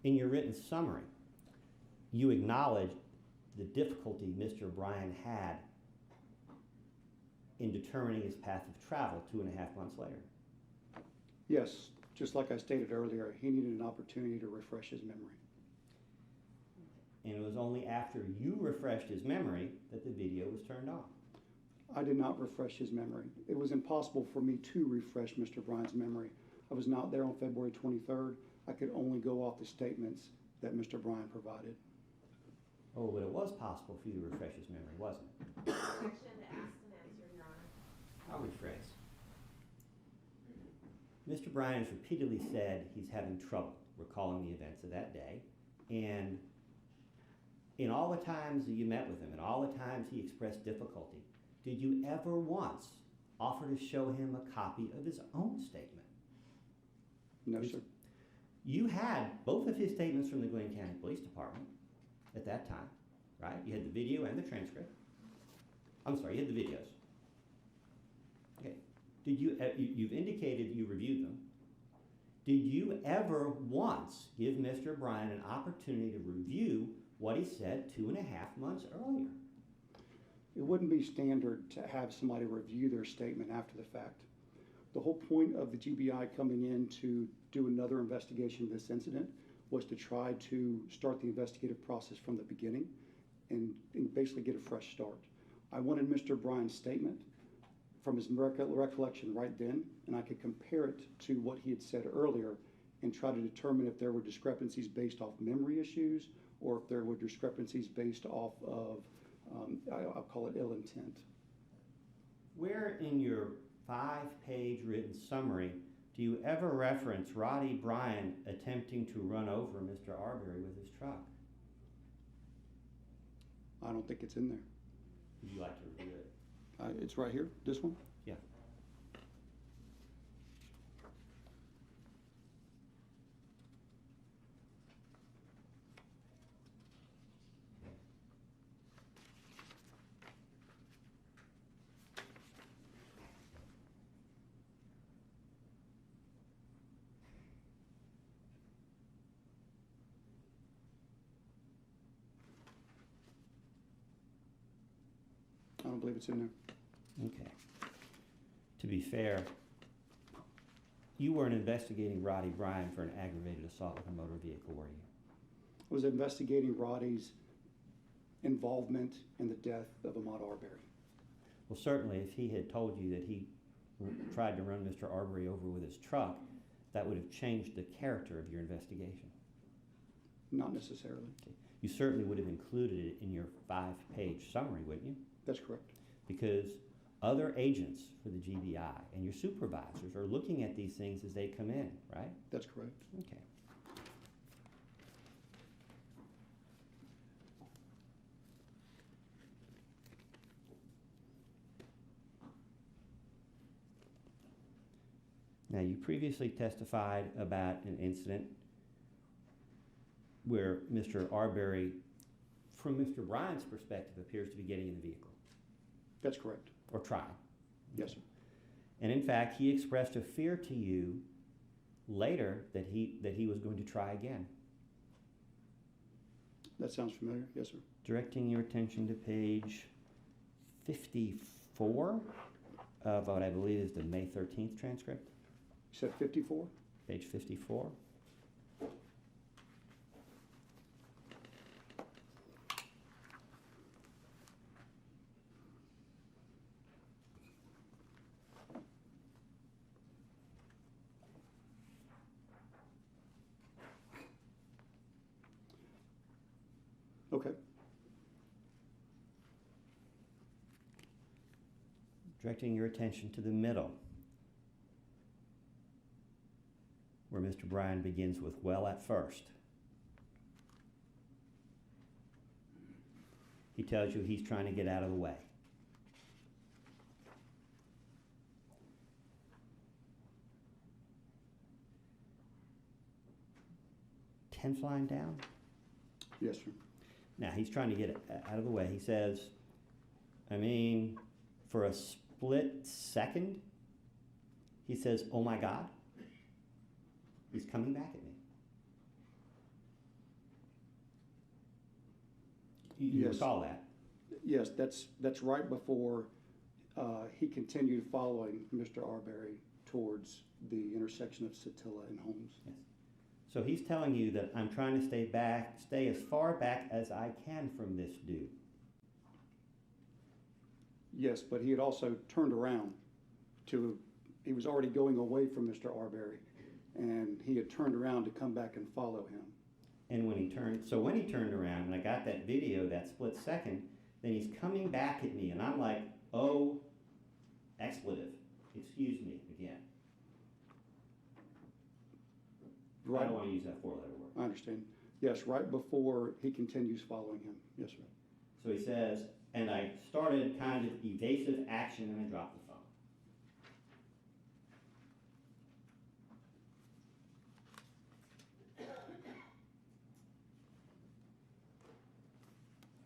In your written summary, you acknowledge the difficulty Mr. Bryan had in determining his path of travel 2.5 months later. Yes, just like I stated earlier, he needed an opportunity to refresh his memory. And it was only after you refreshed his memory that the video was turned on. I did not refresh his memory. It was impossible for me to refresh Mr. Bryan's memory. I was not there on February 23rd. I could only go off the statements that Mr. Bryan provided. Oh, but it was possible for you to refresh his memory, wasn't it? Objection to ask and answer, Your Honor. I'll rephrase. Mr. Bryan has repeatedly said he's having trouble recalling the events of that day, and in all the times that you met with him, and all the times he expressed difficulty, did you ever once offer to show him a copy of his own statement? No, sir. You had both of his statements from the Glenn County Police Department at that time, right? You had the video and the transcript. I'm sorry, you had the videos. Okay. Did you, you've indicated you reviewed them. Did you ever once give Mr. Bryan an opportunity to review what he said 2.5 months earlier? It wouldn't be standard to have somebody review their statement after the fact. The whole point of the GBI coming in to do another investigation of this incident was to try to start the investigative process from the beginning and basically get a fresh start. I wanted Mr. Bryan's statement from his recollection right then, and I could compare it to what he had said earlier and try to determine if there were discrepancies based off memory issues or if there were discrepancies based off of, I'll call it ill intent. Where in your 5-page written summary do you ever reference Roddy Bryan attempting to run over Mr. Arbery with his truck? I don't think it's in there. Would you like to review it? It's right here, this one? Yeah. I don't believe it's in there. Okay. To be fair, you weren't investigating Roddy Bryan for an aggravated assault with a motor vehicle, were you? I was investigating Roddy's involvement in the death of Ahmaud Arbery. Well, certainly if he had told you that he tried to run Mr. Arbery over with his truck, that would have changed the character of your investigation. Not necessarily. Okay. You certainly would have included it in your 5-page summary, wouldn't you? That's correct. Because other agents for the GBI and your supervisors are looking at these things as they come in, right? That's correct. Okay. Now, you previously testified about an incident where Mr. Arbery, from Mr. Bryan's perspective, appears to be getting in the vehicle, That's correct. or trying. Yes, sir. And in fact, he expressed a fear to you later that he was going to try again. That sounds familiar. Yes, sir. Directing your attention to page 54 of what I believe is the May 13th transcript. You said 54? Page 54. Okay. Directing your attention to the middle, where Mr. Bryan begins with, "Well, at first." He tells you he's trying to get out of the way. Tenth line down. Yes, sir. Now, he's trying to get it out of the way. He says, I mean, for a split second, he says, "Oh my God, he's coming back at me." You Yes. recall that? Yes, that's right before he continued following Mr. Arbery towards the intersection of Satilla and Holmes. Yes. So he's telling you that I'm trying to stay as far back as I can from this dude. Yes, but he had also turned around he was already going away from Mr. Arbery, and he had turned around to come back and follow him. And when he turned around, and I got that video, that split second, then he's coming back at me, and I'm like, "Oh, expletive, excuse me," again. I Right. don't want to use that 4-letter word. I understand. Yes, right before he continues following him. Yes, sir. So he says, and I started kind of evasive action, and I dropped the phone.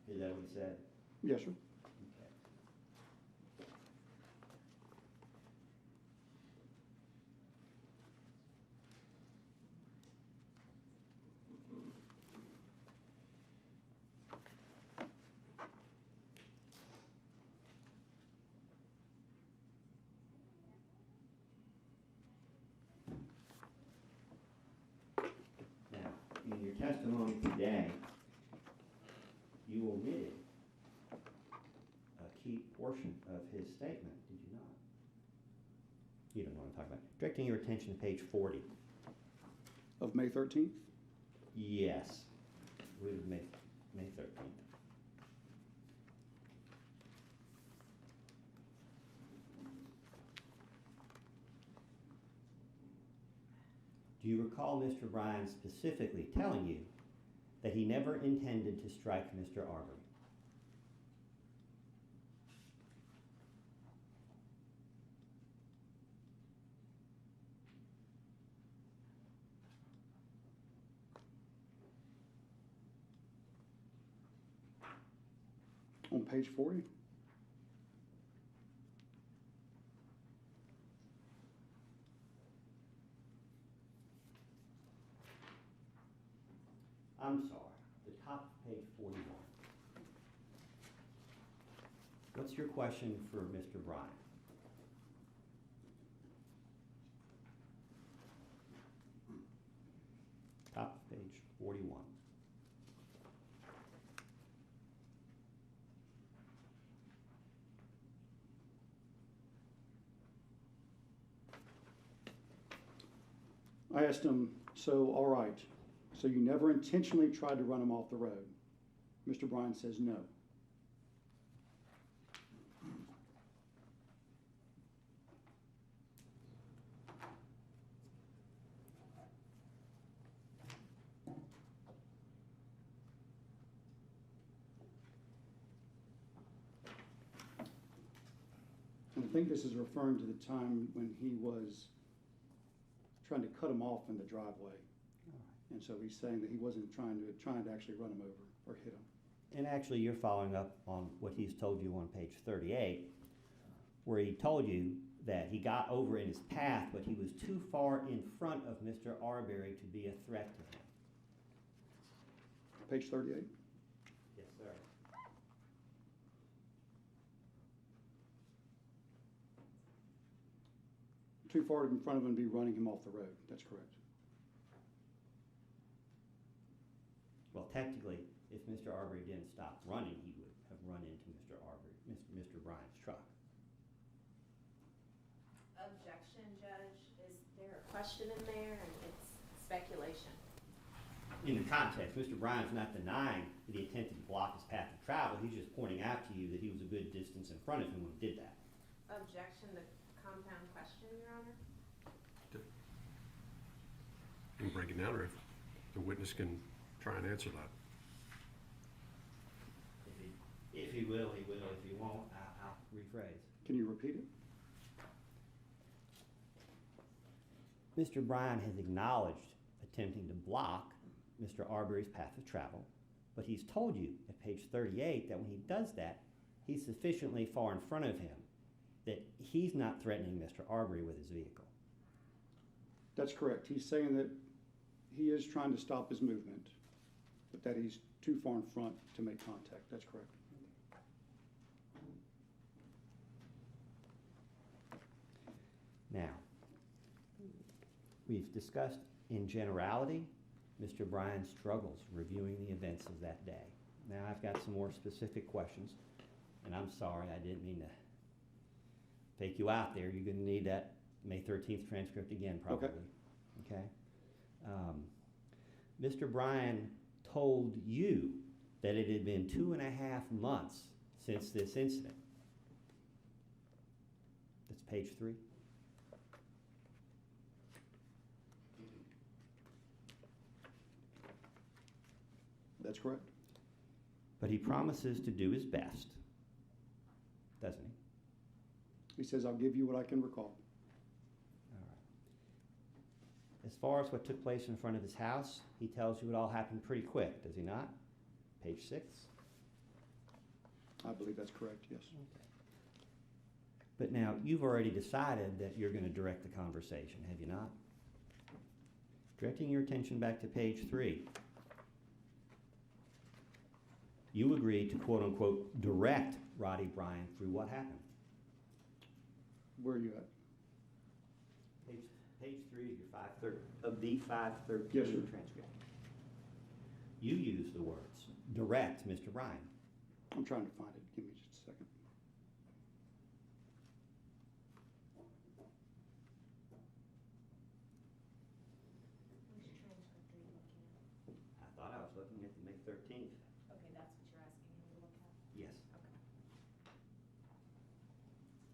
Is that what he said? Yes, sir. Okay. testimony today, you omitted a key portion of his statement, did you not? You don't know what I'm talking about. Directing your attention to page 40. Of May 13th? Yes, we would May 13th. Do you recall Mr. Bryan specifically telling you that he never intended to strike Mr. Arbery? On page 40? I'm sorry, the top of page 41. What's your question for Mr. Bryan? Top of page 41. I asked him, so, all right, so you never intentionally tried to run him off the road? Mr. Bryan says no. And I think this is referring to the time when he was trying to cut him off in the driveway. And so he's saying that he wasn't trying to actually run him over or hit him. And actually, you're following up on what he's told you on page 38, where he told you that he got over in his path, but he was too far in front of Mr. Arbery to be a threat to him. Page 38? Yes, sir. Too far in front of him to be running him off the road. That's correct. Well, technically, if Mr. Arbery didn't stop running, he would have run into Mr. Bryan's truck. Objection, Judge. Is there a question in there? And it's speculation. In the context, Mr. Bryan's not denying that he attempted to block his path of travel. He's just pointing out to you that he was a good distance in front of him when he did that. Objection to compound question, Your Honor. You can break it down, or if the witness can try and answer that. If he will, he will. If he won't, I'll rephrase. Can you repeat it? Mr. Bryan has acknowledged attempting to block Mr. Arbery's path of travel, but he's told you at page 38 that when he does that, he's sufficiently far in front of him that he's not threatening Mr. Arbery with his vehicle. That's correct. He's saying that he is trying to stop his movement, but that he's too far in front to make contact. That's correct. Now, we've discussed in generality Mr. Bryan's struggles reviewing the events of that day. Now I've got some more specific questions, and I'm sorry, I didn't mean to take you out there. You're going to need that May 13th transcript again, probably. Okay? Mr. Bryan told you that it had been 2.5 months since this incident. That's page 3. That's correct. But he promises to do his best, doesn't he? He says, I'll give you what I can recall. All right. As far as what took place in front of his house, he tells you it all happened pretty quick, does he not? Page 6. I believe that's correct, yes. Okay. But now, you've already decided that you're going to direct the conversation, have you not? Directing your attention back to page 3. You agreed to, quote unquote, direct Roddy Bryan through what happened. Where are you at? Page 3 of your 513 of the 513 Yes, sir. transcript. You use the words, direct Mr. Bryan. I'm trying to find it. Give me just a second. I thought I was looking at the May 13th. Okay, that's what you're asking me to look at? Yes.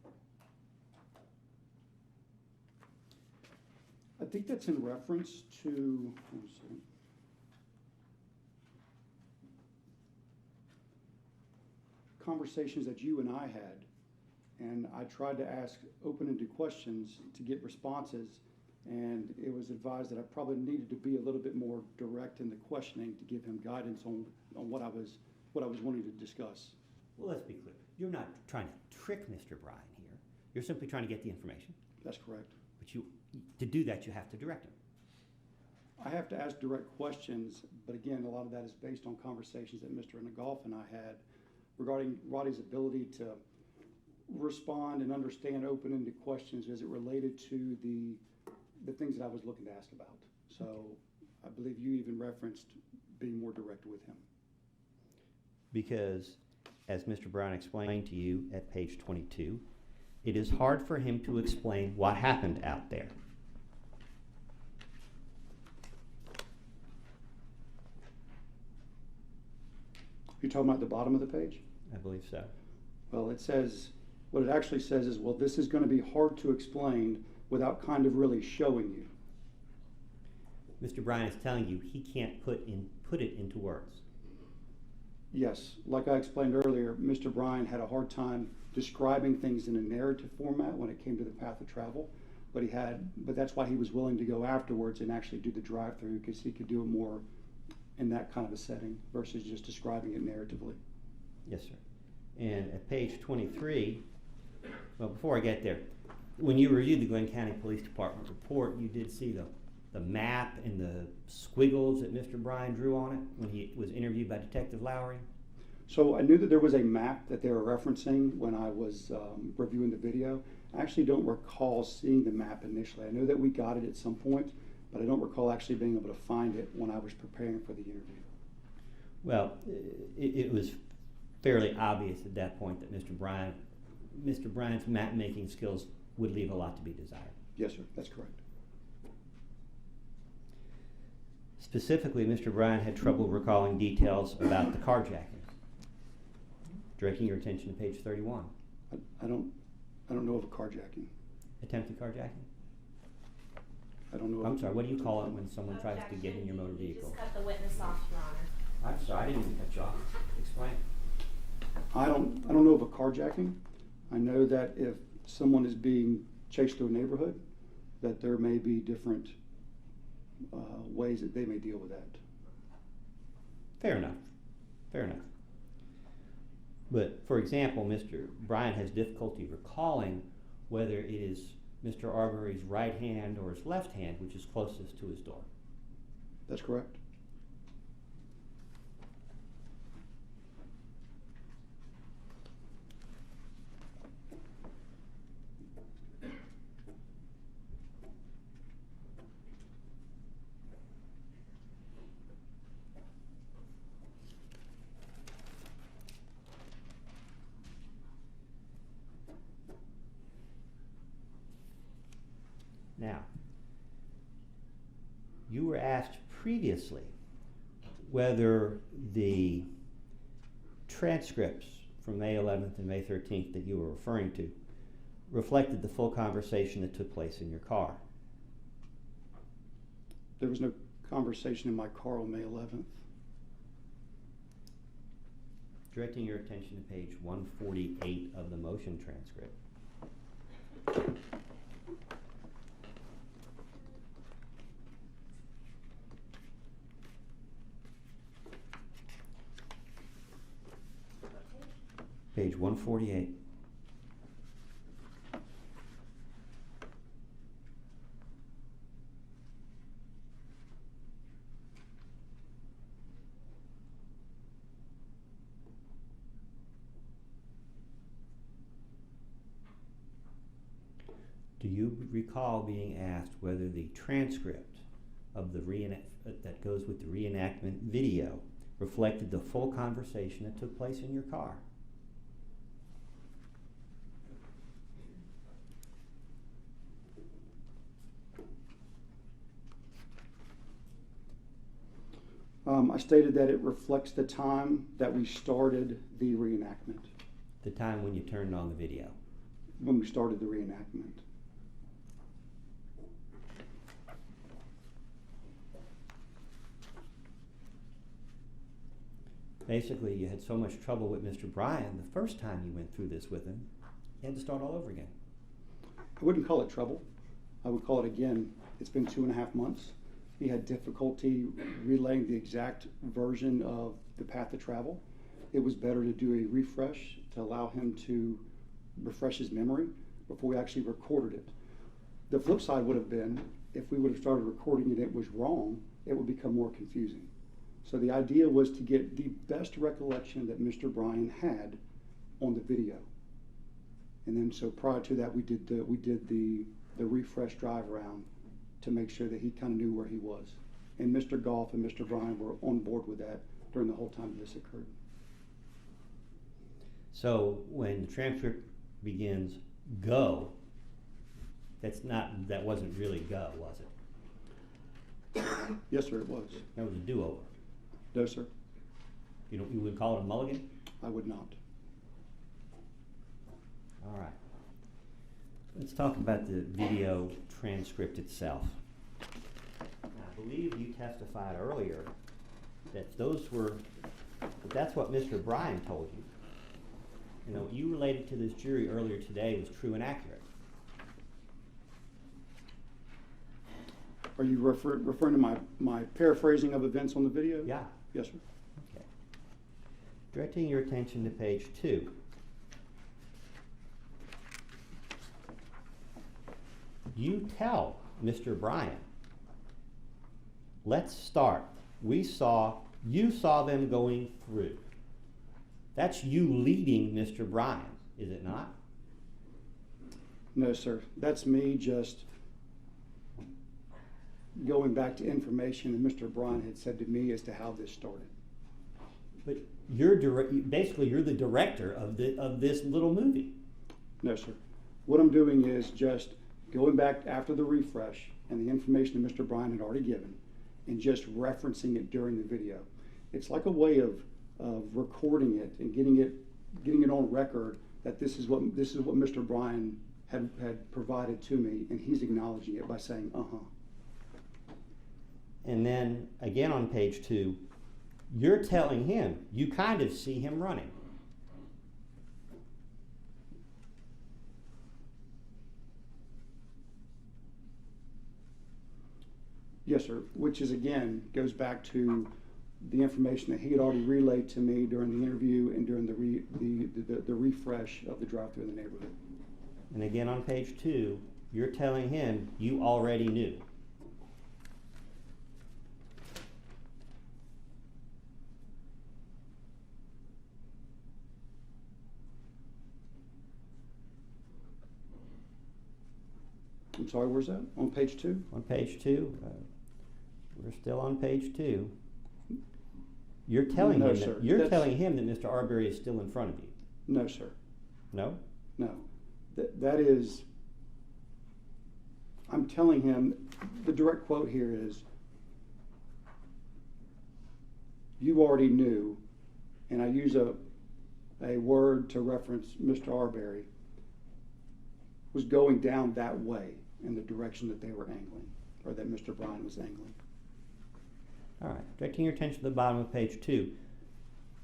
Okay. I think that's in reference to, let me see. Conversations that you and I had, and I tried to ask open-ended questions to get responses, and it was advised that I probably needed to be a little bit more direct in the questioning to give him guidance on what I was wanting to discuss. Well, let's be clear. You're not trying to trick Mr. Bryan here. You're simply trying to get the information. That's correct. But to do that, you have to direct him. I have to ask direct questions, but again, a lot of that is based on conversations that Mr. Nagolf and I had regarding Roddy's ability to respond and understand open-ended questions as it related to the things that I was looking to ask about. So I believe you even referenced being more direct with him. Because, as Mr. Bryan explained to you at page 22, it is hard for him to explain what happened out there. You're talking about the bottom of the page? I believe so. Well, it says, what it actually says is, well, this is going to be hard to explain without kind of really showing you. Mr. Bryan is telling you he can't put it into words. Yes, like I explained earlier, Mr. Bryan had a hard time describing things in a narrative format when it came to the path of travel, but that's why he was willing to go afterwards and actually do the drive-through, because he could do it more in that kind of a setting versus just describing it narratively. Yes, sir. And at page 23, well, before I get there, when you reviewed the Glenn County Police Department report, you did see the map and the squiggles that Mr. Bryan drew on it when he was interviewed by Detective Lowry? So I knew that there was a map that they were referencing when I was reviewing the video. I actually don't recall seeing the map initially. I know that we got it at some point, but I don't recall actually being able to find it when I was preparing for the interview. Well, it was fairly obvious at that point that Mr. Bryan's map-making skills would leave a lot to be desired. Yes, sir, that's correct. Specifically, Mr. Bryan had trouble recalling details about the carjacking. Directing your attention to page 31. I don't know of a carjacking. Attempted carjacking? I don't know. I'm sorry, what do you call it when someone tries to get in your motor You vehicle? just cut the witness off, Your Honor. I'm sorry, I didn't mean to cut you off. Explain. I don't know of a carjacking. I know that if someone is being chased through a neighborhood, that there may be different ways that they may deal with that. Fair enough. Fair enough. But, for example, Mr. Bryan has difficulty recalling whether it is Mr. Arbery's right hand or his left hand which is closest to his door. That's correct. Now, you were asked previously whether the transcripts from May 11th and May 13th that you were referring to reflected the full conversation that took place in your car. There was no conversation in my car on May 11th. Directing your attention to page 148 of the motion transcript. Page 148. Do you recall being asked whether the transcript of the that goes with the reenactment video reflected the full conversation that took place in your car? I stated that it reflects the time that we started the reenactment, The time when you turned on the video. when we started the reenactment. Basically, you had so much trouble with Mr. Bryan the first time you went through this with him, you had to start all over again. I wouldn't call it trouble. I would call it, again, it's been 2.5 months. He had difficulty relaying the exact version of the path of travel. It was better to do a refresh to allow him to refresh his memory before we actually recorded it. The flip side would have been, if we would have started recording it, it was wrong, it would become more confusing. So the idea was to get the best recollection that Mr. Bryan had on the video. And then so prior to that, we did the refresh drive around to make sure that he kind of knew where he was. And Mr. Goff and Mr. Bryan were on board with that during the whole time this occurred. So when the transcript begins, go, that wasn't really go, was it? Yes, sir, it was. That was a do-over. No, sir, You would call it a mulligan? I would not. All right. Let's talk about the video transcript itself. I believe you testified earlier that that's what Mr. Bryan told you. You know, what you related to this jury earlier today was true and accurate. Are you referring to my paraphrasing of events on the video? Yeah. Yes, sir. Okay. Directing your attention to page 2. You tell Mr. Bryan, let's start. You saw them going through. That's you leading Mr. Bryan, is it not? No, sir. That's me just going back to information that Mr. Bryan had said to me as to how this started. But basically you're the director of this little movie. No, sir. What I'm doing is just going back after the refresh and the information that Mr. Bryan had already given and just referencing it during the video. It's like a way of recording it and getting it on record that this is what Mr. Bryan had provided to me, and he's acknowledging it by saying, uh-huh. And then again on page 2, you're telling him, you kind of see him running. Yes, sir, which is, again, goes back to the information that he had already relayed to me during the interview and during the refresh of the drive-thru in the neighborhood. And again on page 2, you're telling him you already knew. I'm sorry, where's that? On page 2? On page 2, we're still on page 2. You're telling No, him sir. telling him that Mr. Arbery is still in front of you. No, sir. No? No. That is, I'm telling him, the direct quote here is, you already knew, and I use a word to reference Mr. Arbery, was going down that way in the direction that they were angling, or that Mr. Bryan was angling. All right. Directing your attention to the bottom of page 2,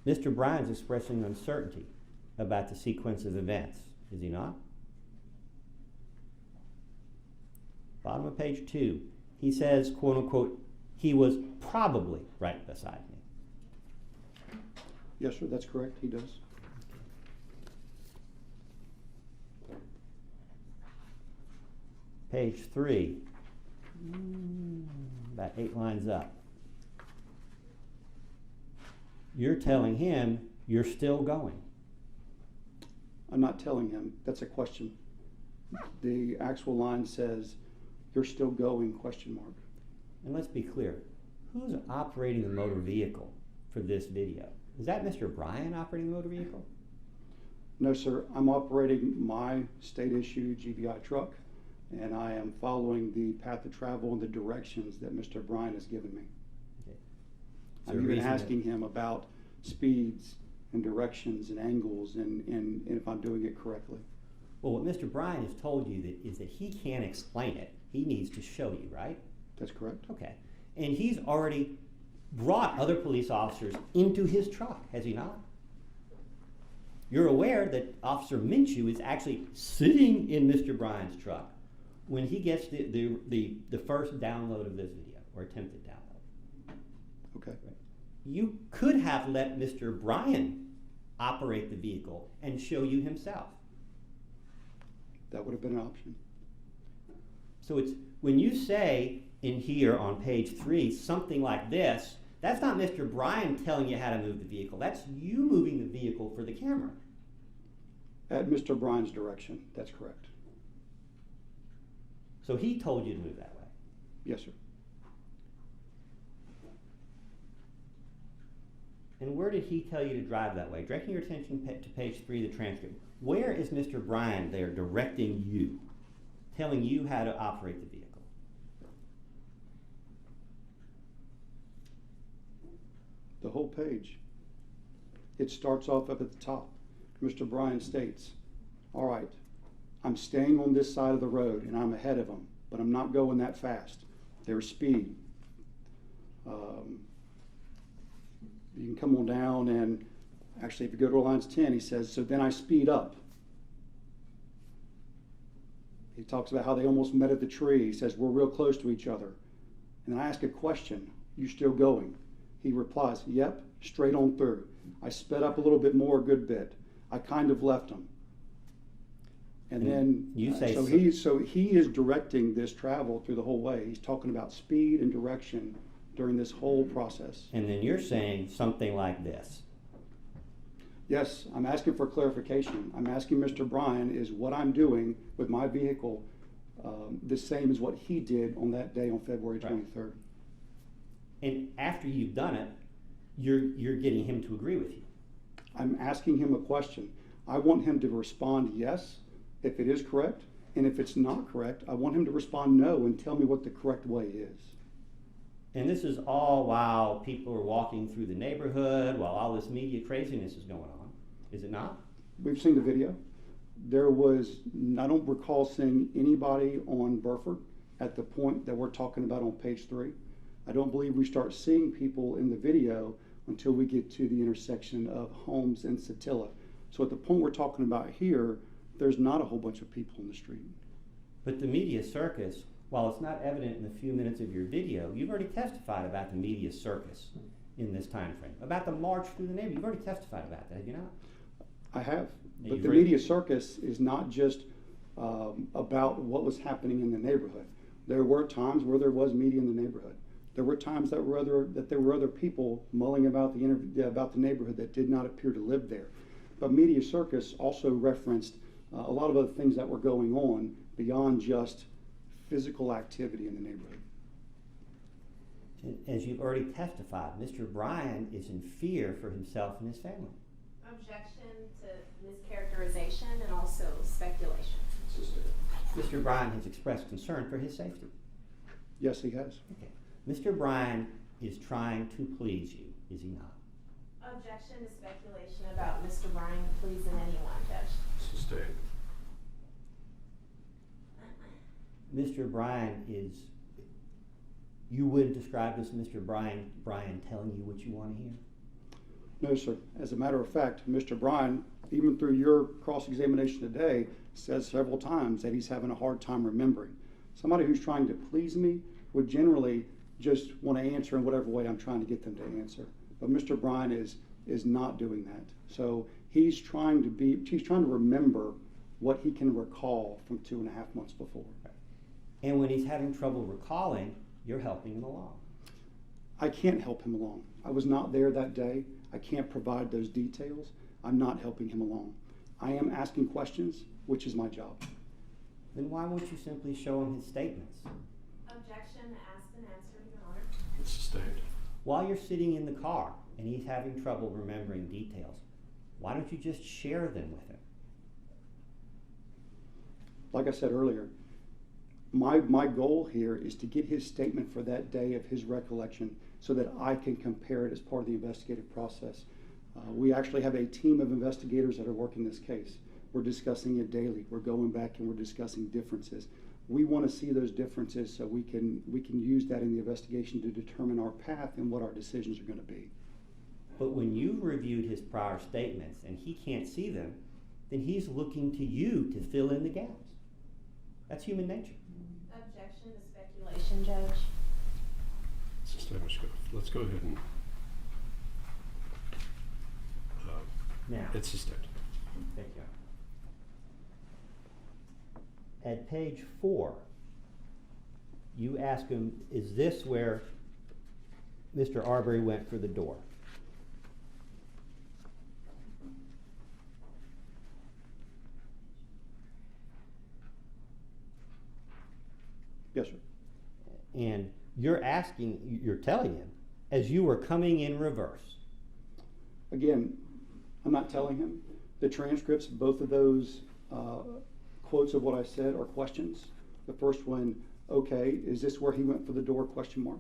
Mr. Bryan's expressing uncertainty about the sequence of events, is he not? Bottom of page 2, he says, quote unquote, he was probably right beside me. Yes, sir, that's correct, he does. Page 3, about 8 lines up. You're telling him you're still going. I'm not telling him, that's a question. The actual line says, you're still going, question mark. And let's be clear, who's operating the motor vehicle for this video? Is that Mr. Bryan operating the motor vehicle? No, sir. I'm operating my state-issued GVI truck, and I am following the path of travel and the directions that Mr. Bryan has given me. Okay. Is there I'm a even reason that- asking him about speeds and directions and angles and if I'm doing it correctly. Well, what Mr. Bryan has told you is that he can't explain it. He needs to show you, right? That's correct. Okay. And he's already brought other police officers into his truck, has he not? You're aware that Officer Minshew is actually sitting in Mr. Bryan's truck when he gets the first download of this video, or attempted download. Okay. Right. You could have let Mr. Bryan operate the vehicle and show you himself. That would have been an option. So it's when you say in here on page 3 something like this, that's not Mr. Bryan telling you how to move the vehicle. That's you moving the vehicle for the camera. At Mr. Bryan's direction, that's correct. So he told you to move that way. Yes, sir. And where did he tell you to drive that way? Directing your attention to page 3 of the transcript. Where is Mr. Bryan there directing you, telling you how to operate the vehicle? The whole page. It starts off up at the top. Mr. Bryan states, all right, I'm staying on this side of the road and I'm ahead of them, but I'm not going that fast. There's speed. You can come on down and actually if you go to lines 10, he says, so then I speed up. He talks about how they almost met at the tree. He says, we're real close to each other. And I ask a question, you still going? He replies, yep, straight on through. I sped up a little bit more, a good bit. I kind of left him. And then, you say so he is directing this travel through the whole way. He's talking about speed and direction during this whole process. And then you're saying something like this. Yes, I'm asking for clarification. I'm asking Mr. Bryan, is what I'm doing with my vehicle the same as what he did on that day on February 23rd? And after you've done it, you're getting him to agree with you. I'm asking him a question. I want him to respond yes, if it is correct, and if it's not correct, I want him to respond no and tell me what the correct way is. And this is all while people are walking through the neighborhood, while all this media craziness is going on, is it not? We've seen the video. There was, I don't recall seeing anybody on Burford at the point that we're talking about on page 3. I don't believe we start seeing people in the video until we get to the intersection of Holmes and Satilla. So at the point we're talking about here, there's not a whole bunch of people in the street. But the media circus, while it's not evident in the few minutes of your video, you've already testified about the media circus in this time frame, about the march through the neighborhood. You've already testified about that, have you not? I have, Yeah, but you've the already- media circus is not just about what was happening in the neighborhood. There were times where there was media in the neighborhood. There were times that there were other people mulling about the neighborhood that did not appear to live there. But media circus also referenced a lot of other things that were going on beyond just physical activity in the neighborhood. And as you've already testified, Mr. Bryan is in fear for himself and his family. Objection to mischaracterization and also speculation. Mr. Bryan has expressed concern for his safety. Yes, he has. Okay. Mr. Bryan is trying to please you, is he not? Objection to speculation about Mr. Bryan pleasing anyone, Judge. Sustained. Mr. Bryan is, you would describe this Mr. Bryan telling you what you want to hear? No, sir. As a matter of fact, Mr. Bryan, even through your cross-examination today, says several times that he's having a hard time remembering. Somebody who's trying to please me would generally just want to answer in whatever way I'm trying to get them to answer. But Mr. Bryan is not doing that. So he's trying to remember what he can recall from 2.5 months before. And when he's having trouble recalling, you're helping him along. I can't help him along. I was not there that day. I can't provide those details. I'm not helping him along. I am asking questions, which is my job. Then why won't you simply show him his statements? Objection, asked and answered, Your while you're sitting in the car and he's having trouble remembering details, why don't you just share them with him? Like I said earlier, my goal here is to get his statement for that day of his recollection so that I can compare it as part of the investigative process. We actually have a team of investigators that are working this case. We're discussing it daily. We're going back and we're discussing differences. We want to see those differences so we can use that in the investigation to determine our path and what our decisions are going to be. But when you've reviewed his prior statements and he can't see them, then he's looking to you to fill in the gaps. That's human nature. Objection to speculation, Judge. Let's go ahead and, Now, it's sustained. thank you. At page 4, you ask him, is this where Mr. Arbery went for the door? Yes, sir. And you're telling him, as you were coming in reverse. Again, I'm not telling him. The transcripts, both of those quotes of what I said are questions. The first one, okay, is this where he went for the door, question mark?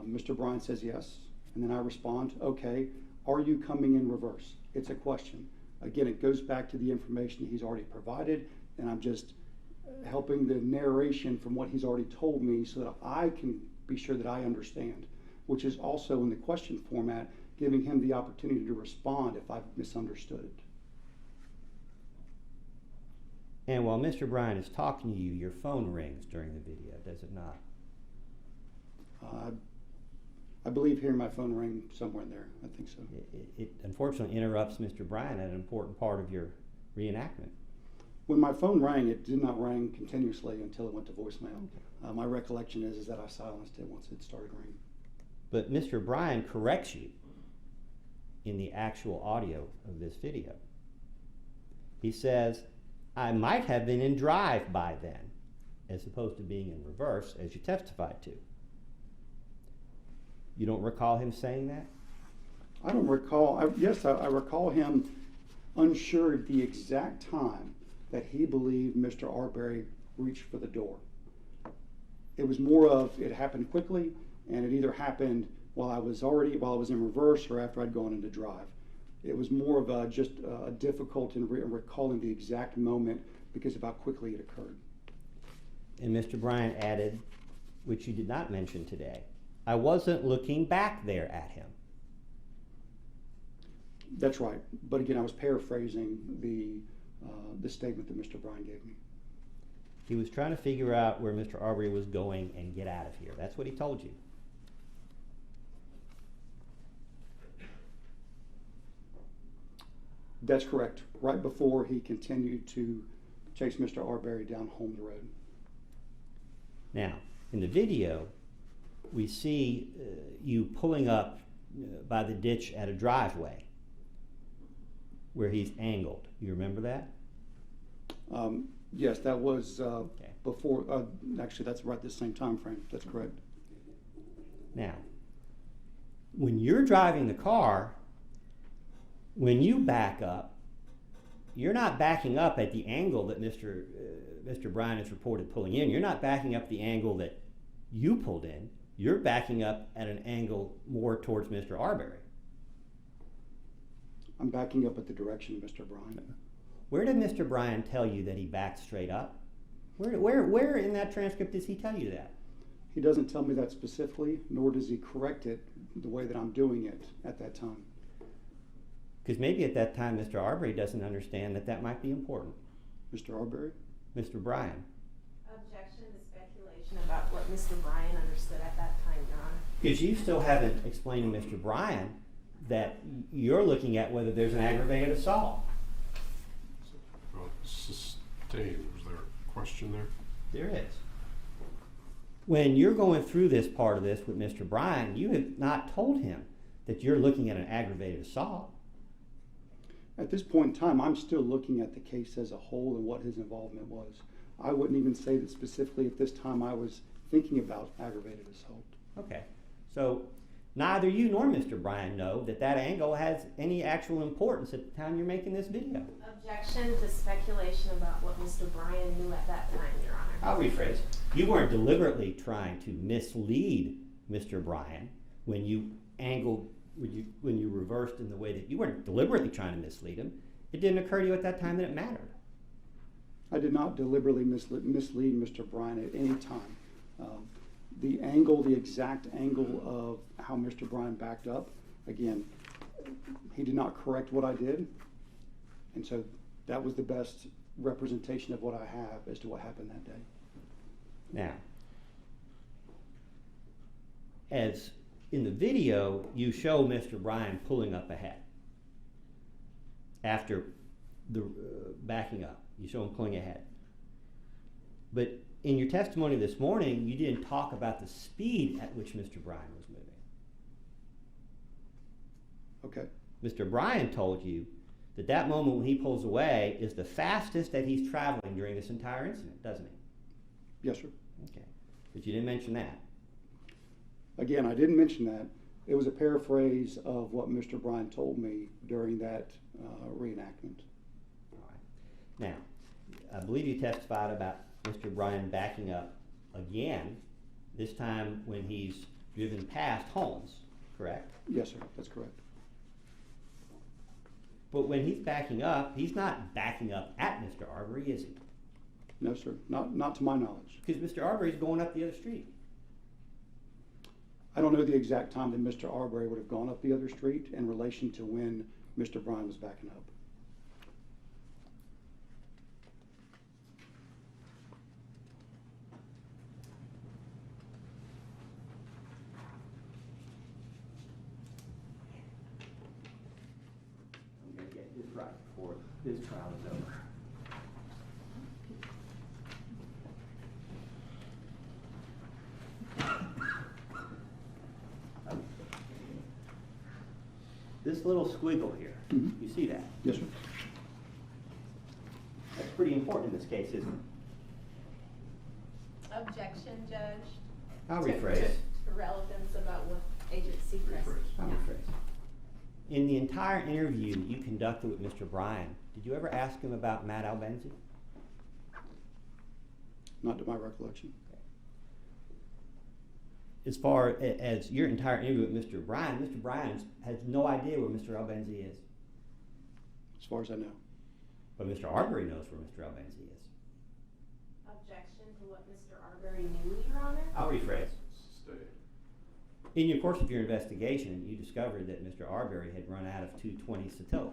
Mr. Bryan says yes. And then I respond, okay, are you coming in reverse? It's a question. Again, it goes back to the information that he's already provided, and I'm just helping the narration from what he's already told me so that I can be sure that I understand, which is also in the question format, giving him the opportunity to respond if I've misunderstood it. And while Mr. Bryan is talking to you, your phone rings during the video, does it not? I believe hearing my phone ring somewhere in there. I think so. It unfortunately interrupts Mr. Bryan at an important part of your reenactment. When my phone rang, it did not ring continuously until it went to voicemail. My recollection is that I silenced it once it started ringing. But Mr. Bryan corrects you in the actual audio of this video. He says, I might have been in drive by then, as opposed to being in reverse, as you testified to. You don't recall him saying that? I don't recall. I recall him unsure of the exact time that he believed Mr. Arbery reached for the door. It was more of it happened quickly, and it either happened while I was in reverse or after I'd gone into drive. It was more of a difficult in recalling the exact moment because of how quickly it occurred. And Mr. Bryan added, which you did not mention today, I wasn't looking back there at him. That's right. But again, I was paraphrasing the statement that Mr. Bryan gave me. He was trying to figure out where Mr. Arbery was going and get out of here. That's what he told you. That's correct. Right before he continued to chase Mr. Arbery down Holmes Road. Now, in the video, we see you pulling up by the ditch at a driveway where he's angled. You remember that? Yes, that was before, actually that's right the same time frame. That's correct. Now, when you're driving the car, when you back up, you're not backing up at the angle that Mr. Bryan is reported pulling in. You're not backing up the angle that you pulled in. You're backing up at an angle more towards Mr. Arbery. I'm backing up at the direction of Mr. Bryan. Where did Mr. Bryan tell you that he backed straight up? Where in that transcript does he tell you that? He doesn't tell me that specifically, nor does he correct it the way that I'm doing it at that time. Because maybe at that time Mr. Arbery doesn't understand that might be important. Mr. Arbery? Mr. Bryan. Objection to speculation about what Mr. Bryan understood at that time, Your Honor. Because you still haven't explained to Mr. Bryan that you're looking at whether there's an aggravated assault. Well, sustained. Was there a question there? There is. When you're going through this part of this with Mr. Bryan, you have not told him that you're looking at an aggravated assault. At this point in time, I'm still looking at the case as a whole and what his involvement was. I wouldn't even say that specifically at this time I was thinking about aggravated assault. Okay. So Neither you nor Mr. Bryan know that that angle has any actual importance at the time you're making this video. Objection to speculation about what Mr. Bryan knew at that time, Your Honor. I'll rephrase. You weren't deliberately trying to mislead Mr. Bryan when you angled, when you reversed in the way that you weren't deliberately trying to mislead him. It didn't occur to you at that time that it mattered. I did not deliberately mislead Mr. Bryan at any time. The angle, the exact angle of how Mr. Bryan backed up, again, he did not correct what I did. And so that was the best representation of what I have as to what happened that day. Now, as in the video, you show Mr. Bryan pulling up ahead after the backing up. You show him pulling ahead. But in your testimony this morning, you didn't talk about the speed at which Mr. Bryan was moving. Okay. Mr. Bryan told you that that moment when he pulls away is the fastest that he's traveling during this entire incident, doesn't he? Yes, sir. Okay. But you didn't mention that. Again, I didn't mention that. It was a paraphrase of what Mr. Bryan told me during that reenactment. All right. Now, I believe you testified about Mr. Bryan backing up again, this time when he's driven past Holmes, correct? Yes, sir. That's correct. But when he's backing up, he's not backing up at Mr. Arbery, is he? No, sir. Not to my knowledge. Because Mr. Arbery's going up the other street. I don't know the exact time that Mr. Arbery would have gone up the other street in relation to when Mr. Bryan was backing up. I'm going to get this right before this trial is over. This little squiggle here, you see that? Yes, sir. That's pretty important in this case, isn't it? Objection, Judge. I'll to- rephrase. To relevance about what Agent Seacrist. I'll rephrase. In the entire interview you conducted with Mr. Bryan, did you ever ask him about Matt Albenzi? Not to my recollection. As far as your entire interview with Mr. Bryan has no idea where Mr. Albenzi is. As far as I know. But Mr. Arbery knows where Mr. Albenzi is. Objection to what Mr. Arbery knew, Your Honor. I'll rephrase. In your course of your investigation, you discovered that Mr. Arbery had run out of 220 Satilla,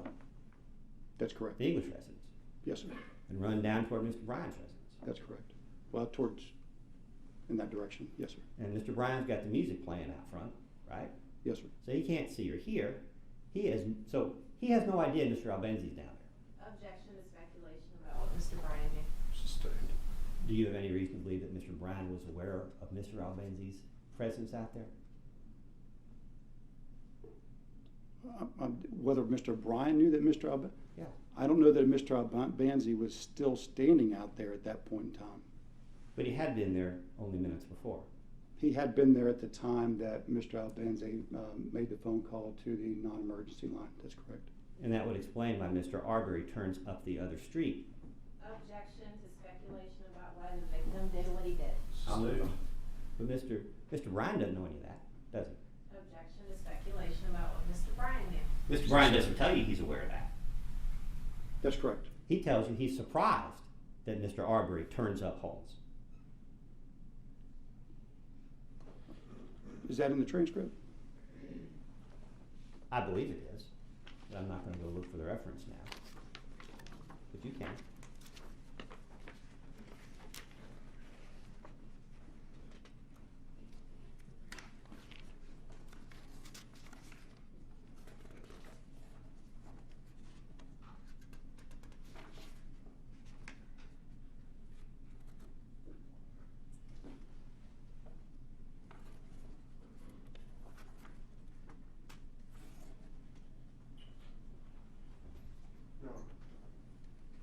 That's correct. the English residence, Yes, sir. and run down toward Mr. Bryan's residence. That's correct. Well, towards, in that direction. Yes, sir. And Mr. Bryan's got the music playing out front, right? Yes, sir. So he can't see or hear. He has no idea Mr. Albenzi's down there. Objection to speculation about what Mr. Bryan knew. Sustained. Do you have any reason to believe that Mr. Bryan was aware of Mr. Albenzi's presence out there? Whether Mr. Bryan knew that Mr. Albenzi, Yeah. I don't know that Mr. Albenzi was still standing out there at that point in time. But he had been there only minutes before. He had been there at the time that Mr. Albenzi made the phone call to the non-emergency line. That's correct. And that would explain why Mr. Arbery turns up the other street. Objection to speculation about why the victim did what he did. But Mr. Bryan doesn't know any of that, does he? Objection to speculation about what Mr. Bryan knew. Mr. Bryan doesn't tell you he's aware of that. That's correct. He tells you he's surprised that Mr. Arbery turns up Holmes. Is that in the transcript? I believe it is, but I'm not going to go look for the reference now. But you can.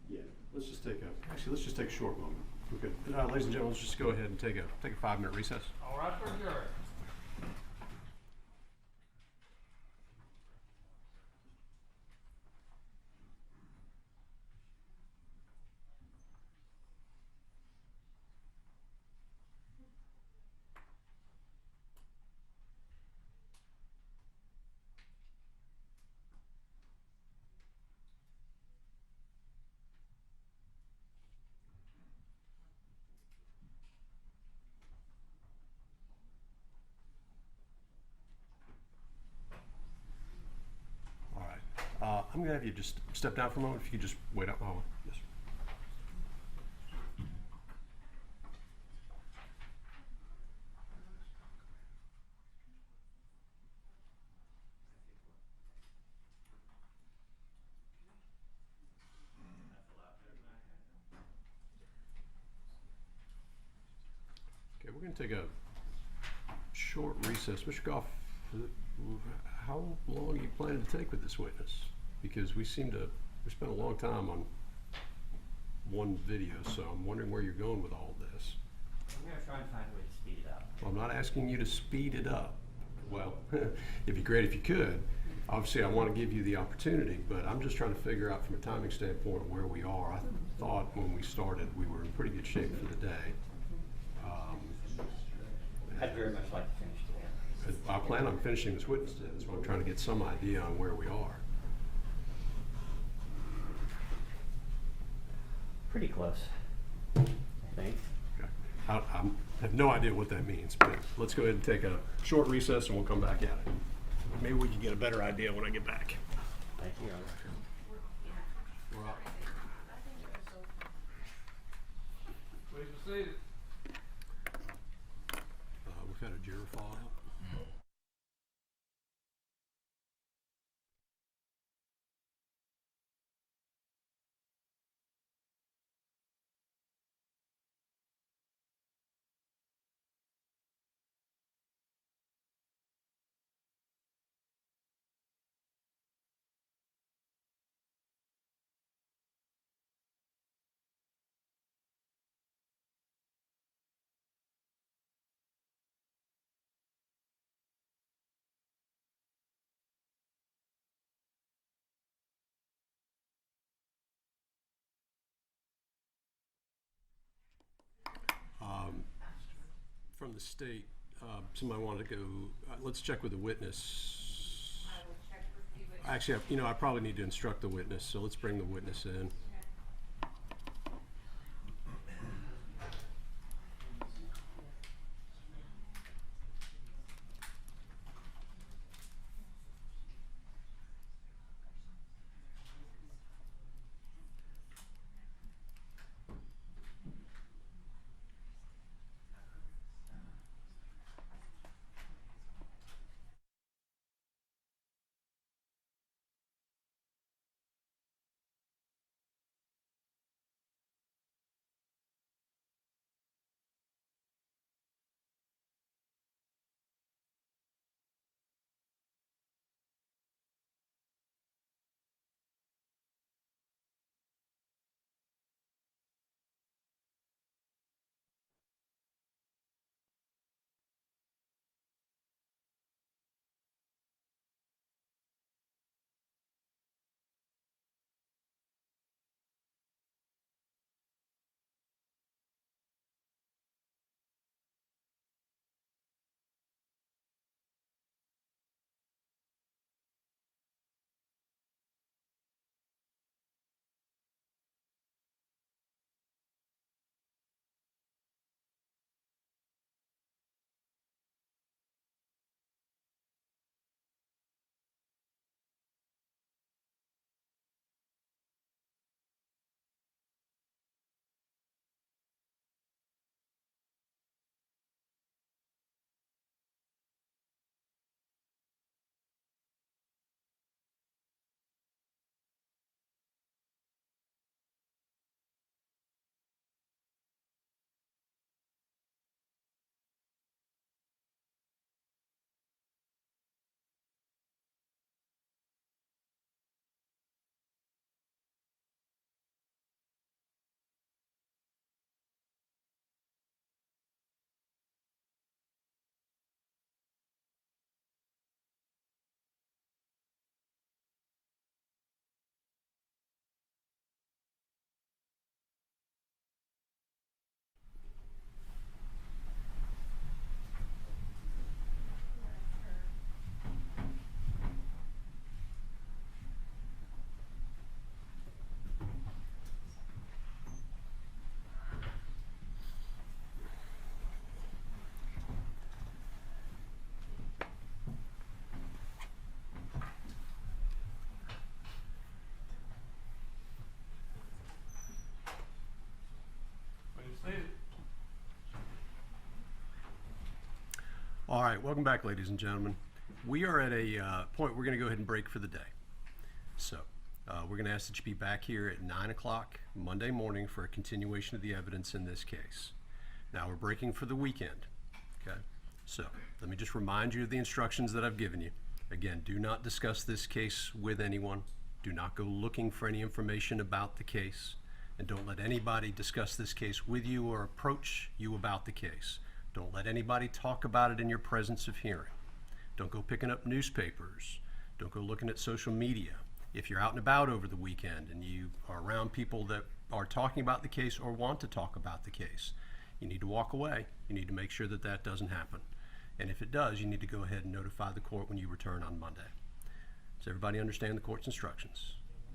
Yeah, let's just take a short moment. We're good. Ladies and gentlemen, let's just go ahead and take a 5-minute recess. All rise for the jury. I'm gonna have you just step down for a moment. If you could just wait up. Oh, yes. Okay, we're gonna take a short recess. Mr. Goff, how long are you planning to take with this witness? Because we spent a long time on one video, so I'm wondering where you're going with all this. I'm gonna try and find a way to speed it up. Well, I'm not asking you to speed it up. Well, it'd be great if you could. Obviously, I want to give you the opportunity, but I'm just trying to figure out from a timing standpoint where we are. I thought when we started we were in pretty good shape for the day. I'd very much like to finish today. I plan on finishing this witness today. That's why I'm trying to get some idea on where we are. Pretty close, I think. Okay. I have no idea what that means, but let's go ahead and take a short recess and we'll come back at it. Maybe we can get a better idea when I get back. Thank you, Your Honor. We're up. Please be seated. We've got a juror file. From the state, somebody wanted to go, let's check with the witness. I will check with the witness. Actually, I probably need to instruct the witness, so let's bring the witness in. All right, welcome back, ladies and gentlemen. We are at a point we're going to go ahead and break for the day. So we're going to ask that you be back here at 9 o'clock Monday morning for a continuation of the evidence in this case. Now we're breaking for the weekend. Okay, so let me just remind you of the instructions that I've given you. Again, do not discuss this case with anyone. Do not go looking for any information about the case. And don't let anybody discuss this case with you or approach you about the case. Don't let anybody talk about it in your presence of hearing. Don't go picking up newspapers. Don't go looking at social media. If you're out and about over the weekend and you are around people that are talking about the case or want to talk about the case, you need to walk away. You need to make sure that that doesn't happen. And if it does, you need to go ahead and notify the court when you return on Monday. Does everybody understand the court's instructions?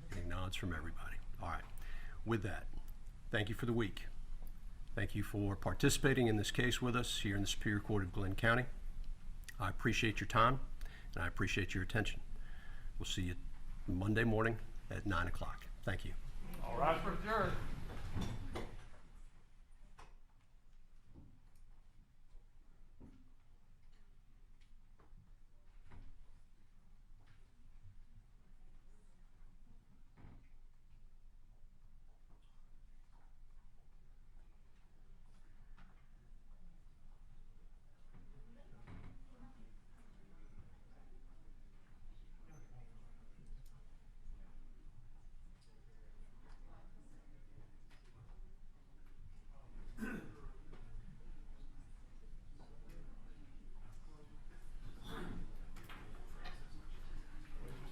Getting nods from everybody. All right. With that, thank you for the week. Thank you for participating in this case with us here in the Superior Court of Glenn County. I appreciate your time and I appreciate your attention. We'll see you Monday morning at 9 o'clock. Thank you. All right, for adjourned.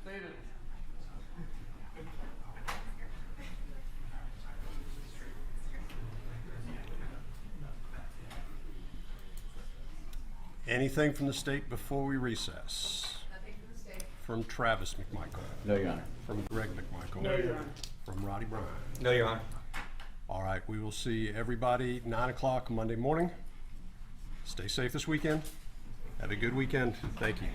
Stated. Anything from the state before we recess? Nothing from the state. From Travis McMichael. No, Your Honor. From Greg McMichael. No, Your Honor. From Roddy Bryan. No, Your Honor. All right, we will see everybody 9 o'clock Monday morning. Stay safe this weekend. Have a good weekend. Thank you.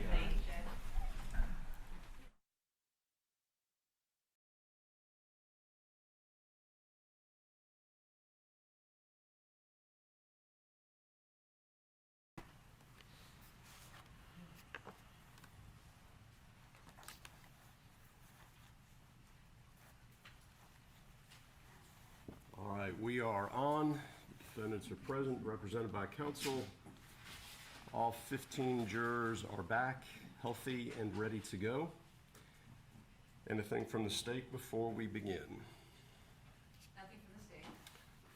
All right, we are on. Defendants are present, represented by counsel. All 15 jurors are back, healthy and ready to go. Anything from the state before we begin? Nothing from the state.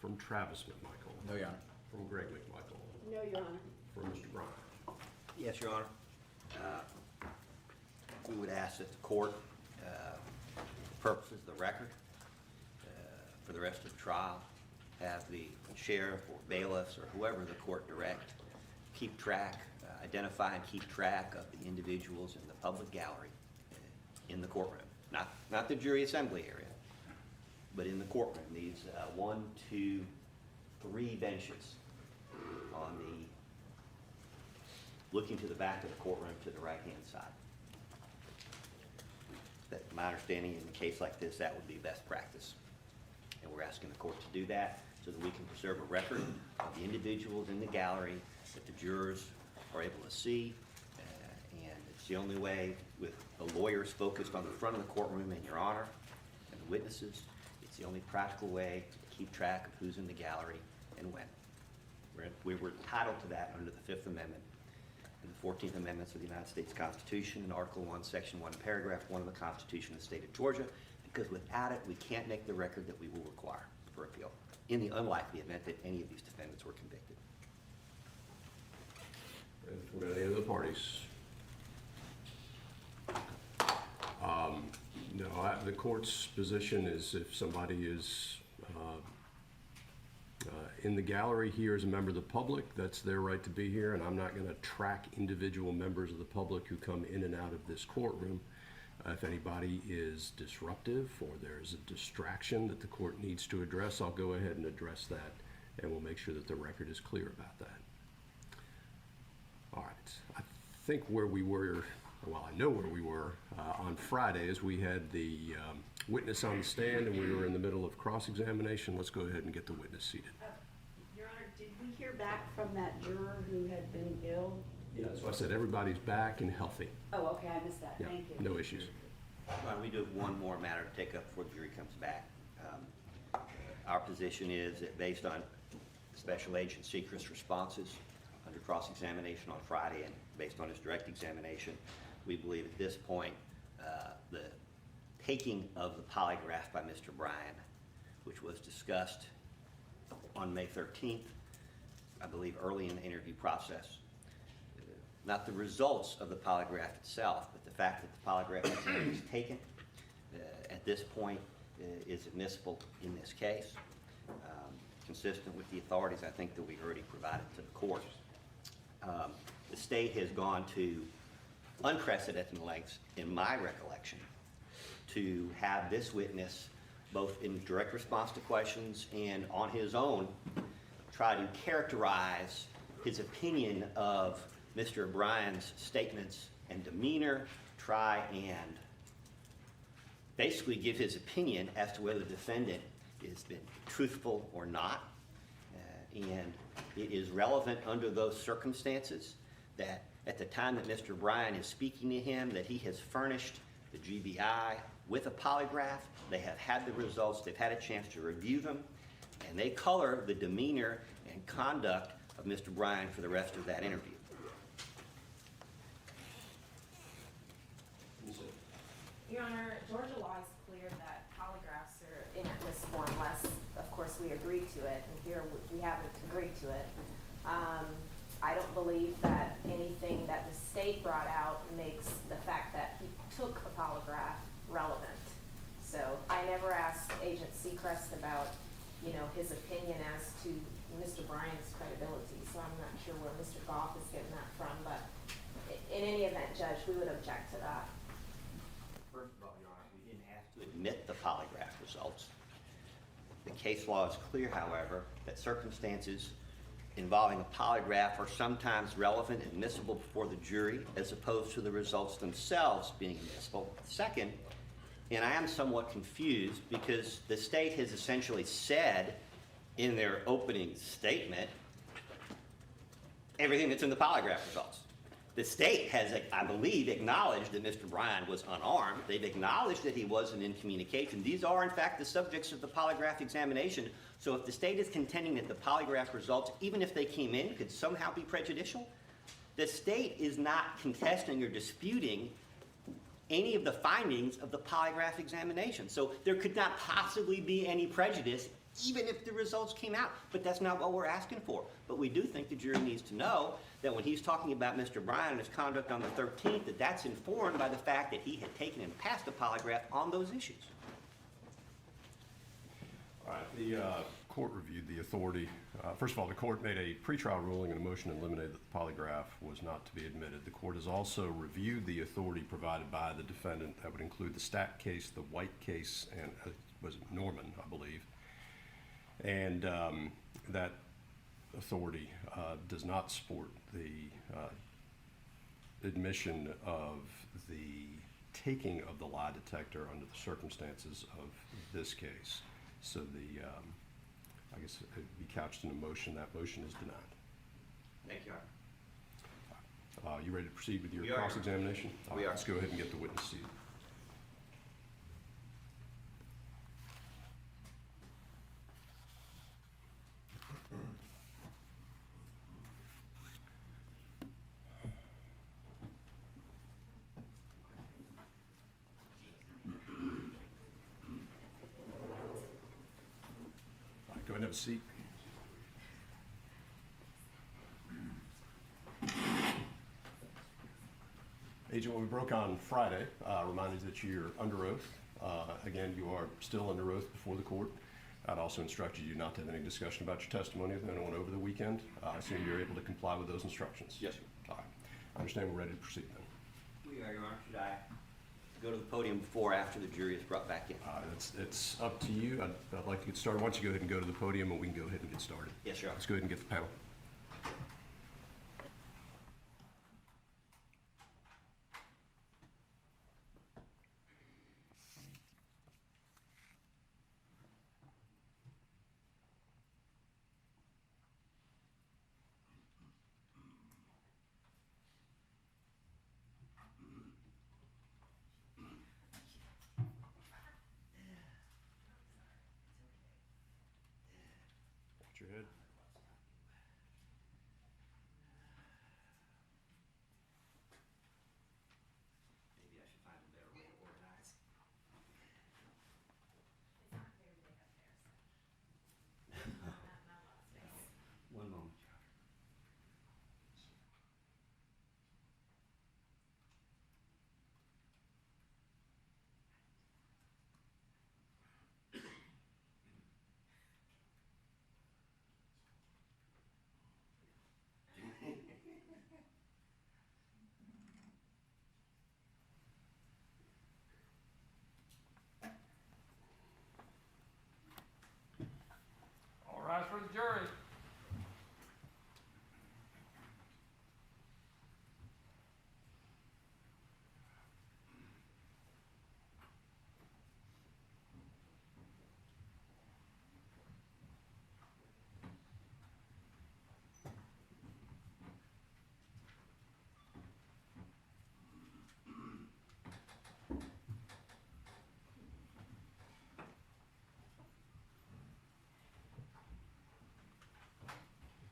From Travis McMichael. No, Your Honor. From Greg McMichael. No, Your Honor. From Mr. Bryan. Yes, Your Honor. We would ask that the court, for purposes of the record, for the rest of the trial, have the sheriff or bailiffs or whoever the court direct keep track, identify and keep track of the individuals in the public gallery in the courtroom. Not the jury assembly area, but in the courtroom. These 1, 2, 3 benches on the, looking to the back of the courtroom to the right-hand side. That, my understanding, in a case like this, that would be best practice. And we're asking the court to do that so that we can preserve a record of the individuals in the gallery that the jurors are able to see. And it's the only way, with the lawyers focused on the front of the courtroom and Your Honor and the witnesses, it's the only practical way to keep track of who's in the gallery and when. We were entitled to that under the Fifth Amendment and the 14th Amendments of the United States Constitution and Article 1, Section 1, Paragraph 1 of the Constitution of the State of Georgia, because without it, we can't make the record that we will require for appeal, in the unlikely event that any of these defendants were convicted. What about any other parties? No, the court's position is if somebody is in the gallery here as a member of the public, that's their right to be here, and I'm not going to track individual members of the public who come in and out of this courtroom. If anybody is disruptive or there's a distraction that the court needs to address, I'll go ahead and address that, and we'll make sure that the record is clear about that. All right, I think where we were, well, I know where we were on Friday is we had the witness on the stand and we were in the middle of cross-examination. Let's go ahead and get the witness seated. Your Honor, did we hear back from that juror who had been ill Yeah, so I said everybody's back and healthy. Oh, okay, I missed that. Yeah, Thank you. no issues. Well, we do have one more matter to take up before the jury comes back. Our position is that based on Special Agent Seacrist's responses under cross-examination on Friday and based on his direct examination, we believe at this point the taking of the polygraph by Mr. Bryan, which was discussed on May 13th, I believe early in the interview process, not the results of the polygraph itself, but the fact that the polygraph exam was taken at this point is admissible in this case, consistent with the authorities I think that we already provided to the court. The state has gone to unprecedented lengths, in my recollection, to have this witness, both in direct response to questions and on his own, try to characterize his opinion of Mr. Bryan's statements and demeanor, try and basically give his opinion as to whether the defendant has been truthful or not. And it is relevant under those circumstances that at the time that Mr. Bryan is speaking to him, that he has furnished the GBI with a polygraph. They have had the results, they've had a chance to review them, and they color the demeanor and conduct of Mr. Bryan for the rest of that interview. Your Honor, Georgia law is clear that polygraphs are inadmissible unless, of course, we agree to it, and here we haven't agreed to it. I don't believe that anything that the state brought out makes the fact that he took a polygraph relevant. So I never asked Agent Seacrist about, his opinion as to Mr. Bryan's credibility, so I'm not sure where Mr. Goff is getting that from, but in any event, Judge, we would object to that. First of all, Your Honor, we didn't ask to admit the polygraph results. The case law is clear, however, that circumstances involving a polygraph are sometimes relevant and admissible before the jury as opposed to the results themselves being admissible. Second, and I am somewhat confused because the state has essentially said in their opening statement everything that's in the polygraph results. The state has, I believe, acknowledged that Mr. Bryan was unarmed. They've acknowledged that he wasn't in communication. These are, in fact, the subjects of the polygraph examination. So if the state is contending that the polygraph results, even if they came in, could somehow be prejudicial, the state is not contesting or disputing any of the findings of the polygraph examination. So there could not possibly be any prejudice even if the results came out. But that's not what we're asking for. But we do think the jury needs to know that when he's talking about Mr. Bryan and his conduct on the 13th, that that's informed by the fact that he had taken and passed a polygraph on those issues. All right, the court reviewed the authority. First of all, the court made a pretrial ruling and a motion to eliminate that the polygraph was not to be admitted. The court has also reviewed the authority provided by the defendant. That would include the Stack case, the White case, and was it Norman, I believe. And that authority does not support the admission of the taking of the lie detector under the circumstances of this case. So the, I guess it would be couched in a motion. That motion is denied. Thank you, Your Honor. You ready to proceed with your We are. cross-examination? We are. Let's go ahead and get the witness seated. All right, go ahead and have a seat. Agent, when we broke on Friday, reminded that you're under oath. Again, you are still under oath before the court. I'd also instructed you not to have any discussion about your testimony with anyone over the weekend. I assume you're able to comply with those instructions? Yes, sir. All right. I understand we're ready to proceed then. We are, Your Honor. Should I go to the podium before or after the jury is brought back in? It's up to you. I'd like to get started. Why don't you go ahead and go to the podium and we can go ahead and get started. Yes, Your Honor. Let's go ahead and get the panel. for the jury.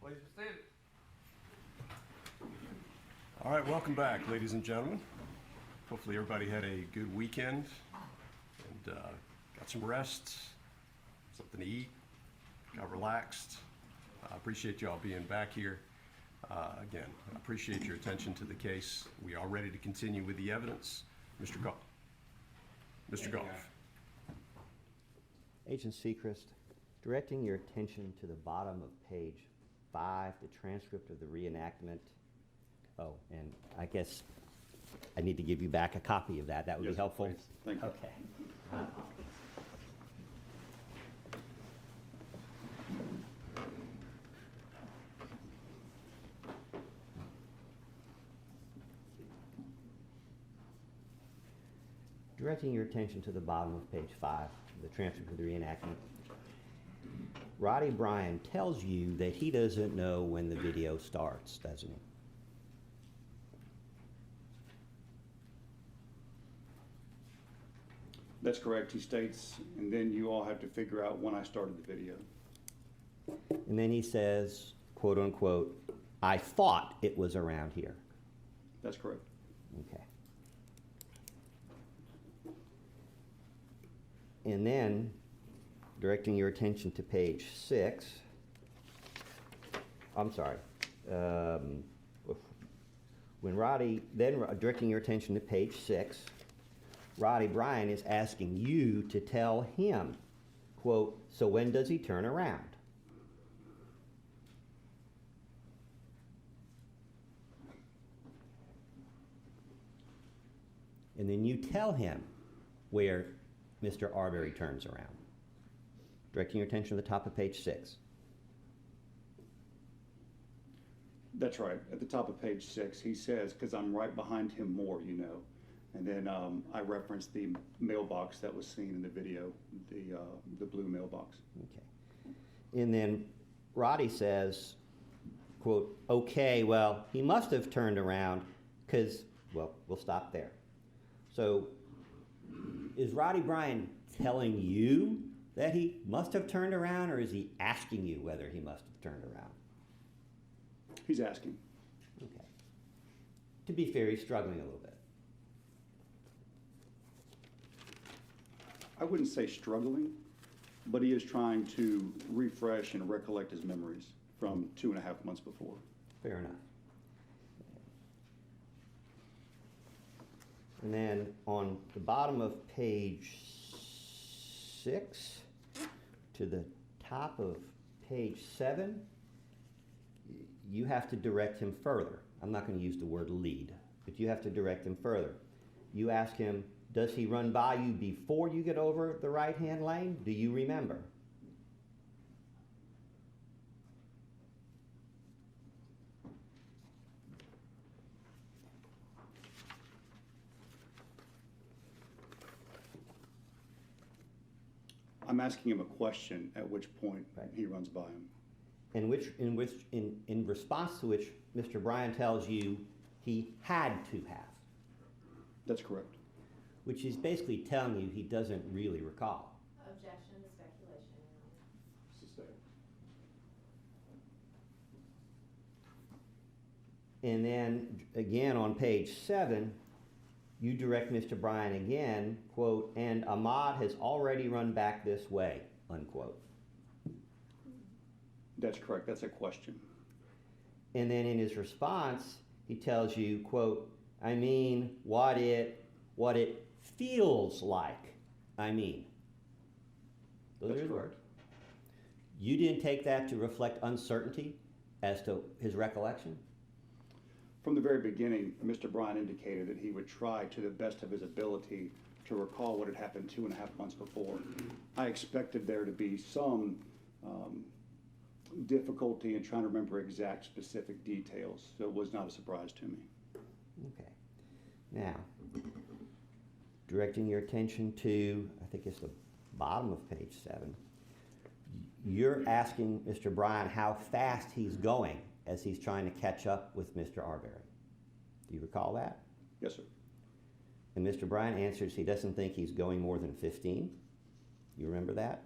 Please be seated. All right, welcome back, ladies and gentlemen. Hopefully everybody had a good weekend and got some rest, something to eat, got relaxed. I appreciate y'all being back here. Again, I appreciate your attention to the case. We are ready to continue with the evidence. Mr. Goff. Mr. Goff. Agent Seacrist, directing your attention to the bottom of page 5, the transcript of the reenactment. Oh, and I guess I need to give you back a copy of that. That would Yes, be helpful. please. Thank you. Okay. Directing your attention to the bottom of page 5, the transcript of the reenactment. Roddy Bryan tells you that he doesn't know when the video starts, doesn't he? That's correct. He states, and then you all have to figure out when I started the video. And then he says, quote unquote, I thought it was around here. That's correct. Okay. And then, directing your attention to page 6, I'm sorry, directing your attention to page 6, Roddy Bryan is asking you to tell him, quote, so when does he turn around? And then you tell him where Mr. Arbery turns around. Directing your attention to the top of page 6. That's right. At the top of page 6, he says, because I'm right behind him more, you know. And then I referenced the mailbox that was seen in the video, the blue mailbox. Okay. And then Roddy says, quote, okay, well, he must have turned around because, well, we'll stop there. So is Roddy Bryan telling you that he must have turned around, or is he asking you whether he must have turned around? He's asking. Okay. To be fair, he's struggling a little bit. I wouldn't say struggling, but he is trying to refresh and recollect his memories from 2.5 months before. Fair enough. And then on the bottom of page 6 to the top of page 7, you have to direct him further. I'm not going to use the word lead, but you have to direct him further. You ask him, does he run by you before you get over the right-hand lane? Do you remember? I'm asking him a question, at which point Right. he runs by him. In response to which Mr. Bryan tells you he had to have, That's correct. which is basically telling you he doesn't really recall. Objection to speculation, Your Honor. And then again on page 7, you direct Mr. Bryan again, quote, and Ahmaud has already run back this way, unquote. That's correct. That's a question. And then in his response, he tells you, quote, I mean, what it feels like, I mean. Those are That's his correct. words. You didn't take that to reflect uncertainty as to his recollection? From the very beginning, Mr. Bryan indicated that he would try to the best of his ability to recall what had happened 2.5 months before. I expected there to be some difficulty in trying to remember exact specific details, so it was not a surprise to me. Okay. Now, directing your attention to, I think it's the bottom of page 7, you're asking Mr. Bryan how fast he's going as he's trying to catch up with Mr. Arbery. Do you recall that? Yes, sir. And Mr. Bryan answers he doesn't think he's going more than 15. You remember that?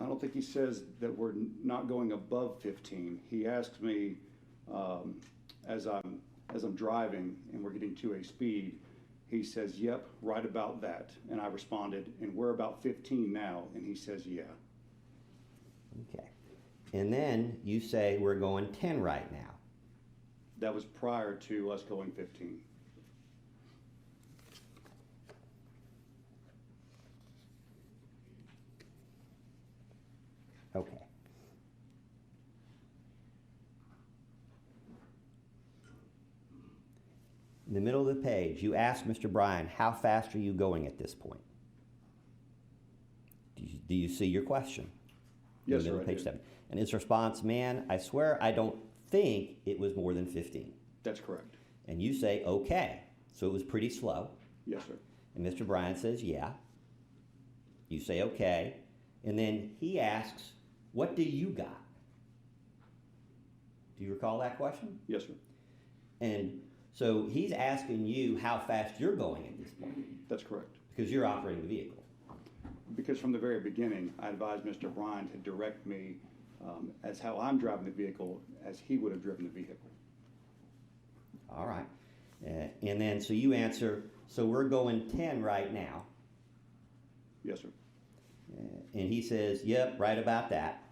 I don't think he says that we're not going above 15. He asks me as I'm driving and we're getting to a speed. He says, "Yep, right about that." And I responded, "And we're about 15 now." And he says, "Yeah." Okay. And then you say we're going 10 right now. That was prior to us going 15. Okay. In the middle of the page, you ask Mr. Bryan, how fast are you going at this point? Do you see your question? Yes, In the middle sir, of I page did. 7. And his response, "Man, I swear I don't think it was more than 15. That's correct. And you say, "Okay." So it was pretty slow. Yes, sir. And Mr. Bryan says, "Yeah." You say, "Okay." And then he asks, "What do you got?" Do you recall that question? Yes, sir. And so he's asking you how fast you're going at this point, That's correct. because you're operating the vehicle. Because from the very beginning, I advised Mr. Bryan to direct me as how I'm driving the vehicle as he would have driven the vehicle. All right. And then, so you answer, "So we're going 10 right now." Yes, sir. And he says, "Yep, right about that."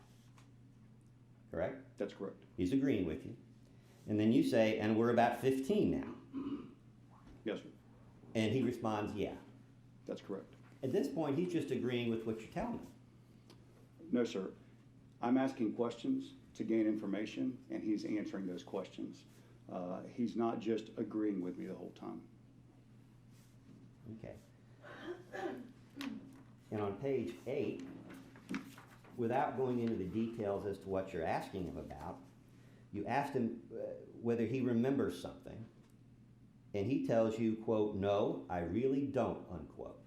Correct? That's correct. He's agreeing with you. And then you say, "And we're about 15 now." Yes, sir. And he responds, "Yeah." That's correct. At this point, he's just agreeing with what you're telling him. No, sir. I'm asking questions to gain information, and he's answering those questions. He's not just agreeing with me the whole time. Okay. And on page 8, without going into the details as to what you're asking him about, you asked him whether he remembers something, and he tells you, quote, "No, I really don't," unquote.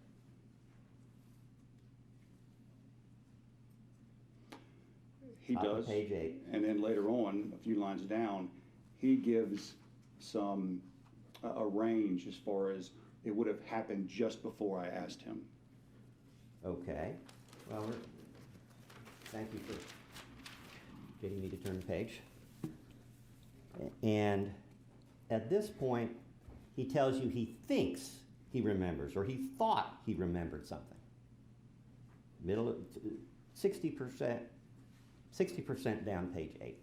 He Top of does. page 8. And then later on, a few lines down, he gives a range as far as it would have happened just before I asked him. Okay. Well, thank you for getting me to turn the page. And at this point, he tells you he thinks he remembers, or he thought he remembered something. Middle of 60% down page 8.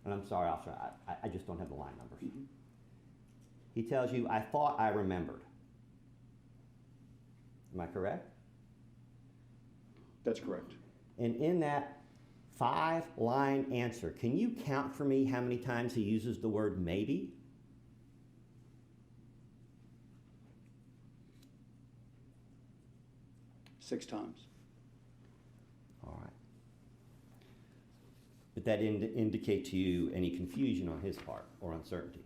And I'm sorry, officer, I just don't have the line numbers. He tells you, "I thought I remembered." Am I correct? That's correct. And in that 5-line answer, can you count for me how many times he uses the word maybe? Six times. All right. But that didn't indicate to you any confusion on his part or uncertainty?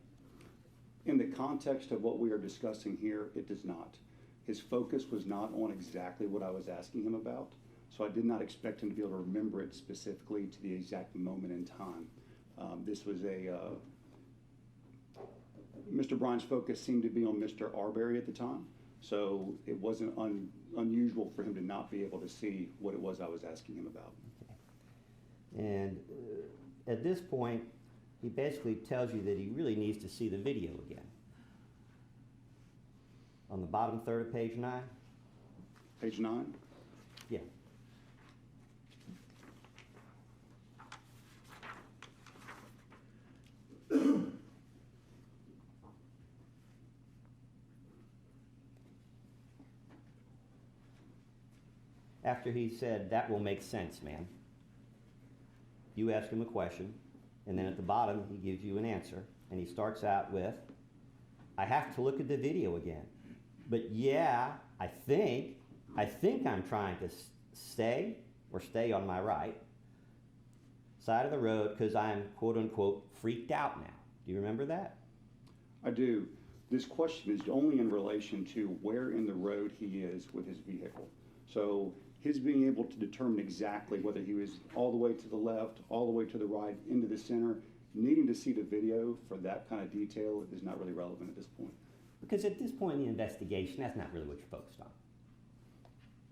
In the context of what we are discussing here, it does not. His focus was not on exactly what I was asking him about, so I did not expect him to be able to remember it specifically to the exact moment in time. This was Mr. Bryan's focus seemed to be on Mr. Arbery at the time, so it wasn't unusual for him to not be able to see what it was I was asking him about. Okay. And at this point, he basically tells you that he really needs to see the video again. On the bottom third of page 9? Page 9? Yeah. After he said, "That will make sense, man," you ask him a question, and then at the bottom he gives you an answer, and he starts out with, I have to look at the video again. But yeah, I think I'm trying to stay on my right side of the road because I'm quote unquote freaked out now. Do you remember that? I do. This question is only in relation to where in the road he is with his vehicle. So his being able to determine exactly whether he was all the way to the left, all the way to the right, into the center, needing to see the video for that kind of detail is not really relevant at this point. Because at this point in the investigation, that's not really what you're focused on.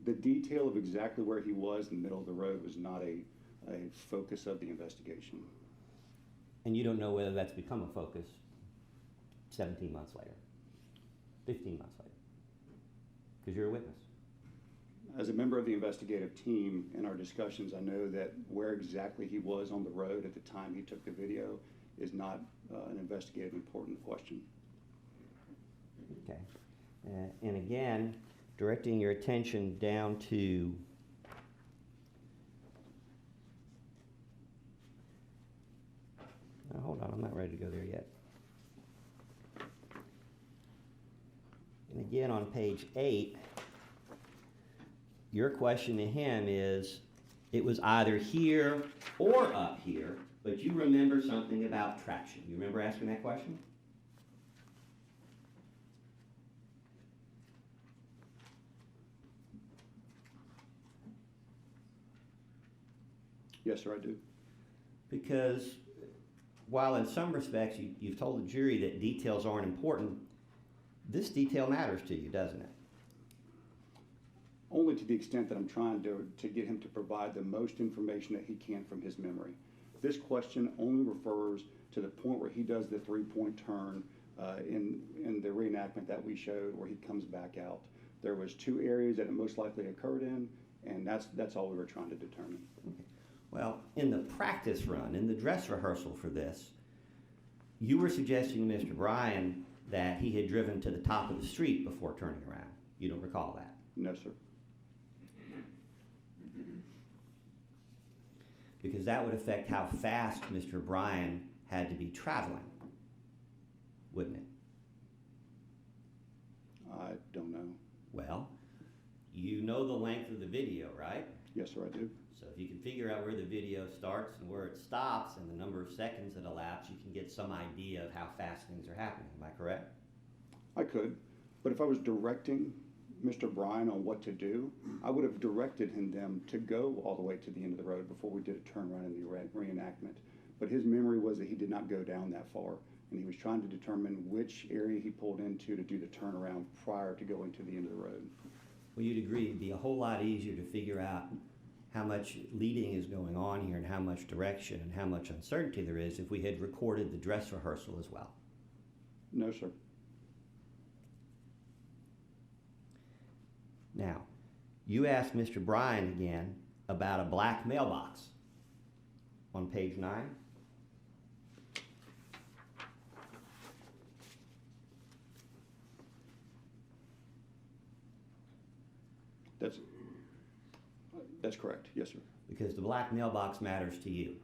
The detail of exactly where he was in the middle of the road was not a focus of the investigation. And you don't know whether that's become a focus 17 months later, 15 months later, because you're a witness. As a member of the investigative team, in our discussions, I know that where exactly he was on the road at the time he took the video is not an investigative important question. Okay. And again, directing your attention down to hold on, I'm not ready to go there yet. And again, on page 8, your question to him is, it was either here or up here, but you remember something about traction. You remember asking that question? Yes, sir, I do. Because while in some respects you've told the jury that details aren't important, this detail matters to you, doesn't it? Only to the extent that I'm trying to get him to provide the most information that he can from his memory. This question only refers to the point where he does the three-point turn in the reenactment that we showed where he comes back out. There was 2 areas that it most likely occurred in, and that's all we were trying to determine. Okay. Well, in the practice run, in the dress rehearsal for this, you were suggesting to Mr. Bryan that he had driven to the top of the street before turning around. You don't recall that? No, sir. Because that would affect how fast Mr. Bryan had to be traveling, wouldn't it? I don't know. Well, you know the length of the video, right? Yes, sir, I do. So if you can figure out where the video starts and where it stops and the number of seconds that elapse, you can get some idea of how fast things are happening. Am I correct? I could, but if I was directing Mr. Bryan on what to do, I would have directed them to go all the way to the end of the road before we did a turn around in the reenactment. But his memory was that he did not go down that far, and he was trying to determine which area he pulled into to do the turnaround prior to going to the end of the road. Well, you'd agree it'd be a whole lot easier to figure out how much leading is going on here and how much direction and how much uncertainty there is if we had recorded the dress rehearsal as well. No, sir. Now, you asked Mr. Bryan again about a black mailbox on page 9. That's correct. Yes, sir. Because the black mailbox matters to you.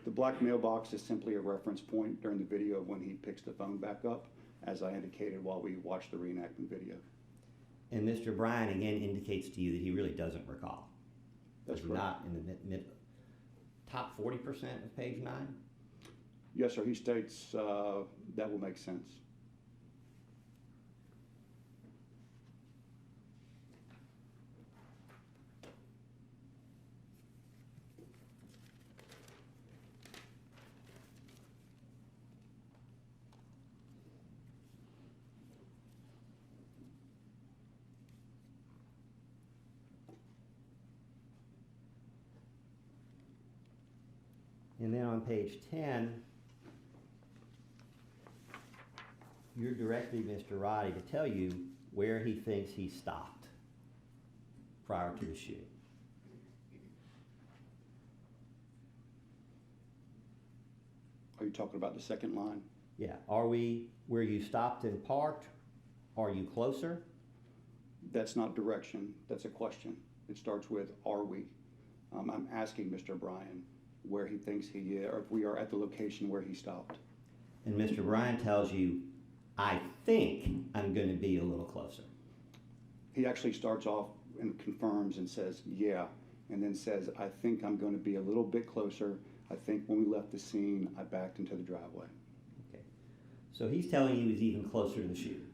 The black mailbox is simply a reference point during the video of when he picks the phone back up, as I indicated while we watched the reenactment video. And Mr. Bryan again indicates to you that he really doesn't recall. That's He's correct. not in the top 40% of page 9? Yes, sir. He states that will make sense. And then on page 10, you're directing Mr. Roddy to tell you where he thinks he stopped prior to the shooting. Are you talking about the second line? Yeah. Are we where you stopped and parked? Are you closer? That's not direction. That's a question. It starts with, are we? I'm asking Mr. Bryan where he thinks he is, or if we are at the location where he stopped. And Mr. Bryan tells you I think I'm going to be a little closer. He actually starts off and confirms and says, yeah, and then says, I think I'm going to be a little bit closer. I think when we left the scene, I backed into the driveway. Okay. So he's telling you he's even closer to the shooter.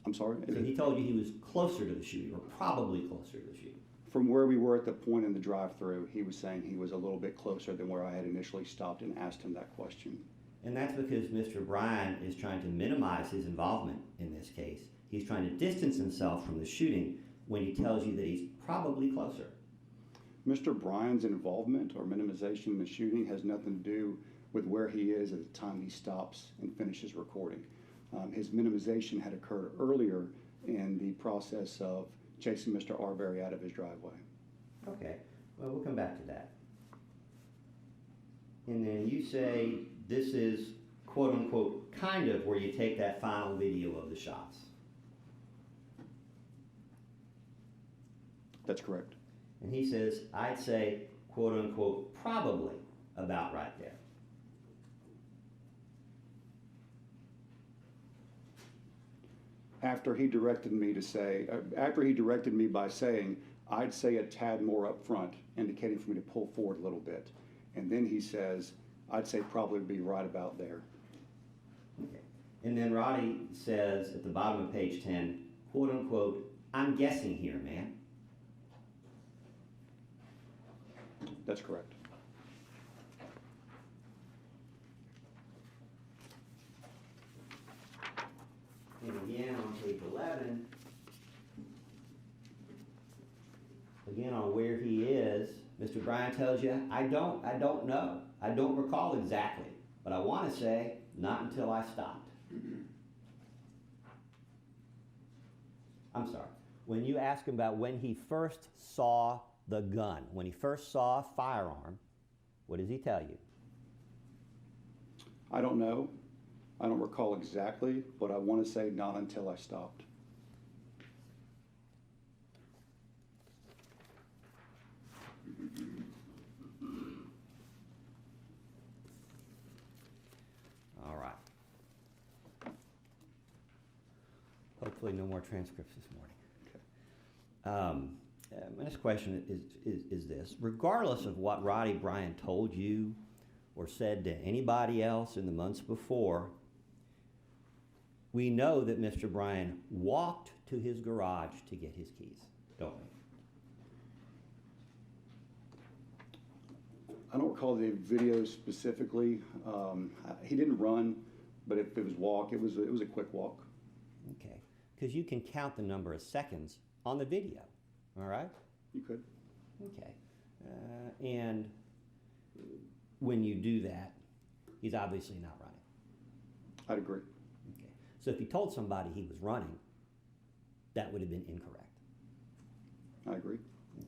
I'm sorry? So he told you he was closer to the shooter, or probably closer to the shooter. From where we were at the point in the drive-through, he was saying he was a little bit closer than where I had initially stopped and asked him that question. And that's because Mr. Bryan is trying to minimize his involvement in this case. He's trying to distance himself from the shooting when he tells you that he's probably closer. Mr. Bryan's involvement or minimization in the shooting has nothing to do with where he is at the time he stops and finishes recording. His minimization had occurred earlier in the process of chasing Mr. Arbery out of his driveway. Okay, well, we'll come back to that. And then you say this is quote unquote kind of where you take that final video of the shots. That's correct. And he says, I'd say quote unquote probably about right there. After he directed me by saying, I'd say a tad more up front, indicating for me to pull forward a little bit. And then he says, I'd say probably be right about there. Okay. And then Roddy says at the bottom of page 10, quote unquote, I'm guessing here, man. That's correct. And again on page 11, again on where he is, Mr. Bryan tells you, I don't know. I don't recall exactly, but I want to say not until I stopped. I'm sorry. When you ask him about when he first saw the gun, when he first saw a firearm, what does he tell you? I don't know. I don't recall exactly, but I want to say not until I stopped. All right. Hopefully no more transcripts this morning. My next question is this. Regardless of what Roddy Bryan told you or said to anybody else in the months before, we know that Mr. Bryan walked to his garage to get his keys, don't we? I don't recall the video specifically. He didn't run, but if it was walk, it was a quick walk. Okay, because you can count the number of seconds on the video, all right? You could. Okay, and when you do that, he's obviously not running. I'd agree. Okay, so if he told somebody he was running, that would have been incorrect. I agree. Okay.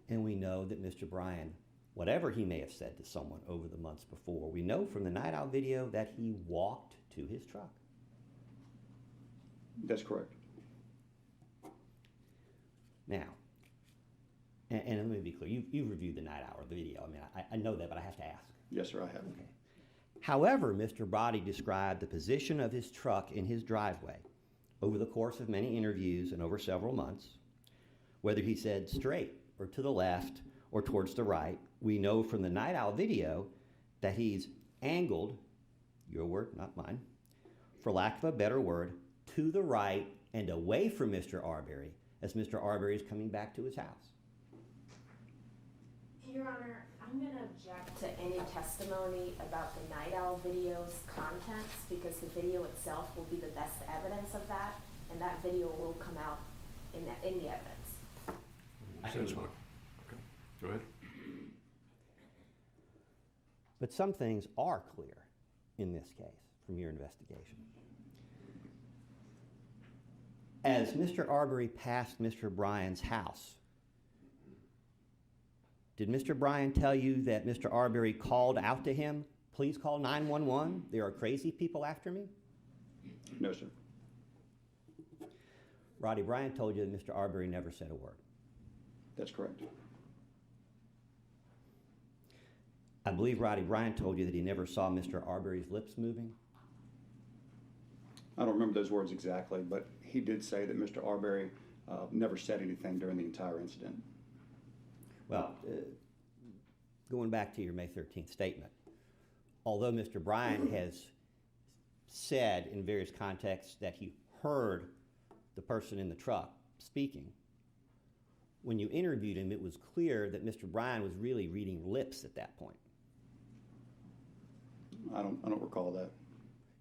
And we know that Mr. Bryan, whatever he may have said to someone over the months before, we know from the Night Owl video that he walked to his truck. That's correct. Now, and let me be clear, you've reviewed the Night Owl video. I mean, I know that, but I have to ask. Yes, sir, I have. Okay. However, Mr. Brody described the position of his truck in his driveway over the course of many interviews and over several months. Whether he said straight or to the left or towards the right, we know from the Night Owl video that he's angled, your word, not mine, for lack of a better word, to the right and away from Mr. Arbery as Mr. Arbery is coming back to his house. Your Honor, I'm going to object to any testimony about the Night Owl video's contents because the video itself will be the best evidence of that, and that video will come out in the evidence. Sounds fine. Okay, go ahead. But some things are clear in this case from your investigation. As Mr. Arbery passed Mr. Bryan's house, did Mr. Bryan tell you that Mr. Arbery called out to him, please call 911, there are crazy people after me? No, sir. Roddy Bryan told you that Mr. Arbery never said a word. That's correct. I believe Roddy Bryant told you that he never saw Mr. Arbery's lips moving. I don't remember those words exactly, but he did say that Mr. Arbery never said anything during the entire incident. Well, going back to your May 13th statement, although Mr. Bryant has said in various contexts that he heard the person in the truck speaking, when you interviewed him, it was clear that Mr. Bryant was really reading lips at that point. I don't recall that.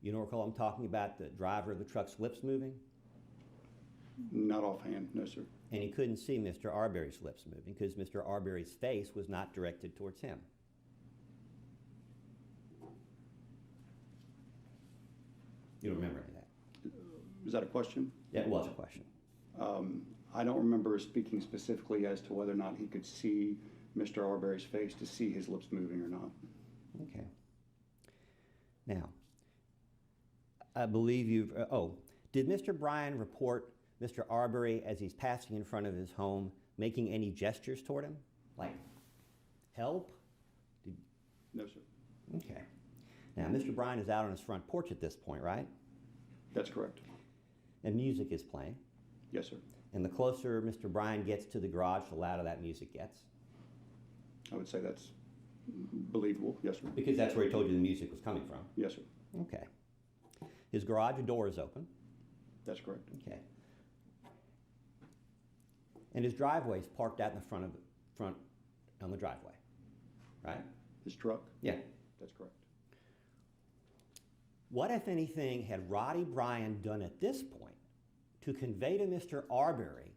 You don't recall him talking about the driver of the truck's lips moving? Not offhand, no, sir. And he couldn't see Mr. Arbery's lips moving because Mr. Arbery's face was not directed towards him. You don't remember any of that? Is that a question? That was a question. I don't remember speaking specifically as to whether or not he could see Mr. Arbery's face to see his lips moving or not. Okay. Now, I believe you've, did Mr. Bryan report Mr. Arbery as he's passing in front of his home making any gestures toward him? Like, help? No, sir. Okay. Now, Mr. Bryan is out on his front porch at this point, right? That's correct. And music is playing. Yes, sir. And the closer Mr. Bryan gets to the garage, the louder that music gets. I would say that's believable. Yes, sir. Because that's where he told you the music was coming from. Yes, sir. Okay. His garage door is open. That's correct. Okay. And his driveway is parked out in the front on the driveway, right? His truck? Yeah. That's correct. What, if anything, had Roddy Bryan done at this point to convey to Mr. Arbery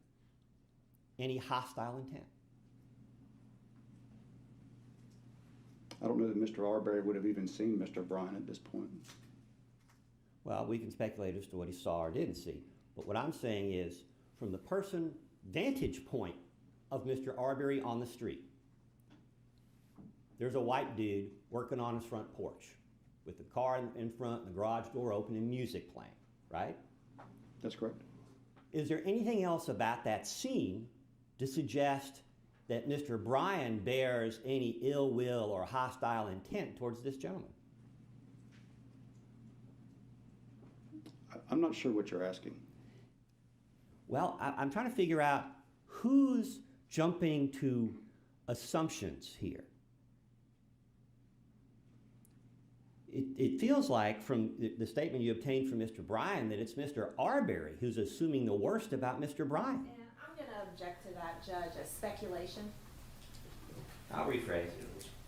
any hostile intent? I don't know that Mr. Arbery would have even seen Mr. Bryan at this point. Well, we can speculate as to what he saw or didn't see. But what I'm saying is, from the person vantage point of Mr. Arbery on the street, there's a white dude working on his front porch with the car in front and the garage door open and music playing, right? That's correct. Is there anything else about that scene to suggest that Mr. Bryan bears any ill will or hostile intent towards this gentleman? I'm not sure what you're asking. Well, I'm trying to figure out who's jumping to assumptions here. It feels like from the statement you obtained from Mr. Bryan that it's Mr. Arbery who's assuming the worst about Mr. Bryan. And I'm going to object to that, Judge, as speculation. I'll rephrase.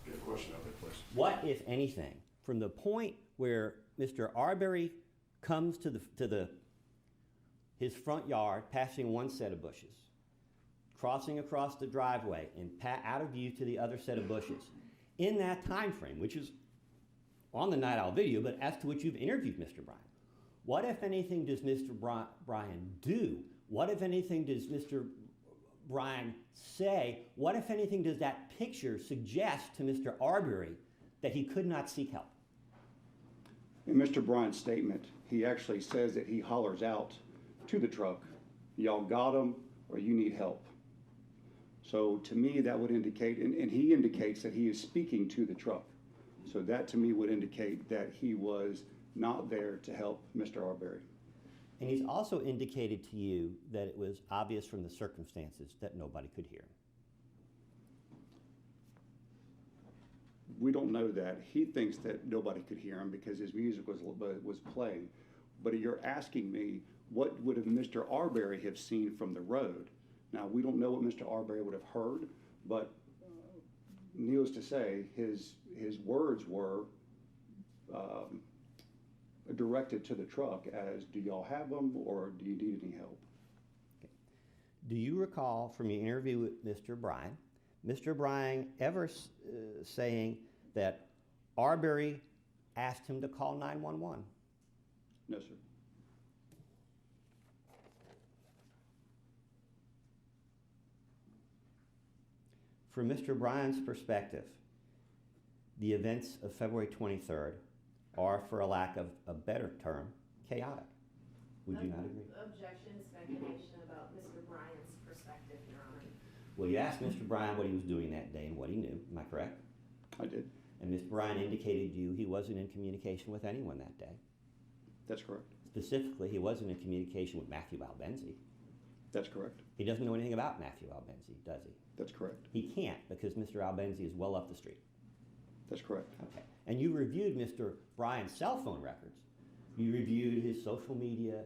Get a question out there, please. What, if anything, from the point where Mr. Arbery comes to his front yard, passing one set of bushes, crossing across the driveway and out of view to the other set of bushes, in that time frame, which is on the Night Owl video, but as to which you've interviewed Mr. Bryan, what, if anything, does Mr. Bryan do? What, if anything, does Mr. Bryan say? What, if anything, does that picture suggest to Mr. Arbery that he could not seek help? In Mr. Bryan's statement, he actually says that he hollers out to the truck, y'all got him or you need help. So to me, that would indicate, and he indicates that he is speaking to the truck. So that to me would indicate that he was not there to help Mr. Arbery. And he's also indicated to you that it was obvious from the circumstances that nobody could hear him. We don't know that. He thinks that nobody could hear him because his music was playing. But you're asking me, what would have Mr. Arbery have seen from the road? Now, we don't know what Mr. Arbery would have heard, but needless to say, his words were directed to the truck as, do y'all have them or do you need any help? Okay. Do you recall from your interview with Mr. Bryan ever saying that Arbery asked him to call 911? No, sir. From Mr. Bryan's perspective, the events of February 23rd are, for a lack of a better term, chaotic. Would you not agree? Objection, speculation about Mr. Bryan's perspective, Your Honor. Well, you asked Mr. Bryan what he was doing that day and what he knew. Am I correct? I did. And Mr. Bryan indicated to you he wasn't in communication with anyone that day. That's correct. Specifically, he wasn't in communication with Matthew Albenzi. That's correct. He doesn't know anything about Matthew Albenzi, does he? That's correct. He can't, because Mr. Albenzi is well up the street. That's correct. Okay. And you reviewed Mr. Bryan's cell phone records. You reviewed his social media.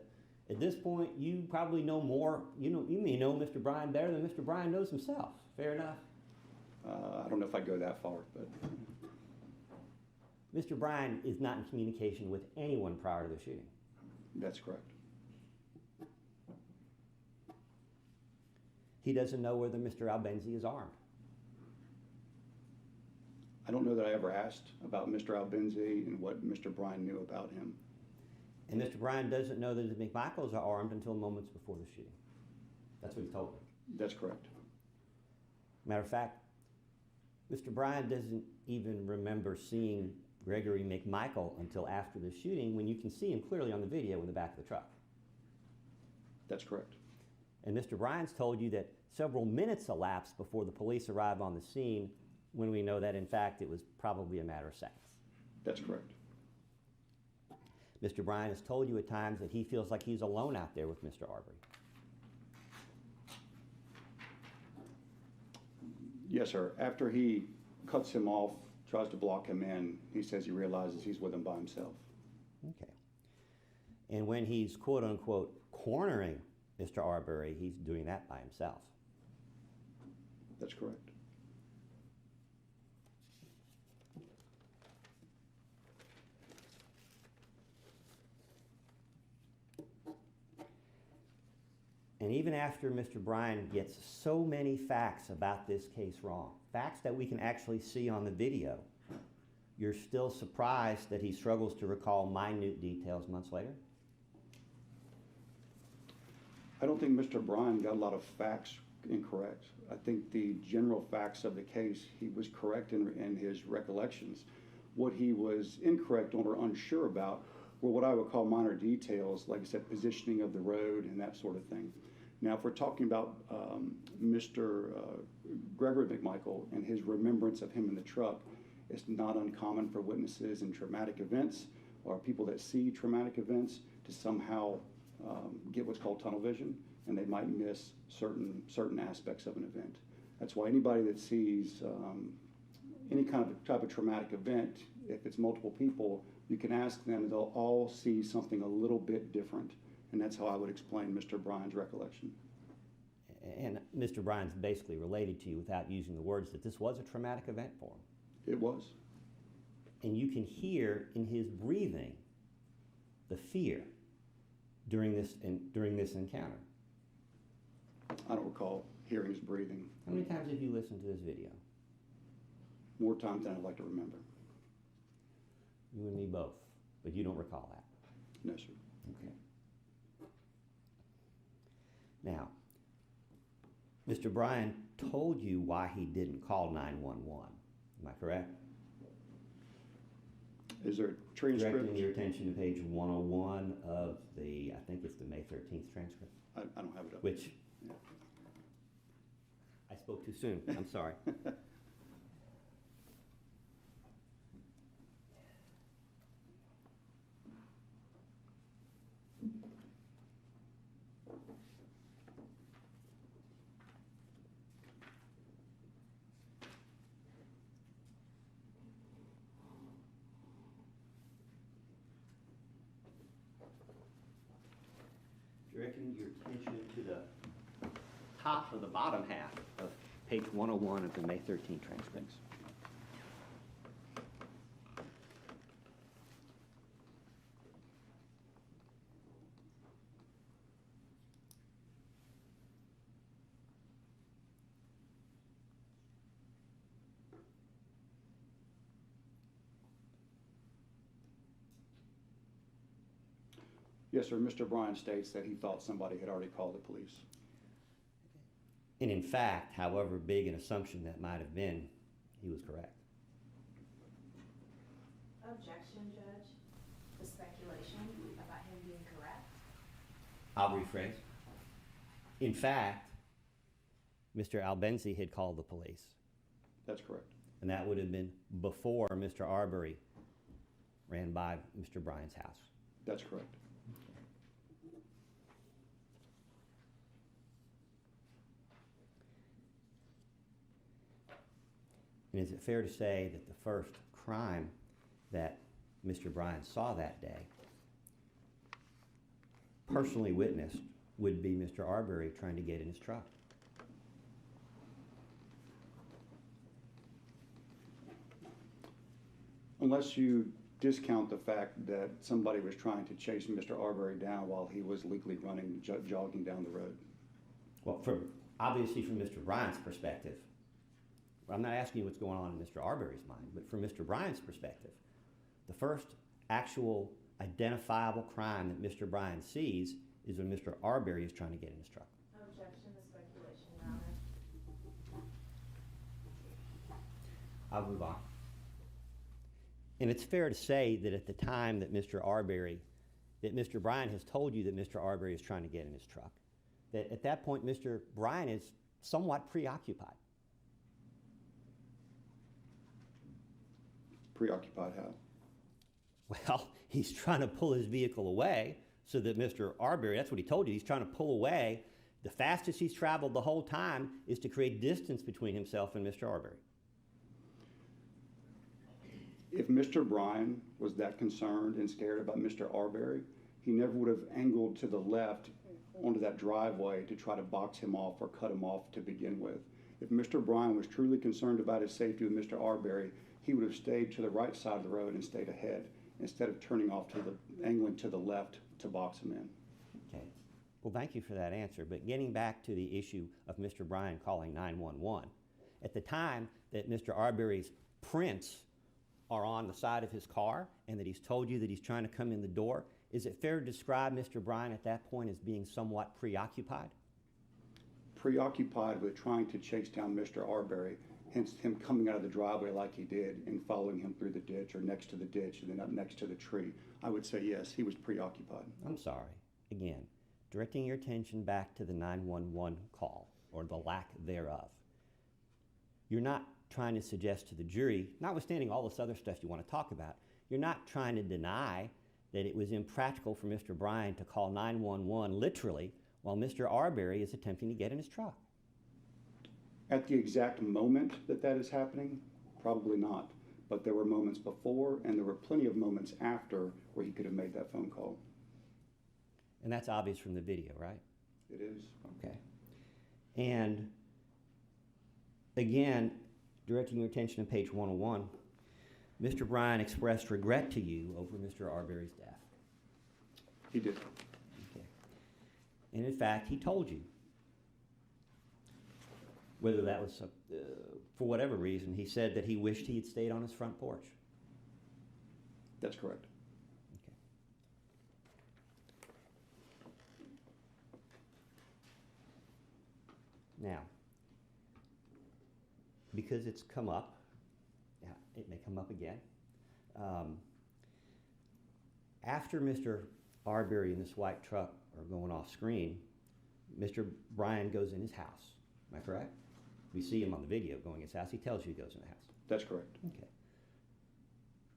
At this point, you probably know more. You may know Mr. Bryan better than Mr. Bryan knows himself. Fair enough? I don't know if I'd go that far, but Mr. Bryan is not in communication with anyone prior to the shooting. that's correct. He doesn't know whether Mr. Albenzi is armed. I don't know that I ever asked about Mr. Albenzi and what Mr. Bryan knew about him. And Mr. Bryan doesn't know that the McMichaels are armed until moments before the shooting. That's what he told me. That's correct. Matter of fact, Mr. Bryan doesn't even remember seeing Gregory McMichael until after the shooting, when you can see him clearly on the video in the back of the truck. That's correct. And Mr. Bryan's told you that several minutes elapsed before the police arrived on the scene, when we know that, in fact, it was probably a matter of seconds. That's correct. Mr. Bryan has told you at times that he feels like he's alone out there with Mr. Arbery. Yes, sir. After he cuts him off, tries to block him in, he says he realizes he's with him by himself. Okay. And when he's quote unquote cornering Mr. Arbery, he's doing that by himself. That's correct. And even after Mr. Bryan gets so many facts about this case wrong, facts that we can actually see on the video, you're still surprised that he struggles to recall minute details months later? I don't think Mr. Bryan got a lot of facts incorrect. I think the general facts of the case, he was correct in his recollections. What he was incorrect on or unsure about were what I would call minor details, like I said, positioning of the road and that sort of thing. Now, if we're talking about Mr. Gregory McMichael and his remembrance of him in the truck, it's not uncommon for witnesses in traumatic events or people that see traumatic events to somehow get what's called tunnel vision, and they might miss certain aspects of an event. That's why anybody that sees any type of traumatic event, if it's multiple people, you can ask them, they'll all see something a little bit different. And that's how I would explain Mr. Bryan's recollection. And Mr. Bryan's basically related to you without using the words that this was a traumatic event for him. It was. And you can hear in his breathing the fear during this encounter. I don't recall hearing his breathing. How many times have you listened to this video? More times than I'd like to remember. You and me both, but you don't recall that. No, sir. Okay. Now, Mr. Bryan told you why he didn't call 911. Am I correct? Is there a transcript? Directing your attention to page 101 of the, I think it's the May 13th transcript. I don't have it up. Which, Yeah. I spoke too soon. I'm sorry. Directing your attention to the top of the bottom half of page 101 of the May 13th transcripts. Yes, sir. Mr. Bryan states that he thought somebody had already called the police. And in fact, however big an assumption that might have been, he was correct. Objection, Judge. The speculation about him being correct. I'll rephrase. In fact, Mr. Albenzi had called the police. That's correct. And that would have been before Mr. Arbery ran by Mr. Bryan's house. That's correct. And is it fair to say that the first crime that Mr. Bryan saw that day, personally witnessed, would be Mr. Arbery trying to get in his truck? Unless you discount the fact that somebody was trying to chase Mr. Arbery down while he was legally running, jogging down the road. Well, obviously from Mr. Bryan's perspective, I'm not asking you what's going on in Mr. Arbery's mind, but from Mr. Bryan's perspective, the first actual identifiable crime that Mr. Bryan sees is when Mr. Arbery is trying to get in his truck. Objection to speculation, Your Honor. I'll move on. And it's fair to say that at the time that Mr. Bryan has told you that Mr. Arbery is trying to get in his truck, that at that point Mr. Bryan is somewhat preoccupied. Preoccupied how? Well, he's trying to pull his vehicle away so that Mr. Arbery, that's what he told you, he's trying to pull away. The fastest he's traveled the whole time is to create distance between himself and Mr. Arbery. If Mr. Bryan was that concerned and scared about Mr. Arbery, he never would have angled to the left onto that driveway to try to box him off or cut him off to begin with. If Mr. Bryan was truly concerned about his safety with Mr. Arbery, he would have stayed to the right side of the road and stayed ahead instead of turning off to the angling to the left to box him in. Okay. Well, thank you for that answer. But getting back to the issue of Mr. Bryan calling 911, at the time that Mr. Arbery's prints are on the side of his car and that he's told you that he's trying to come in the door, is it fair to describe Mr. Bryan at that point as being somewhat preoccupied? Preoccupied with trying to chase down Mr. Arbery, hence him coming out of the driveway like he did and following him through the ditch or next to the ditch and then up next to the tree. I would say yes, he was preoccupied. I'm sorry. Again, directing your attention back to the 911 call, or the lack thereof. You're not trying to suggest to the jury, notwithstanding all this other stuff you want to talk about, you're not trying to deny that it was impractical for Mr. Bryan to call 911 literally while Mr. Arbery is attempting to get in his truck. At the exact moment that that is happening, probably not. But there were moments before and there were plenty of moments after where he could have made that phone call. And that's obvious from the video, right? It is. Okay. And again, directing your attention to page 101, Mr. Bryan expressed regret to you over Mr. Arbery's death. He did. Okay. And in fact, he told you, whether that was for whatever reason, he said that he wished he had stayed on his front porch. That's correct. Okay. Now, because it's come up, yeah, it may come up again. After Mr. Arbery and this white truck are going off screen, Mr. Bryan goes in his house. Am I correct? We see him on the video going in his house. He tells you he goes in the house. That's correct. Okay.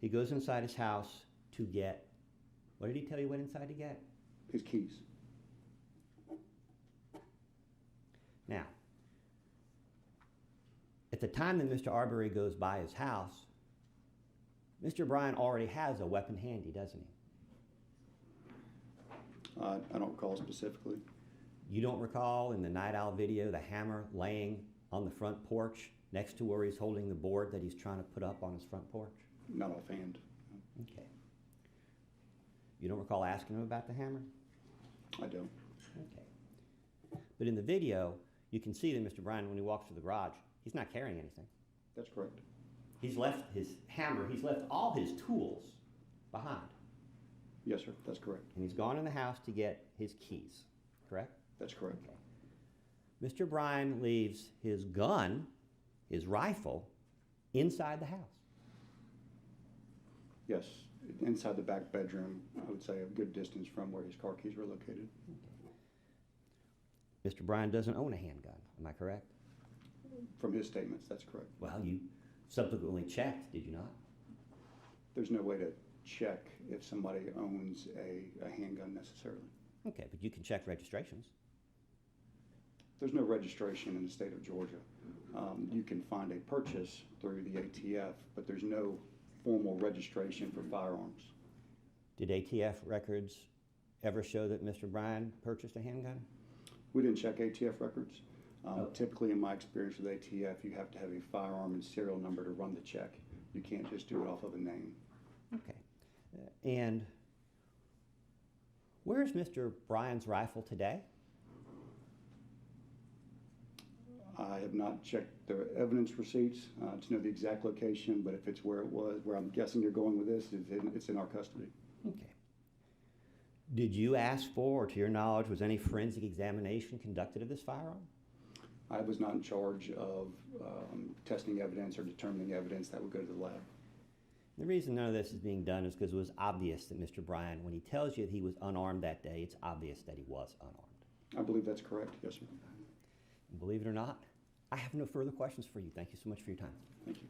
He goes inside his house to get, what did he tell you went inside to get? His keys. Now, at the time that Mr. Arbery goes by his house, Mr. Bryan already has a weapon handy, doesn't he? I don't recall specifically. You don't recall in the Night Owl video the hammer laying on the front porch next to where he's holding the board that he's trying to put up on his front porch? Not offhand. Okay. You don't recall asking him about the hammer? I don't. Okay. But in the video, you can see that Mr. Bryan, when he walks to the garage, he's not carrying anything. That's correct. He's left his hammer, he's left all his tools behind. Yes, sir. That's correct. And he's gone in the house to get his keys, correct? That's correct. Okay. Mr. Bryan leaves his gun, his rifle, inside the house. Yes. Inside the back bedroom, I would say a good distance from where his car keys were located. Mr. Bryan doesn't own a handgun, am I correct? From his statements, that's correct. Well, you subsequently checked, did you not? There's no way to check if somebody owns a handgun necessarily. Okay, but you can check registrations. There's no registration in the state of Georgia. You can find a purchase through the ATF, but there's no formal registration for firearms. Did ATF records ever show that Mr. Bryan purchased a handgun? We didn't check ATF records. Oh. Typically, in my experience with ATF, you have to have a firearm and serial number to run the check. You can't just do it off of a name. Okay. And where is Mr. Bryan's rifle today? I have not checked the evidence receipts to know the exact location, but if it's where it was, where I'm guessing you're going with this, it's in our custody. Okay. Did you ask for, or to your knowledge, was any forensic examination conducted of this firearm? I was not in charge of testing evidence or determining evidence that would go to the lab. The reason none of this is being done is because it was obvious that Mr. Bryan, when he tells you that he was unarmed that day, it's obvious that he was unarmed. I believe that's correct, yes, sir. And believe it or not, I have no further questions for you. Thank you so much for your time. Thank you.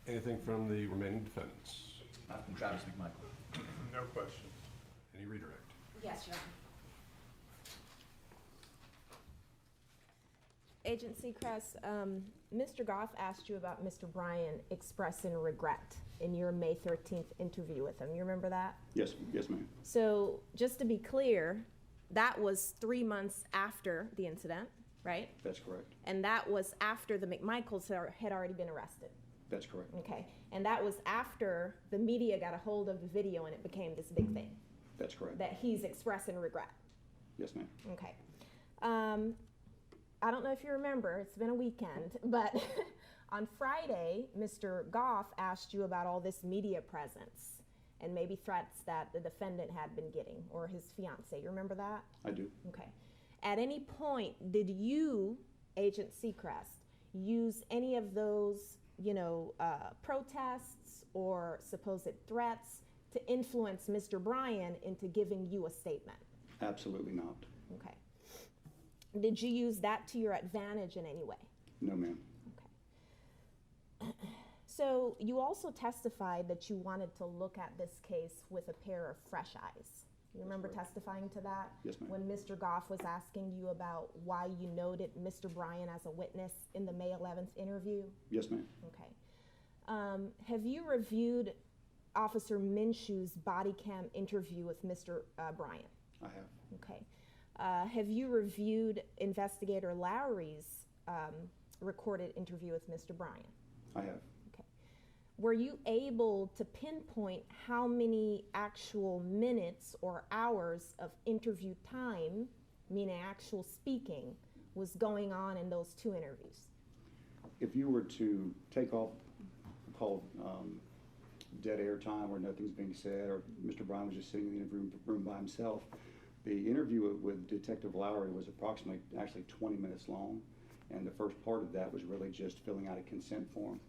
Anything from the remaining defendants? From Travis McMichael. No questions. Any redirect? Yes, Your Honor. Agent Seacrist, Mr. Goff asked you about Mr. Bryan expressing regret in your May 13th interview with him. You remember that? Yes, yes, ma'am. So just to be clear, that was 3 months after the incident, right? That's correct. And that was after the McMichaels had already been arrested. That's correct. Okay. And that was after the media got a hold of the video and it became this big thing. That's correct. That he's expressing regret. Yes, ma'am. Okay. I don't know if you remember, it's been a weekend, but on Friday, Mr. Goff asked you about all this media presence and maybe threats that the defendant had been getting, or his fiance. You remember that? I do. Okay. At any point, did you, Agent Seacrist, use any of those, protests or supposed threats to influence Mr. Bryan into giving you a statement? Absolutely not. Okay. Did you use that to your advantage in any way? No, ma'am. Okay. So you also testified that you wanted to look at this case with a pair of fresh eyes. You remember testifying to that? Yes, ma'am. When Mr. Goff was asking you about why you noted Mr. Bryan as a witness in the May 11th interview? Yes, ma'am. Okay. Have you reviewed Officer Minshew's body cam interview with Mr. Bryan? I have. Okay. Have you reviewed Investigator Lowry's recorded interview with Mr. Bryan? I have. Okay. Were you able to pinpoint how many actual minutes or hours of interview time, meaning actual speaking, was going on in those two interviews? If you were to take off called dead air time where nothing's being said, or Mr. Bryan was just sitting in the interview room by himself, the interview with Detective Lowry was approximately actually 20 minutes long, and the first part of that was really just filling out a consent form.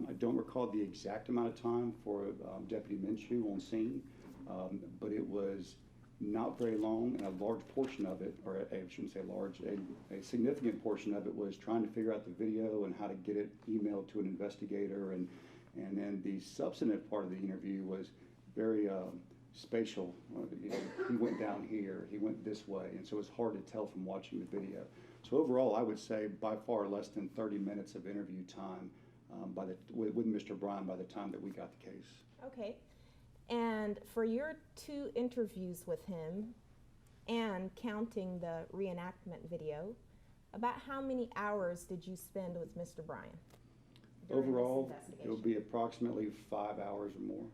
I don't recall the exact amount of time for Deputy Minshew on scene, but it was not very long, and a large portion of it, or I shouldn't say large, a significant portion of it was trying to figure out the video and how to get it emailed to an investigator, and then the substantive part of the interview was very spatial. He went down here, he went this way, and so it's hard to tell from watching the video. So overall, I would say by far less than 30 minutes of interview time with Mr. Bryan by the time that we got the case. Okay. And for your two interviews with him, and counting the reenactment video, about how many hours did you spend with Mr. Bryan? Overall, it would be approximately 5 hours or more.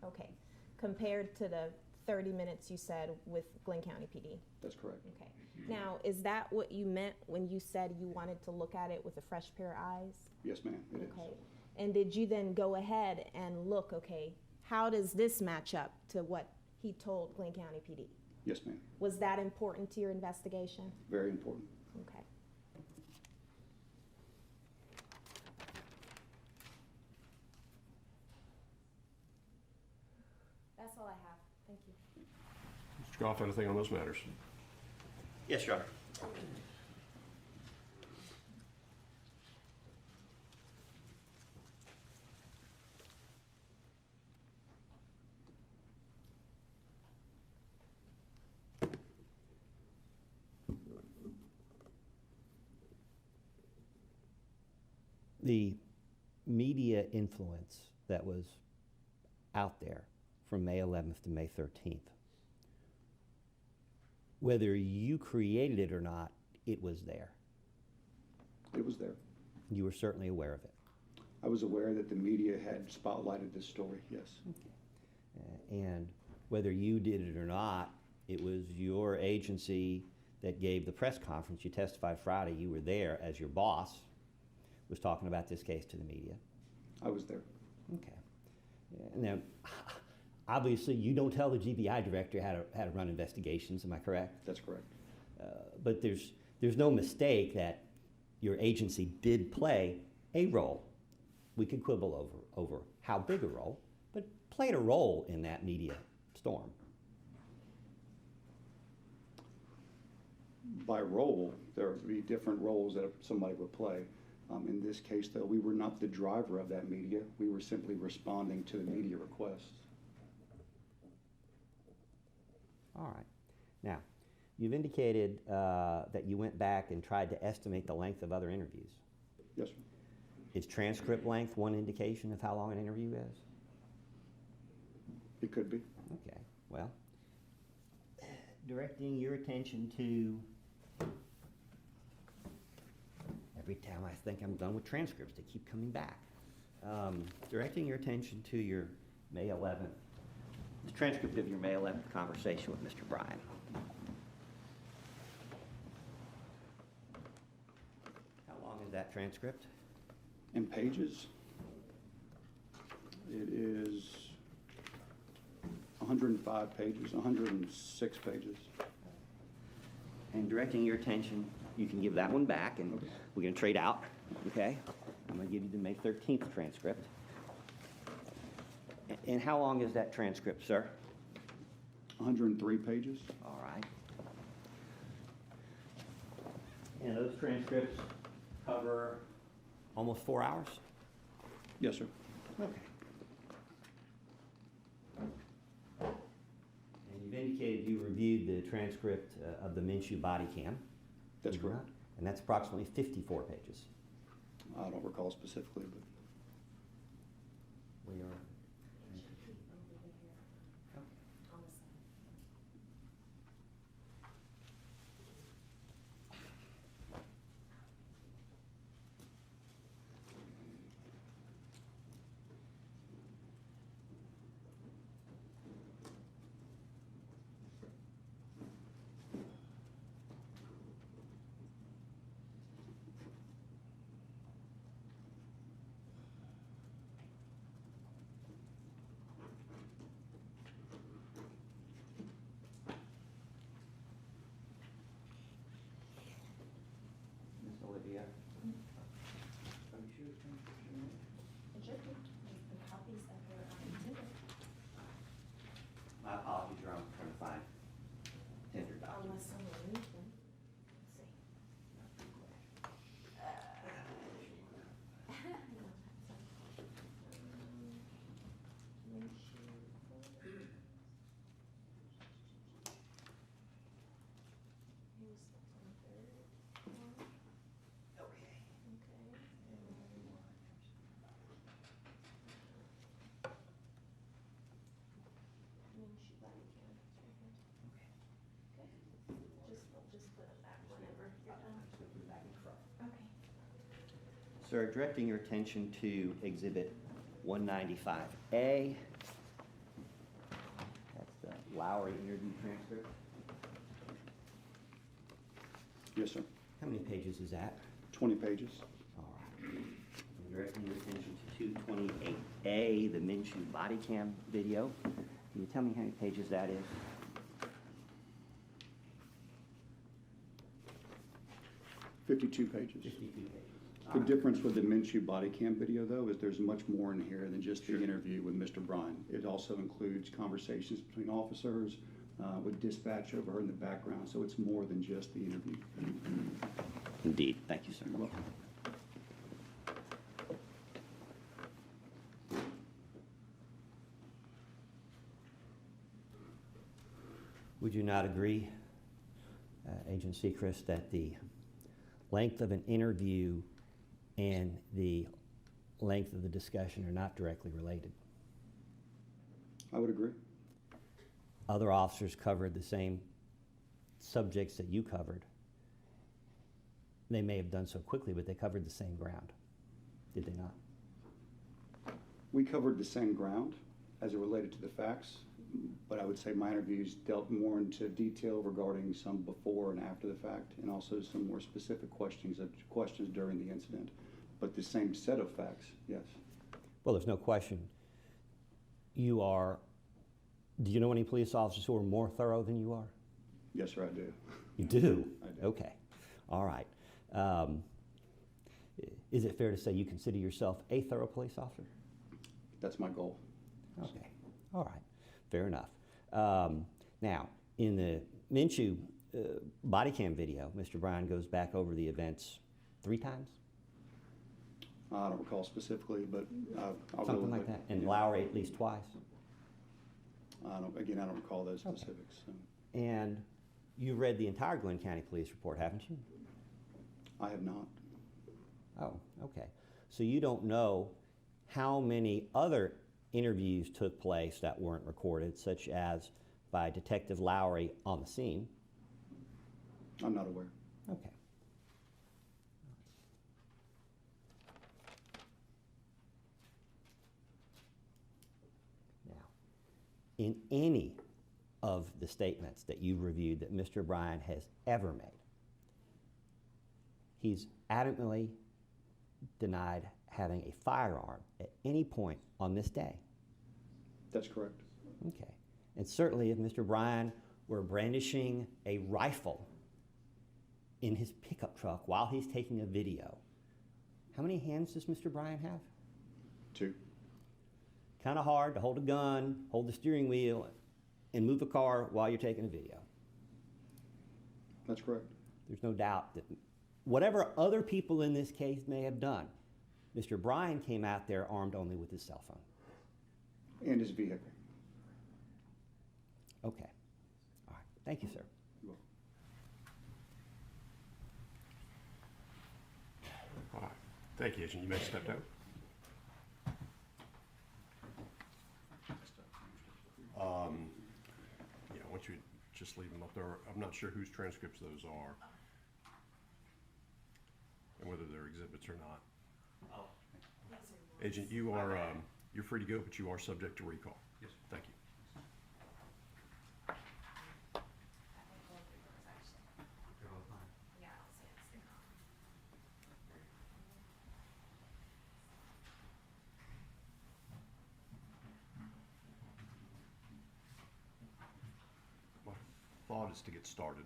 Okay. Compared to the 30 minutes you said with Glenn County PD? That's correct. Okay. Now, is that what you meant when you said you wanted to look at it with a fresh pair of eyes? Yes, ma'am, it is. Okay. And did you then go ahead and look, okay, how does this match up to what he told Glenn County PD? Yes, ma'am. Was that important to your investigation? Very important. Okay. That's all I have. Thank you. Mr. Mr. Goff, anything on those matters? Yes, Your Honor. The media influence that was out there from May 11th to May 13th, whether you created it or not, it was there. It was there. You were certainly aware of it. I was aware that the media had spotlighted this story, yes. And whether you did it or not, it was your agency that gave the press conference. You testified Friday, you were there as your boss was talking about this case to the media. I was there. Okay. Now, obviously, you don't tell the GBI director how to run investigations, am I correct? That's correct. But there's no mistake that your agency did play a role. We could quibble over how big a role, but played a role in that media storm. By role, there would be different roles that somebody would play. In this case, though, we were not the driver of that media. We were simply responding to the media requests. All right. Now, you've indicated that you went back and tried to estimate the length of other interviews. Yes, sir. Is transcript length one indication of how long an interview is? It could be. Okay, well, directing your attention to, every time I think I'm done with transcripts, they keep coming back. Directing your attention to your May 11th, The transcript of your May 11th conversation with Mr. Bryan. how long is that transcript? In pages, it is 105 pages, 106 pages. And directing your attention, you can give that one back, and we're going to trade out, okay? I'm going to give you the May 13th transcript. And how long is that transcript, sir? 103 pages. All right. And those transcripts cover Almost 4 hours? Yes, sir. Okay. And you've indicated you reviewed the transcript of the Minshew body cam. That's Did you correct. not? And that's approximately 54 pages. I don't recall specifically, but We are. Miss Olivia. My apologies, Your Honor, I'm trying to find tender documents. Okay. Sir, directing your attention to Exhibit 195A. That's the Lowry interview transcript. yes, sir. How many pages is that? 20 pages. All right. And directing your attention to 228A, the Minshew body cam video. Can you tell me how many pages that is? 52 pages. 52 pages. The difference with the Minshew body cam video, though, is there's much more in here than just the interview with Mr. Bryan. It also includes conversations between officers, with dispatch overheard in the background, so it's more than just the interview. Indeed. Thank you, sir. You're welcome. Would you not agree, Agent Seacrist, that the length of an interview and the length of the discussion are not directly related? I would agree. Other officers covered the same subjects that you covered. They may have done so quickly, but they covered the same ground, did they not? We covered the same ground as it related to the facts, but I would say my interviews dealt more into detail regarding some before and after the fact, and also some more specific questions during the incident. But the same set of facts, yes. Well, there's no question. Do you know any police officers who are more thorough than you are? Yes, sir, I do. You do? I do. Okay. All right. Is it fair to say you consider yourself a thorough police officer? That's my goal. Okay. All right. Fair enough. Now, in the Minshew body cam video, Mr. Bryan goes back over the events 3 times? I don't recall specifically, but I'll go Something with like it. that. And Yeah. Lowry at least twice? I don't recall those specifics. So. And you read the entire Glenn County Police report, haven't you? I have not. Oh, okay. So you don't know how many other interviews took place that weren't recorded, such as by Detective Lowry on the scene? I'm not aware. Okay. Now, in any of the statements that you've reviewed that Mr. Bryan has ever made, he's adamantly denied having a firearm at any point on this day. That's correct. Okay. And certainly if Mr. Bryan were brandishing a rifle in his pickup truck while he's taking a video, how many hands does Mr. Bryan have? 2. Kind of hard to hold a gun, hold the steering wheel, and move a car while you're taking a video. That's correct. There's no doubt that whatever other people in this case may have done, Mr. Bryan came out there armed only with his cell phone. And his vehicle. Okay. All right. Thank you, sir. You're welcome. All right. Thank you, Agent. You may step down. Yeah, I want you to just leave them up there. I'm not sure whose transcripts those are and whether they're exhibits or not. Agent, you are, you're free to go, but you are subject to recall. Yes. Thank you. Yeah, I'll say it's there. My thought is to get started.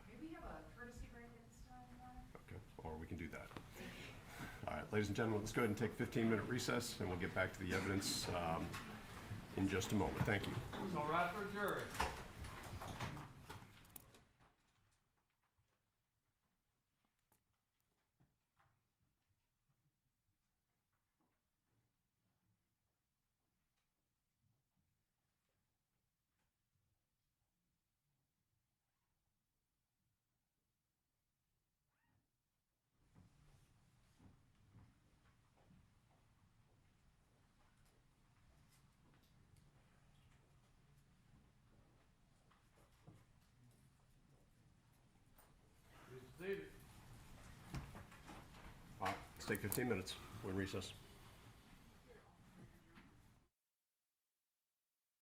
Maybe we have a courtesy break at this time, Warren? Okay, or we can do that. All right, ladies and gentlemen, let's go ahead and take a 15-minute recess, and we'll get back to the evidence in just a moment. Thank you. It's all right for a jury. Please be seated. All right, let's take 15 minutes. We're in recess.